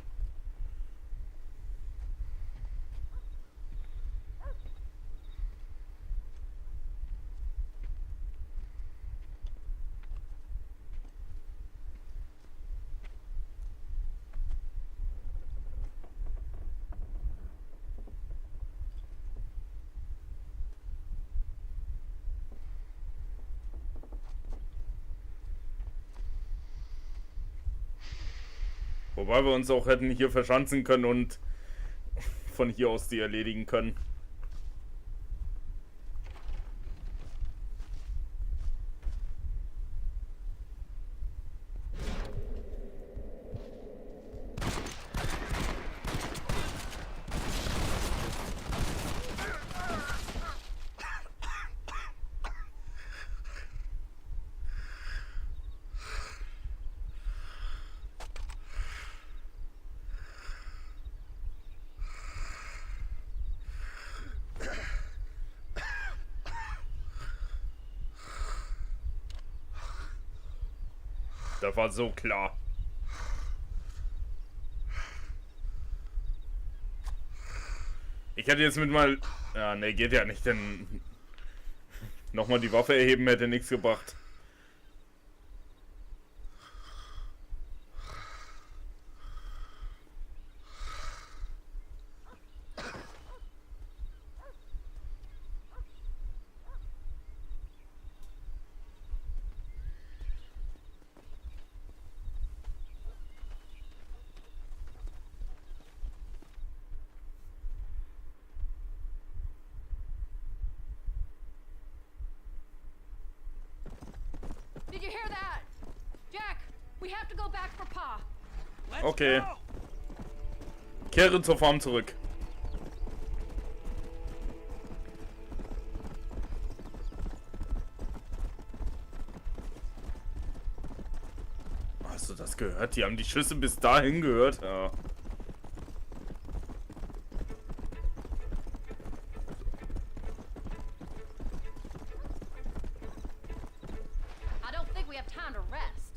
Wobei wir uns auch hätten hier verschanzen können und von hier aus die erledigen können. Das war so klar. Ich hätte jetzt mit mal... Ja, ne, geht ja nicht, denn... Nochmal die Waffe erheben hätte nichts gebracht. Did you hear that? Jack, we have to go back for Pa. Okay. Kehre zur Farm zurück. Hast du das gehört? Die haben die Schüsse bis dahin gehört. Ja. I don't think we have time to rest.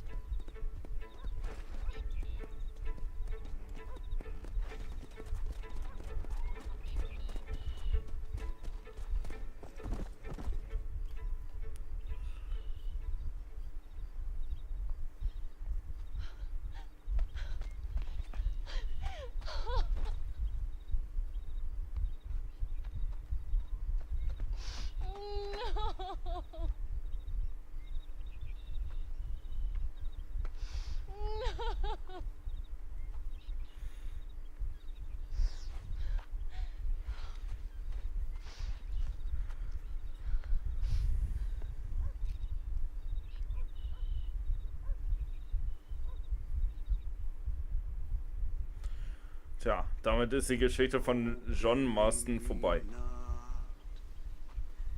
Tja, damit ist die Geschichte von John Marston vorbei.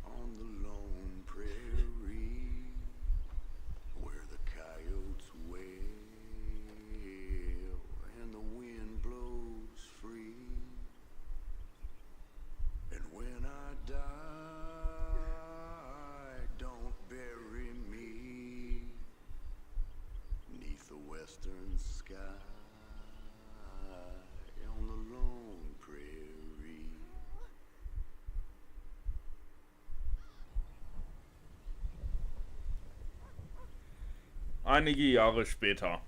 On the lone prairie, where the coyotes wail and the wind blows free. And when I die, don't bury me 'neath the western sky on the lone prairie. Einige Jahre später.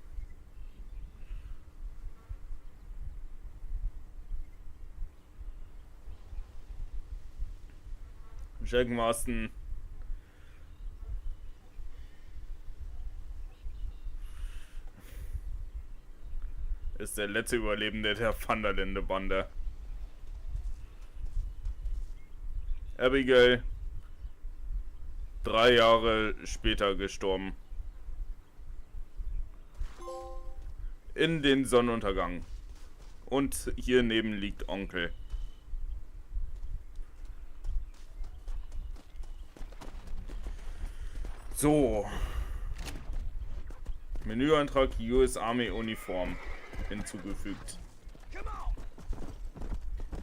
Jack Marston ist der letzte Überlebende der Vanderlinde-Bande. Abigail 3 Jahre später gestorben. In den Sonnenuntergang. Und hier neben liegt Onkel. So. Menüeintrag US Army Uniform hinzugefügt.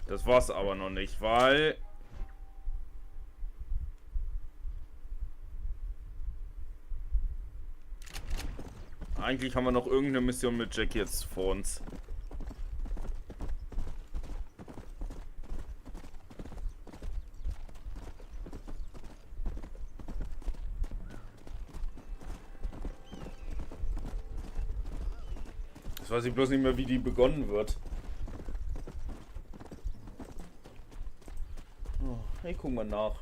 Das war's aber noch nicht, weil eigentlich haben wir noch irgendeine Mission mit Jack jetzt vor uns. Jetzt weiß ich bloß nicht mehr, wie die begonnen wird. Oh, ich guck mal nach.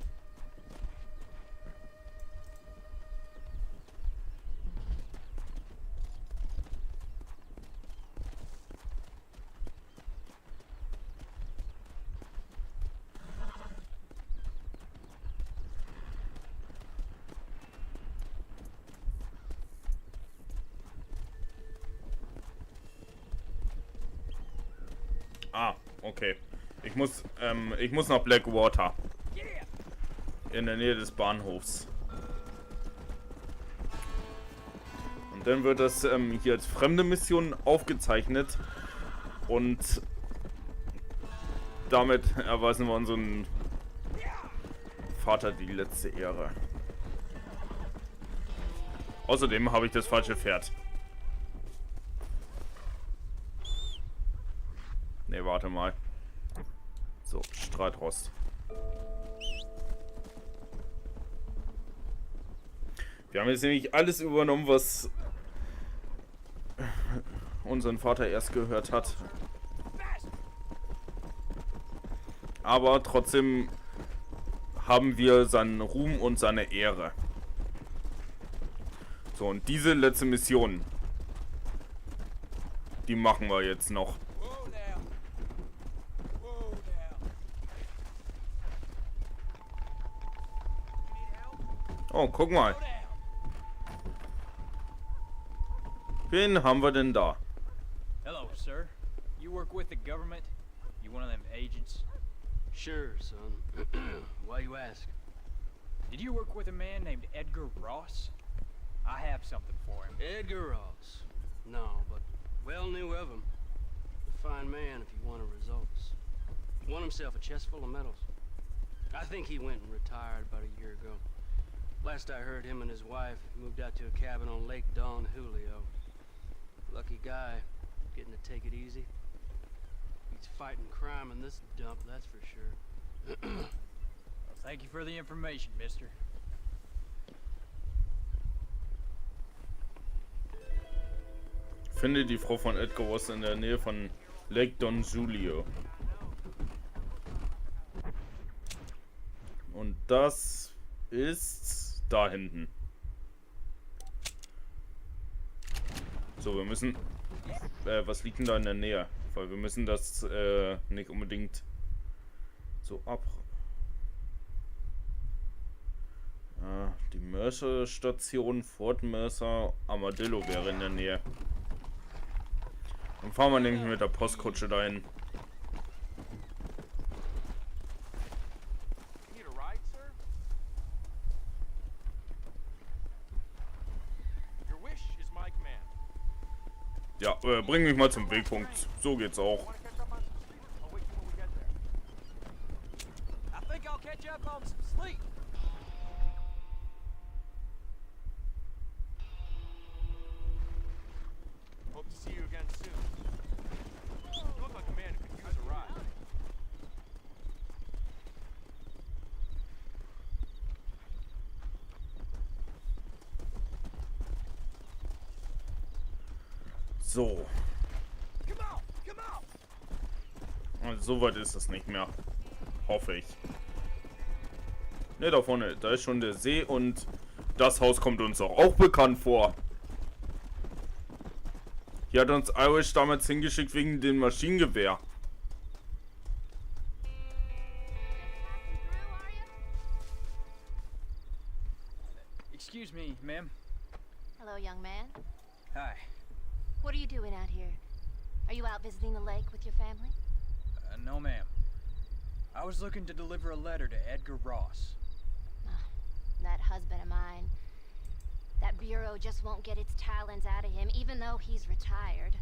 Ah, okay. Ich muss nach Blackwater. In der Nähe des Bahnhofs. Und dann wird das hier als fremde Mission aufgezeichnet. Und damit erweisen wir unseren Vater die letzte Ehre. Außerdem habe ich das falsche Pferd. Ne, warte mal. So, Streitrost. Wir haben jetzt nämlich alles übernommen, was unseren Vater erst gehört hat. Aber trotzdem haben wir seinen Ruhm und seine Ehre. So, und diese letzte Mission, die machen wir jetzt noch. Oh, guck mal. Wen haben wir denn da? Hello, sir. You work with the government? You one of them agents? Sure, son. Why you ask? Did you work with a man named Edgar Ross? I have something for him. Edgar Ross? No, but well knew of him. A fine man if you wanted results. Won himself a chest full of medals. I think he went and retired about a year ago. Last I heard, him and his wife moved out to a cabin on Lake Don Julio. Lucky guy, getting to take it easy. He's fighting crime in this dump, that's for sure. Well, thank you for the information, mister. Finde die Frau von Edgar Ross in der Nähe von Lake Don Julio. Und das ist da hinten. So, wir müssen... was liegt denn da in der Nähe? Weil wir müssen das nicht unbedingt so ab... die Mercer-Station, Fort Mercer, Armadillo wäre in der Nähe. Dann fahren wir nämlich mit der Postkutsche dahin. Need a ride, sir? Your wish is my command. Ja, bring mich mal zum Wegpunkt. So geht's auch. I think I'll catch up on some sleep. Hope to see you again soon. You look like a man who could use a ride. So. Also, so weit ist es nicht mehr. Hoffe ich. Ne, da vorne, da ist schon der See und das Haus kommt uns auch bekannt vor. Hier hat uns Irish damals hingeschickt wegen dem Maschinengewehr. Excuse me, ma'am. Hello, young man. Hi. What are you doing out here? Are you out visiting the lake with your family? No, ma'am. I was looking to deliver a letter to Edgar Ross. That husband of mine. That bureau just won't get its talons out of him, even though he's retired.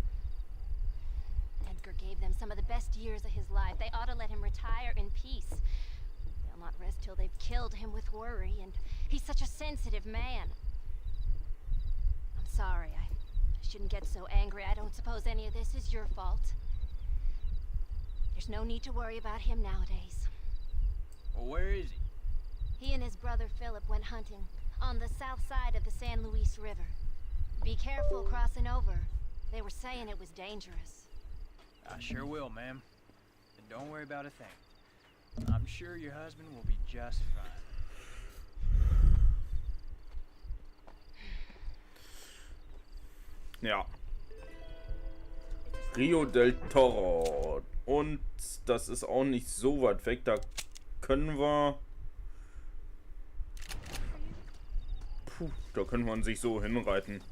Edgar gave them some of the best years of his life. They ought to let him retire in peace. They'll not rest till they've killed him with worry, and he's such a sensitive man. I'm sorry, I shouldn't get so angry. I don't suppose any of this is your fault. There's no need to worry about him nowadays. Well, where is he? He and his brother Philip went hunting on the south side of the San Luis River. Be careful crossing over. They were saying it was dangerous. I sure will, ma'am. And don't worry about a thing. I'm sure your husband will be just fine. Ja. Rio del Toro. Und das ist auch nicht so weit weg. Da können wir... Puh, da könnte man sich so hinreiten.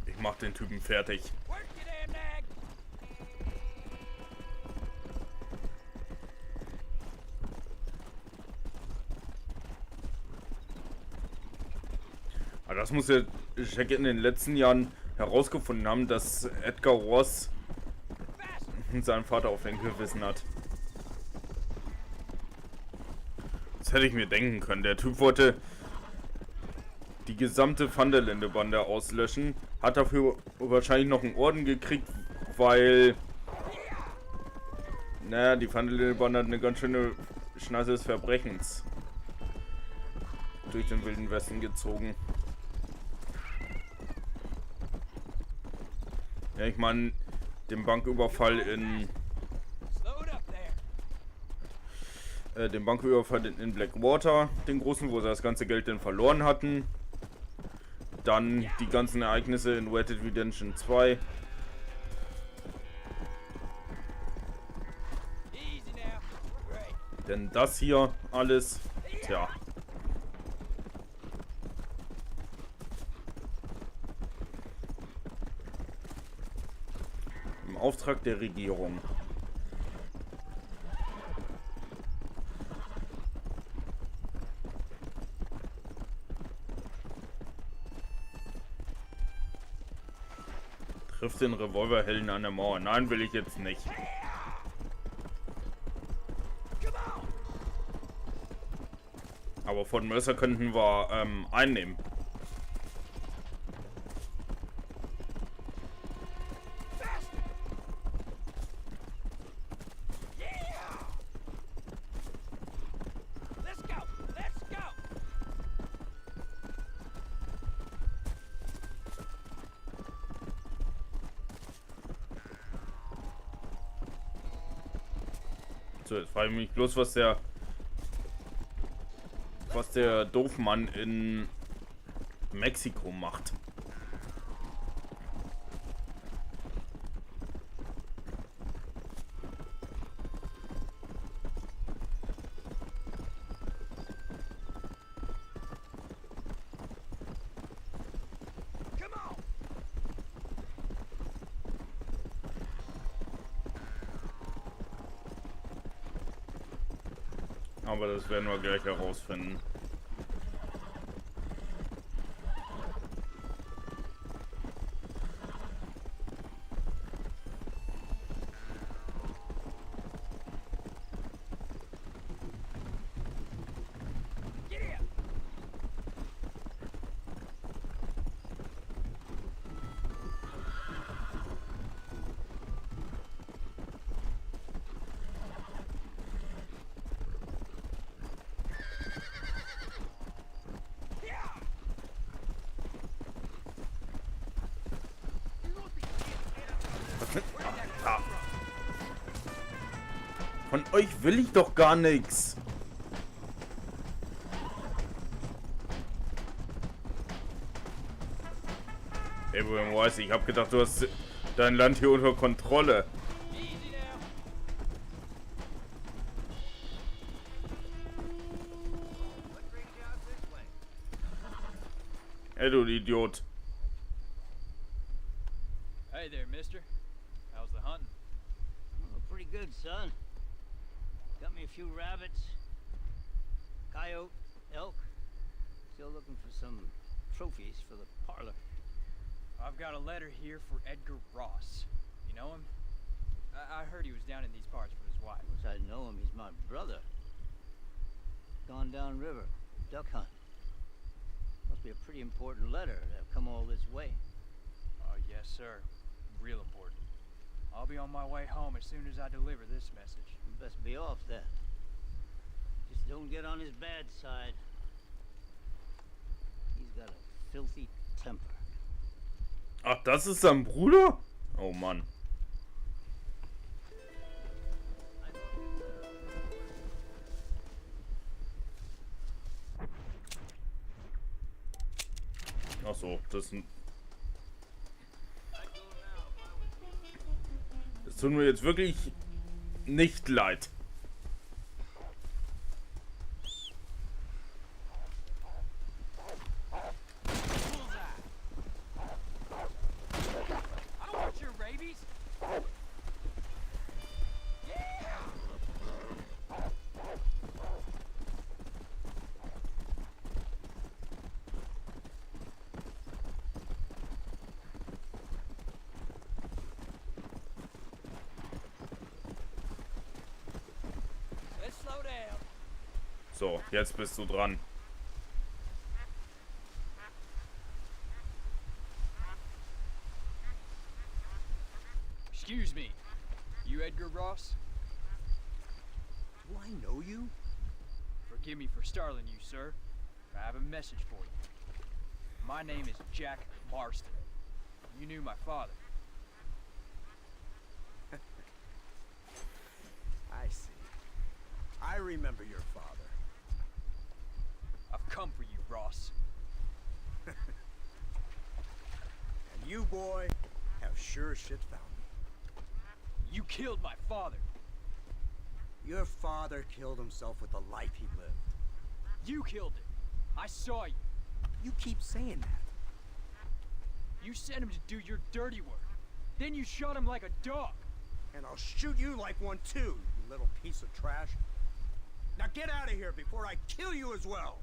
Ich mach den Typen fertig. Aber das muss ja Jack in den letzten Jahren herausgefunden haben, dass Edgar Ross seinen Vater auf den Gewissen hat. Das hätte ich mir denken können. Der Typ wollte die gesamte Vanderlinde-Bande auslöschen. Hat dafür wahrscheinlich noch einen Orden gekriegt, weil... Naja, die Vanderlinde-Bande hat eine ganz schöne Schneise des Verbrechens durch den Wilden Westen gezogen. Ja, ich meine, den Banküberfall in... den Banküberfall in Blackwater, den großen, wo sie das ganze Geld dann verloren hatten. Dann die ganzen Ereignisse in Red Dead Redemption 2. Denn das hier alles, tja. Im Auftrag der Regierung. Trifft den Revolverhelden an der Mauer. Nein, will ich jetzt nicht. Aber von Mercer könnten wir einnehmen. So, jetzt frage ich mich bloß, was der Doofmann in Mexiko macht. Aber das werden wir gleich herausfinden. Ah. Von euch will ich doch gar nichts. Everyone weiß, ich habe gedacht, du hast dein Land hier unter Kontrolle. Hey, du Idiot. Hey there, mister. How's the hunting? Oh, pretty good, son. Got me a few rabbits, coyote, elk. Still looking for some trophies for the parlor. I've got a letter here for Edgar Ross. You know him? I heard he was down in these parts with his wife. Of course I know him. He's my brother. Gone down river, duck hunt. Must be a pretty important letter to have come all this way. Oh, yes, sir. Real important. I'll be on my way home as soon as I deliver this message. You best be off then. Just don't get on his bad side. He's got a filthy temper. Ach, das ist sein Bruder? Oh Mann. Ach so, das tut mir jetzt wirklich nicht leid. So, jetzt bist du dran. Excuse me. You Edgar Ross? Do I know you? Forgive me for startling you, sir. I have a message for you. My name is Jack Marston. You knew my father. I see. I remember your father. I've come for you, Ross. And you, boy, have sure as shit found me. You killed my father. Your father killed himself with the life he lived. You killed him. I saw you. You keep saying that. You sent him to do your dirty work. Then you shot him like a dog. And I'll shoot you like one too, you little piece of trash. Now get out of here before I kill you as well.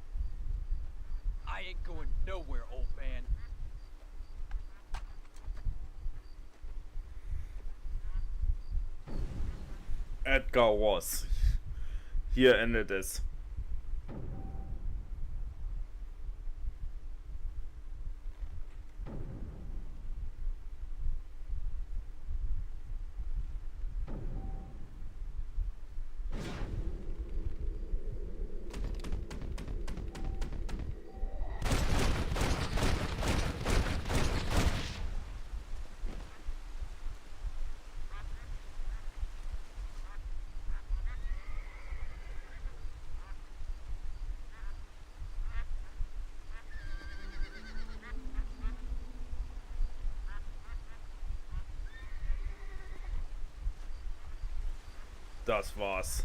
I ain't going nowhere, old man. Edgar Ross. Hier endet es. Das war's.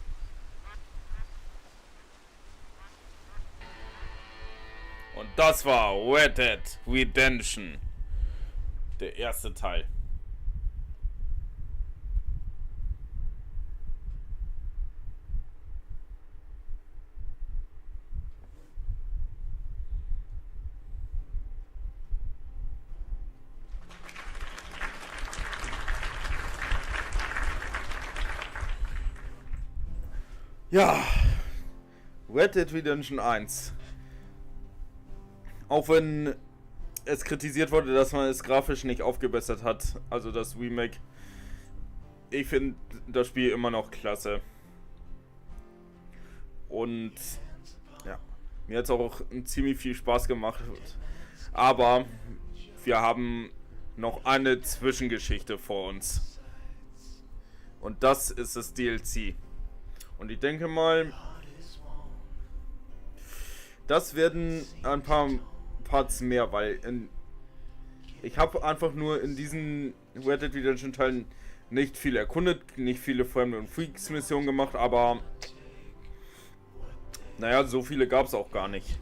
Und das war Red Dead Redemption. Der erste Teil. Ja, Red Dead Redemption 1. Auch wenn es kritisiert wurde, dass man es grafisch nicht aufgebessert hat, also das Remake. Ich finde das Spiel immer noch klasse. Und ja, mir hat es auch ziemlich viel Spaß gemacht. Aber wir haben noch eine Zwischengeschichte vor uns. Und das ist das DLC. Und ich denke mal, das werden ein paar Parts mehr, weil ich habe einfach nur in diesen Red Dead Redemption Teilen nicht viel erkundet, nicht viele Fremde- und Freaks-Missionen gemacht, aber naja, so viele gab es auch gar nicht.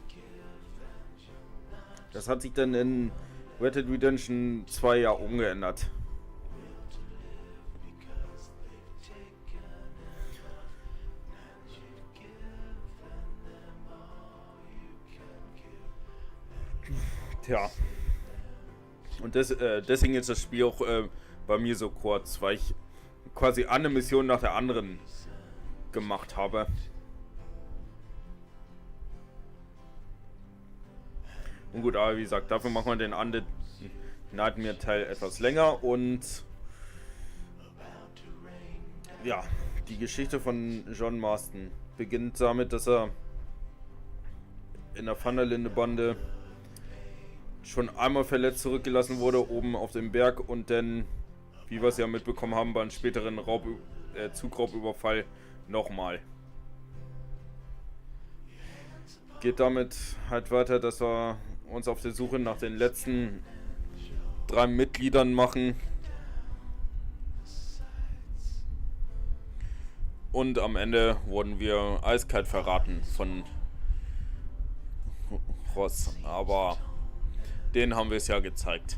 Das hat sich dann in Red Dead Redemption 2 ja umgeändert. Tja. Und deswegen ist das Spiel auch bei mir so kurz, weil ich quasi eine Mission nach der anderen gemacht habe. Und gut, aber wie gesagt, dafür machen wir den Nightmare Teil etwas länger und ja, die Geschichte von John Marston beginnt damit, dass er in der Vanderlinde-Bande schon einmal verletzt zurückgelassen wurde, oben auf dem Berg und dann, wie wir es ja mitbekommen haben, beim späteren Zugraubüberfall nochmal. Geht damit halt weiter, dass wir uns auf der Suche nach den letzten 3 Mitgliedern machen. Und am Ende wurden wir eiskalt verraten von Ross. Aber denen haben wir es ja gezeigt.